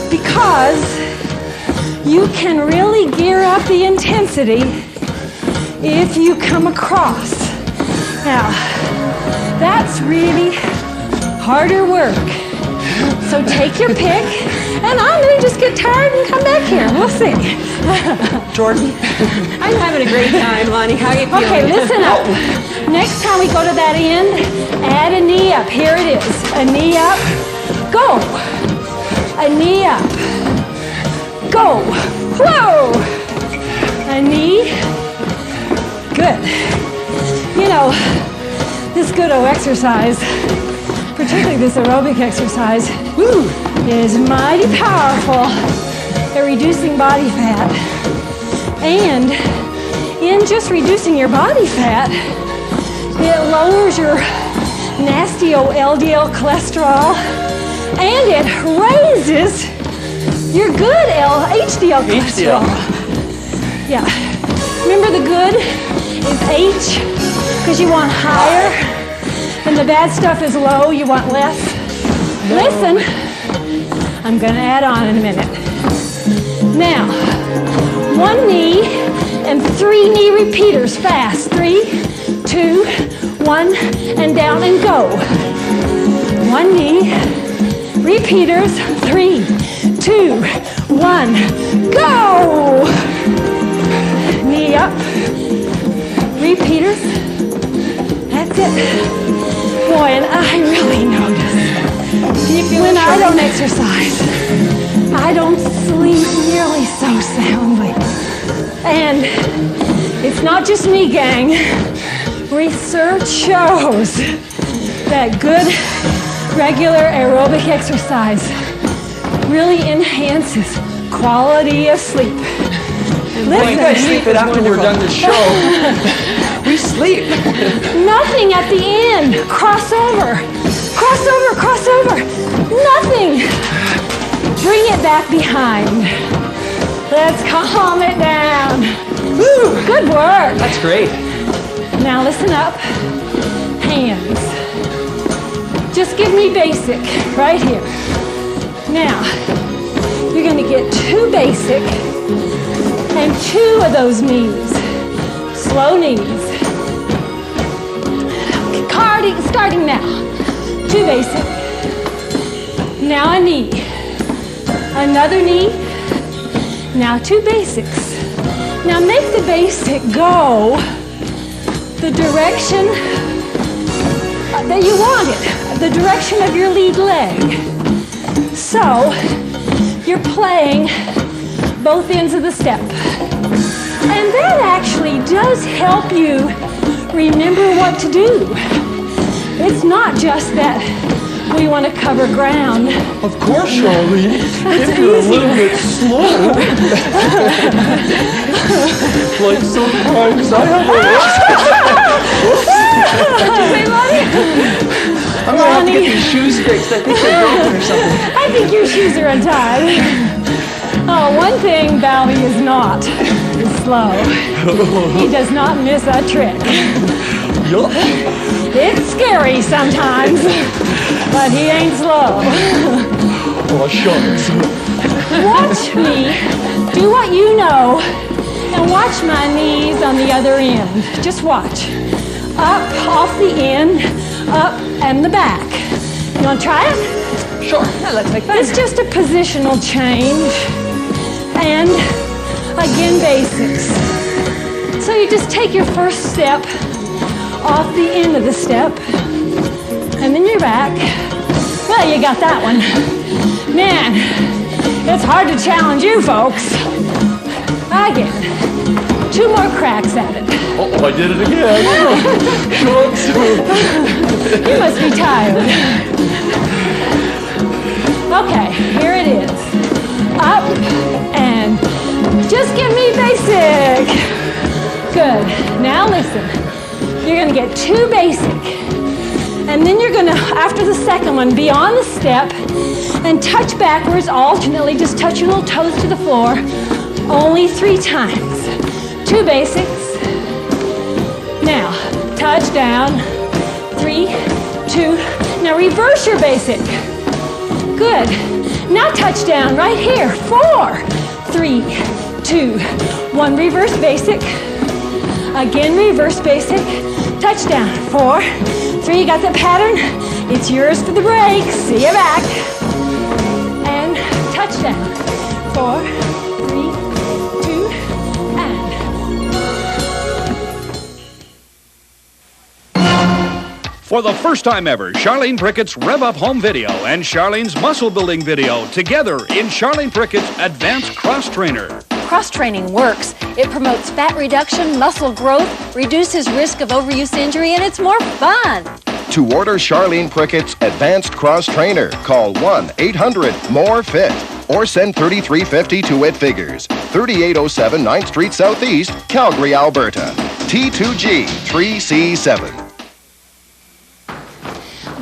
Because you can really gear up the intensity if you come across. Now, that's really harder work. So take your pick, and I may just get tired and come back here. We'll see. Jordan, I'm having a great time, Lonnie. How are you feeling? Okay, listen up. Next time we go to that end, add a knee up. Here it is. A knee up. Go. A knee up. Go. Whoa. A knee. Good. You know, this good exercise, particularly this aerobic exercise, is mighty powerful at reducing body fat. And in just reducing your body fat, it lowers your nasty old LDL cholesterol, and it raises your good HDL cholesterol. Yeah. Remember the good is H, because you want higher. and the bad stuff is low, you want less? Listen, I'm going to add on in a minute. Now, 1 knee and 3 knee repeaters fast. 3, 2, 1, and down and go. 1 knee, repeaters, 3, 2, 1, go! Knee up, repeaters, that's it. Boy, and I really notice when I don't exercise, I don't sleep nearly so soundly. And it's not just me, gang. Research shows that good, regular aerobic exercise really enhances quality of sleep. Listen, you guys sleep it after we're done the show. We sleep. Nothing at the end. Crossover. Crossover, crossover. Nothing. Bring it back behind. Let's calm it down. Woo, good work. That's great. Now listen up. Hands. Just give me basic right here. Now, you're going to get 2 basic and 2 of those knees. Slow knees. Starting now. 2 basic. Now a knee. Another knee. Now 2 basics. Now make the basic go the direction that you want it, the direction of your lead leg. So you're playing both ends of the step. And that actually does help you remember what to do. It's not just that we want to cover ground. Of course, Charlene. If you're a little bit slow. Like sometimes I have I'm going to have to get these shoes fixed. I think they're broken or something. I think your shoes are untied. Oh, one thing Balby is not is slow. He does not miss a trick. It's scary sometimes, but he ain't slow. Oh, shucks. Watch me do what you know and watch my knees on the other end. Just watch. Up, off the end, up, and the back. You want to try it? Sure. That looks like fun. It's just a positional change. And, again, basics. So you just take your first step off the end of the step, and then you're back. Well, you got that one. Man, it's hard to challenge you folks. I get it. 2 more cracks at it. Oh, I did it again. You must be tired. Okay, here it is. Up and just give me basic. Good. Now listen. You're going to get 2 basic. And then you're going to, after the second one, be on the step and touch backwards alternately. Just touch your little toes to the floor. Only 3 times. 2 basics. Now, touch down. 3, 2. Now reverse your basic. Good. Now touch down right here. 4, 3, 2, 1. Reverse basic. Again, reverse basic. Touchdown. 4, 3. You got that pattern? It's yours for the break. See you back. And touchdown. 4, 3, 2, and. For the first time ever, Charlene Prickett's Rev Up Home video and Charlene's Muscle Building video together in Charlene Prickett's Advanced Cross Trainer. Cross-training works. It promotes fat reduction, muscle growth, reduces risk of overuse injury, and it's more fun. To order Charlene Prickett's Advanced Cross Trainer, call 1-800-MORE-FIT or send $33.50 to It Figures, 3807 9th Street Southeast, Calgary, Alberta. T2G 3C7.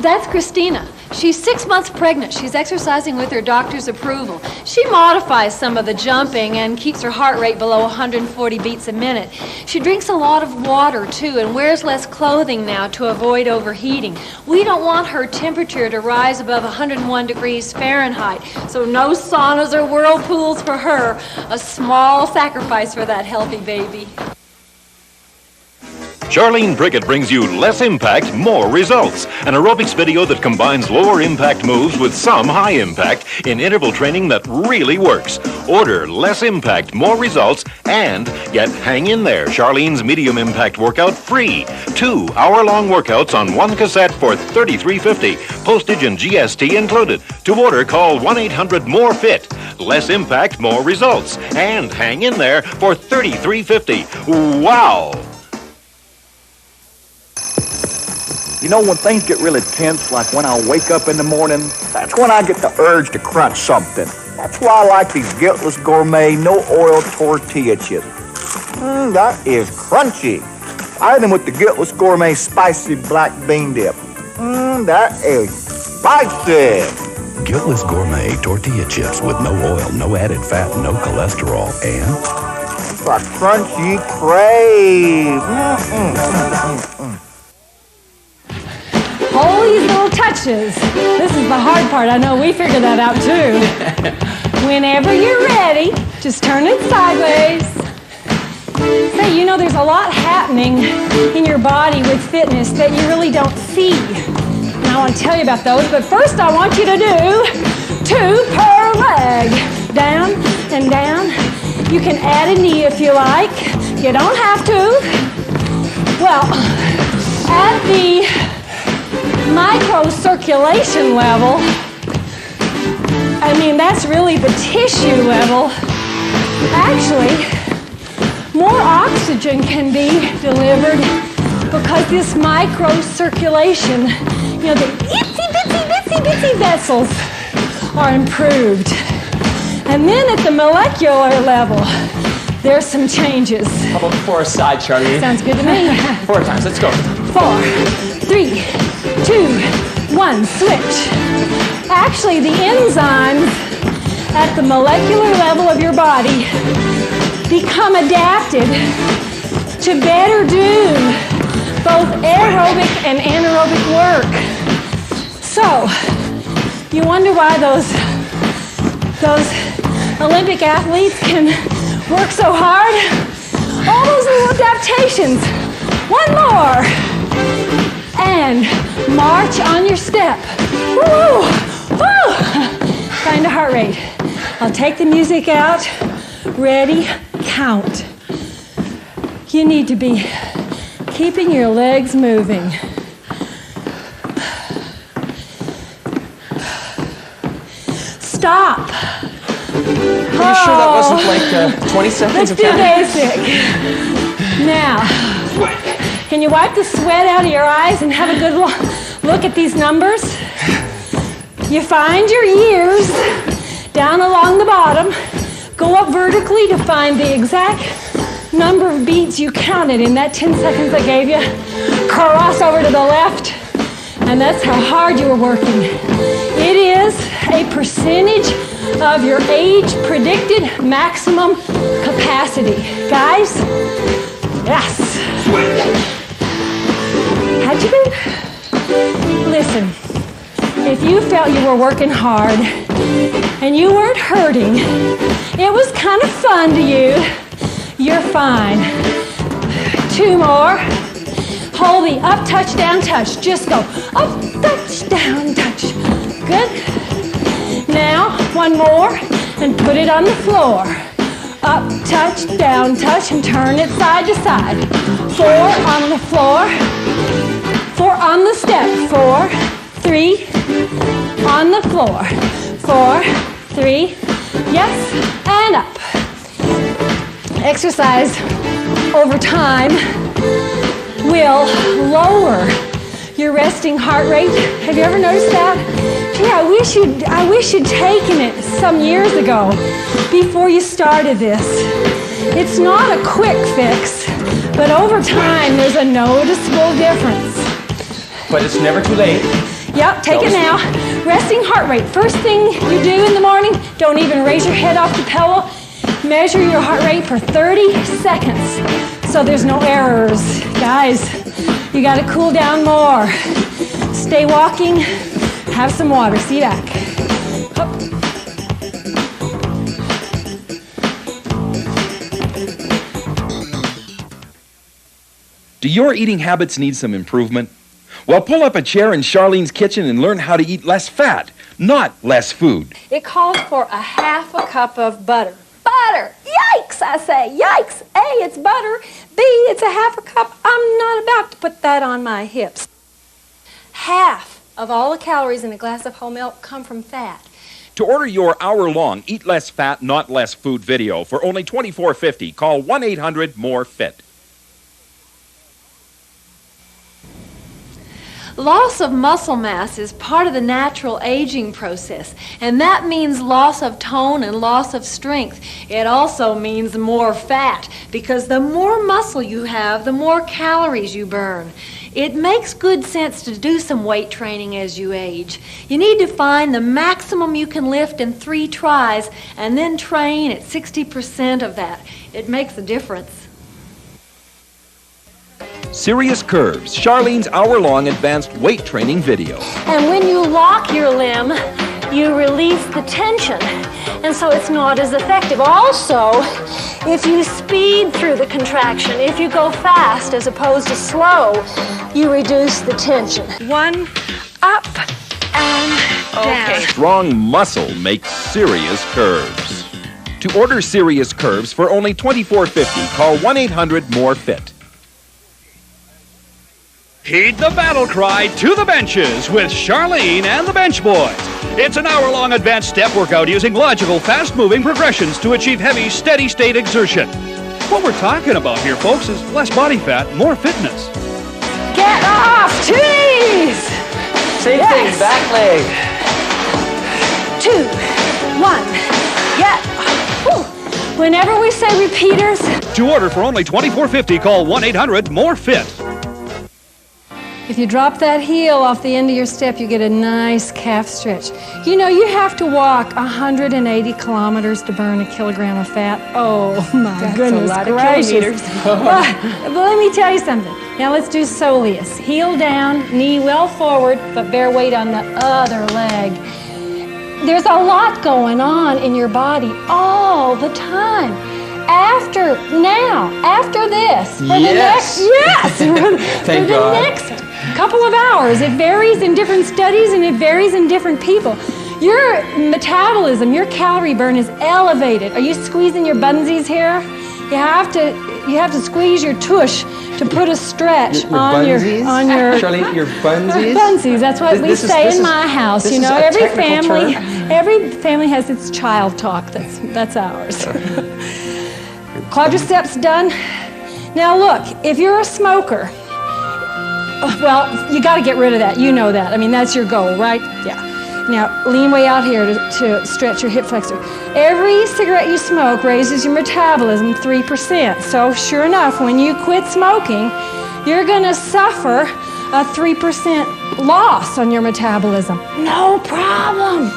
That's Christina. She's 6 months pregnant. She's exercising with her doctor's approval. She modifies some of the jumping and keeps her heart rate below 140 beats a minute. She drinks a lot of water, too, and wears less clothing now to avoid overheating. We don't want her temperature to rise above 101 degrees Fahrenheit, so no saunas or whirlpools for her. A small sacrifice for that healthy baby. Charlene Prickett brings you less impact, more results. An aerobics video that combines lower impact moves with some high impact in interval training that really works. Order less impact, more results, and get Hang In There, Charlene's medium impact workout free. 2 hour-long workouts on one cassette for $33.50. Postage and GST included. To order, call 1-800-MORE-FIT. Less impact, more results. And Hang In There for $33.50. Wow! You know, when things get really tense, like when I wake up in the morning, that's when I get the urge to crunch something. That's why I like these Guiltless Gourmet no-oil tortilla chips. That is crunchy. I had them with the Guiltless Gourmet spicy black bean dip. That is spicy. Guiltless Gourmet tortilla chips with no oil, no added fat, no cholesterol, and a crunchy crave. All these little touches. This is the hard part. I know we figured that out too. Whenever you're ready, just turn it sideways. Say, you know, there's a lot happening in your body with fitness that you really don't see. And I want to tell you about those, but first I want you to do 2 per leg. Down and down. You can add a knee if you like. You don't have to. Well, at the microcirculation level, I mean, that's really the tissue level. Actually, more oxygen can be delivered because this microcirculation, you know, the itsy vessels are improved. And then at the molecular level, there's some changes. How about 4 aside, Charlene? Sounds good to me. 4 times, let's go. 4, 3, 2, 1, switch. Actually, the enzymes at the molecular level of your body become adapted to better do both aerobic and anaerobic work. So, you wonder why those Olympic athletes can work so hard? All those little adaptations. One more. And march on your step. Woo! Woo! Find a heart rate. I'll take the music out. Ready, count. You need to be keeping your legs moving. Stop. Are you sure that wasn't like 20 seconds of counting? Let's do basic. Now, can you wipe the sweat out of your eyes and have a good look at these numbers? You find your years down along the bottom. Go up vertically to find the exact number of beats you counted in that 10 seconds I gave you. Cross over to the left, and that's how hard you were working. It is a percentage of your age predicted maximum capacity. Guys, yes. How'd you be? Listen, if you felt you were working hard and you weren't hurting, it was kind of fun to you, you're fine. 2 more. Hold the up, touch, down, touch. Just go up, touch, down, touch. Good. Now, 1 more, and put it on the floor. Up, touch, down, touch, and turn it side to side. 4 on the floor. 4 on the step. 4, 3, on the floor. 4, 3, yes, and up. Exercise over time will lower your resting heart rate. Have you ever noticed that? Gee, I wish you'd taken it some years ago before you started this. It's not a quick fix, but over time there's a noticeable difference. But it's never too late. Yep, take it now. Resting heart rate. First thing you do in the morning, don't even raise your head off the pillow. Measure your heart rate for 30 seconds so there's no errors. Guys, you got to cool down more. Stay walking, have some water. See you back. Up. Do your eating habits need some improvement? Well, pull up a chair in Charlene's kitchen and learn how to eat less fat, not less food. It calls for a half a cup of butter. Butter! Yikes, I say. Yikes. A, it's butter. B, it's a half a cup. I'm not about to put that on my hips. Half of all the calories in a glass of whole milk come from fat. To order your hour-long Eat Less Fat, Not Less Food video for only $24.50, call 1-800-MORE-FIT. Loss of muscle mass is part of the natural aging process, and that means loss of tone and loss of strength. It also means more fat, because the more muscle you have, the more calories you burn. It makes good sense to do some weight training as you age. You need to find the maximum you can lift in 3 tries, and then train at 60% of that. It makes a difference. Serious Curves, Charlene's hour-long advanced weight training video. And when you lock your limb, you release the tension, and so it's not as effective. Also, if you speed through the contraction, if you go fast as opposed to slow, you reduce the tension. 1, up, and down. Strong muscle makes serious curves. To order Serious Curves for only $24.50, call 1-800-MORE-FIT. Heed the battle cry to the benches with Charlene and the Bench Boys. It's an hour-long advanced step workout using logical, fast-moving progressions to achieve heavy, steady-state exertion. What we're talking about here, folks, is less body fat, more fitness. Get off! 2 knees! Same thing, back leg. 2, 1, get. Whew. Whenever we say repeaters. To order for only $24.50, call 1-800-MORE-FIT. If you drop that heel off the end of your step, you get a nice calf stretch. You know, you have to walk 180 kilometers to burn a kilogram of fat. Oh, my goodness That's a lot gracious. of kilometers. But let me tell you something. Now let's do soleus. Heel down, knee well forward, but bear weight on the other leg. There's a lot going on in your body all the time. After this, for Thank the God. next couple of hours. It varies in different studies and it varies in different people. Your metabolism, your calorie burn is elevated. Are you squeezing your bunsies here? You have to squeeze your tush to put a stretch on your Charlene, your bunsies? Bunsies, that's what we say in my house. You know, every family has its child talk. That's ours. Quadriceps done. Now look, if you're a smoker, well, you got to get rid of that. You know that. I mean, that's your goal, right? Yeah. Now, lean way out here to stretch your hip flexor. Every cigarette you smoke raises your metabolism 3%. So, sure enough, when you quit smoking, you're going to suffer a 3% loss on your metabolism. No problem.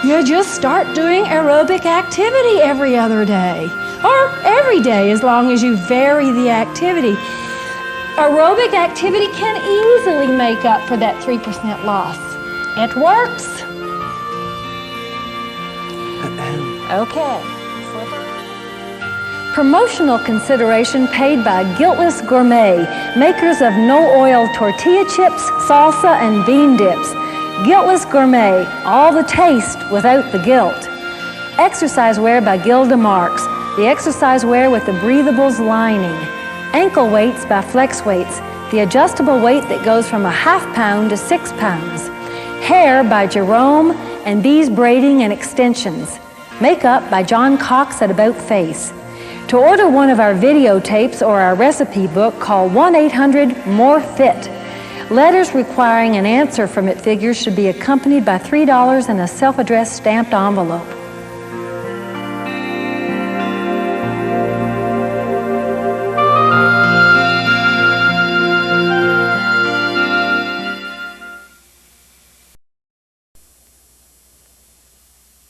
You just start doing aerobic activity every other day. Or every day, as long as you vary the activity. Aerobic activity can easily make up for that 3% loss. It works. Okay. Promotional consideration paid by Guiltless Gourmet, makers of no-oil tortilla chips, salsa, and bean dips. Guiltless Gourmet, all the taste without the guilt. Exercise wear by Gilda Marks, the exercise wear with the breathables lining. Ankle weights by Flex Weights, the adjustable weight that goes from a ½ pound to 6 pounds. Hair by Jerome and Bees Braiding and Extensions. Makeup by John Cox at About Face. To order one of our videotapes or our recipe book, call 1-800-MORE-FIT. Letters requiring an answer from It Figures should be accompanied by $3 and a self-addressed stamped envelope.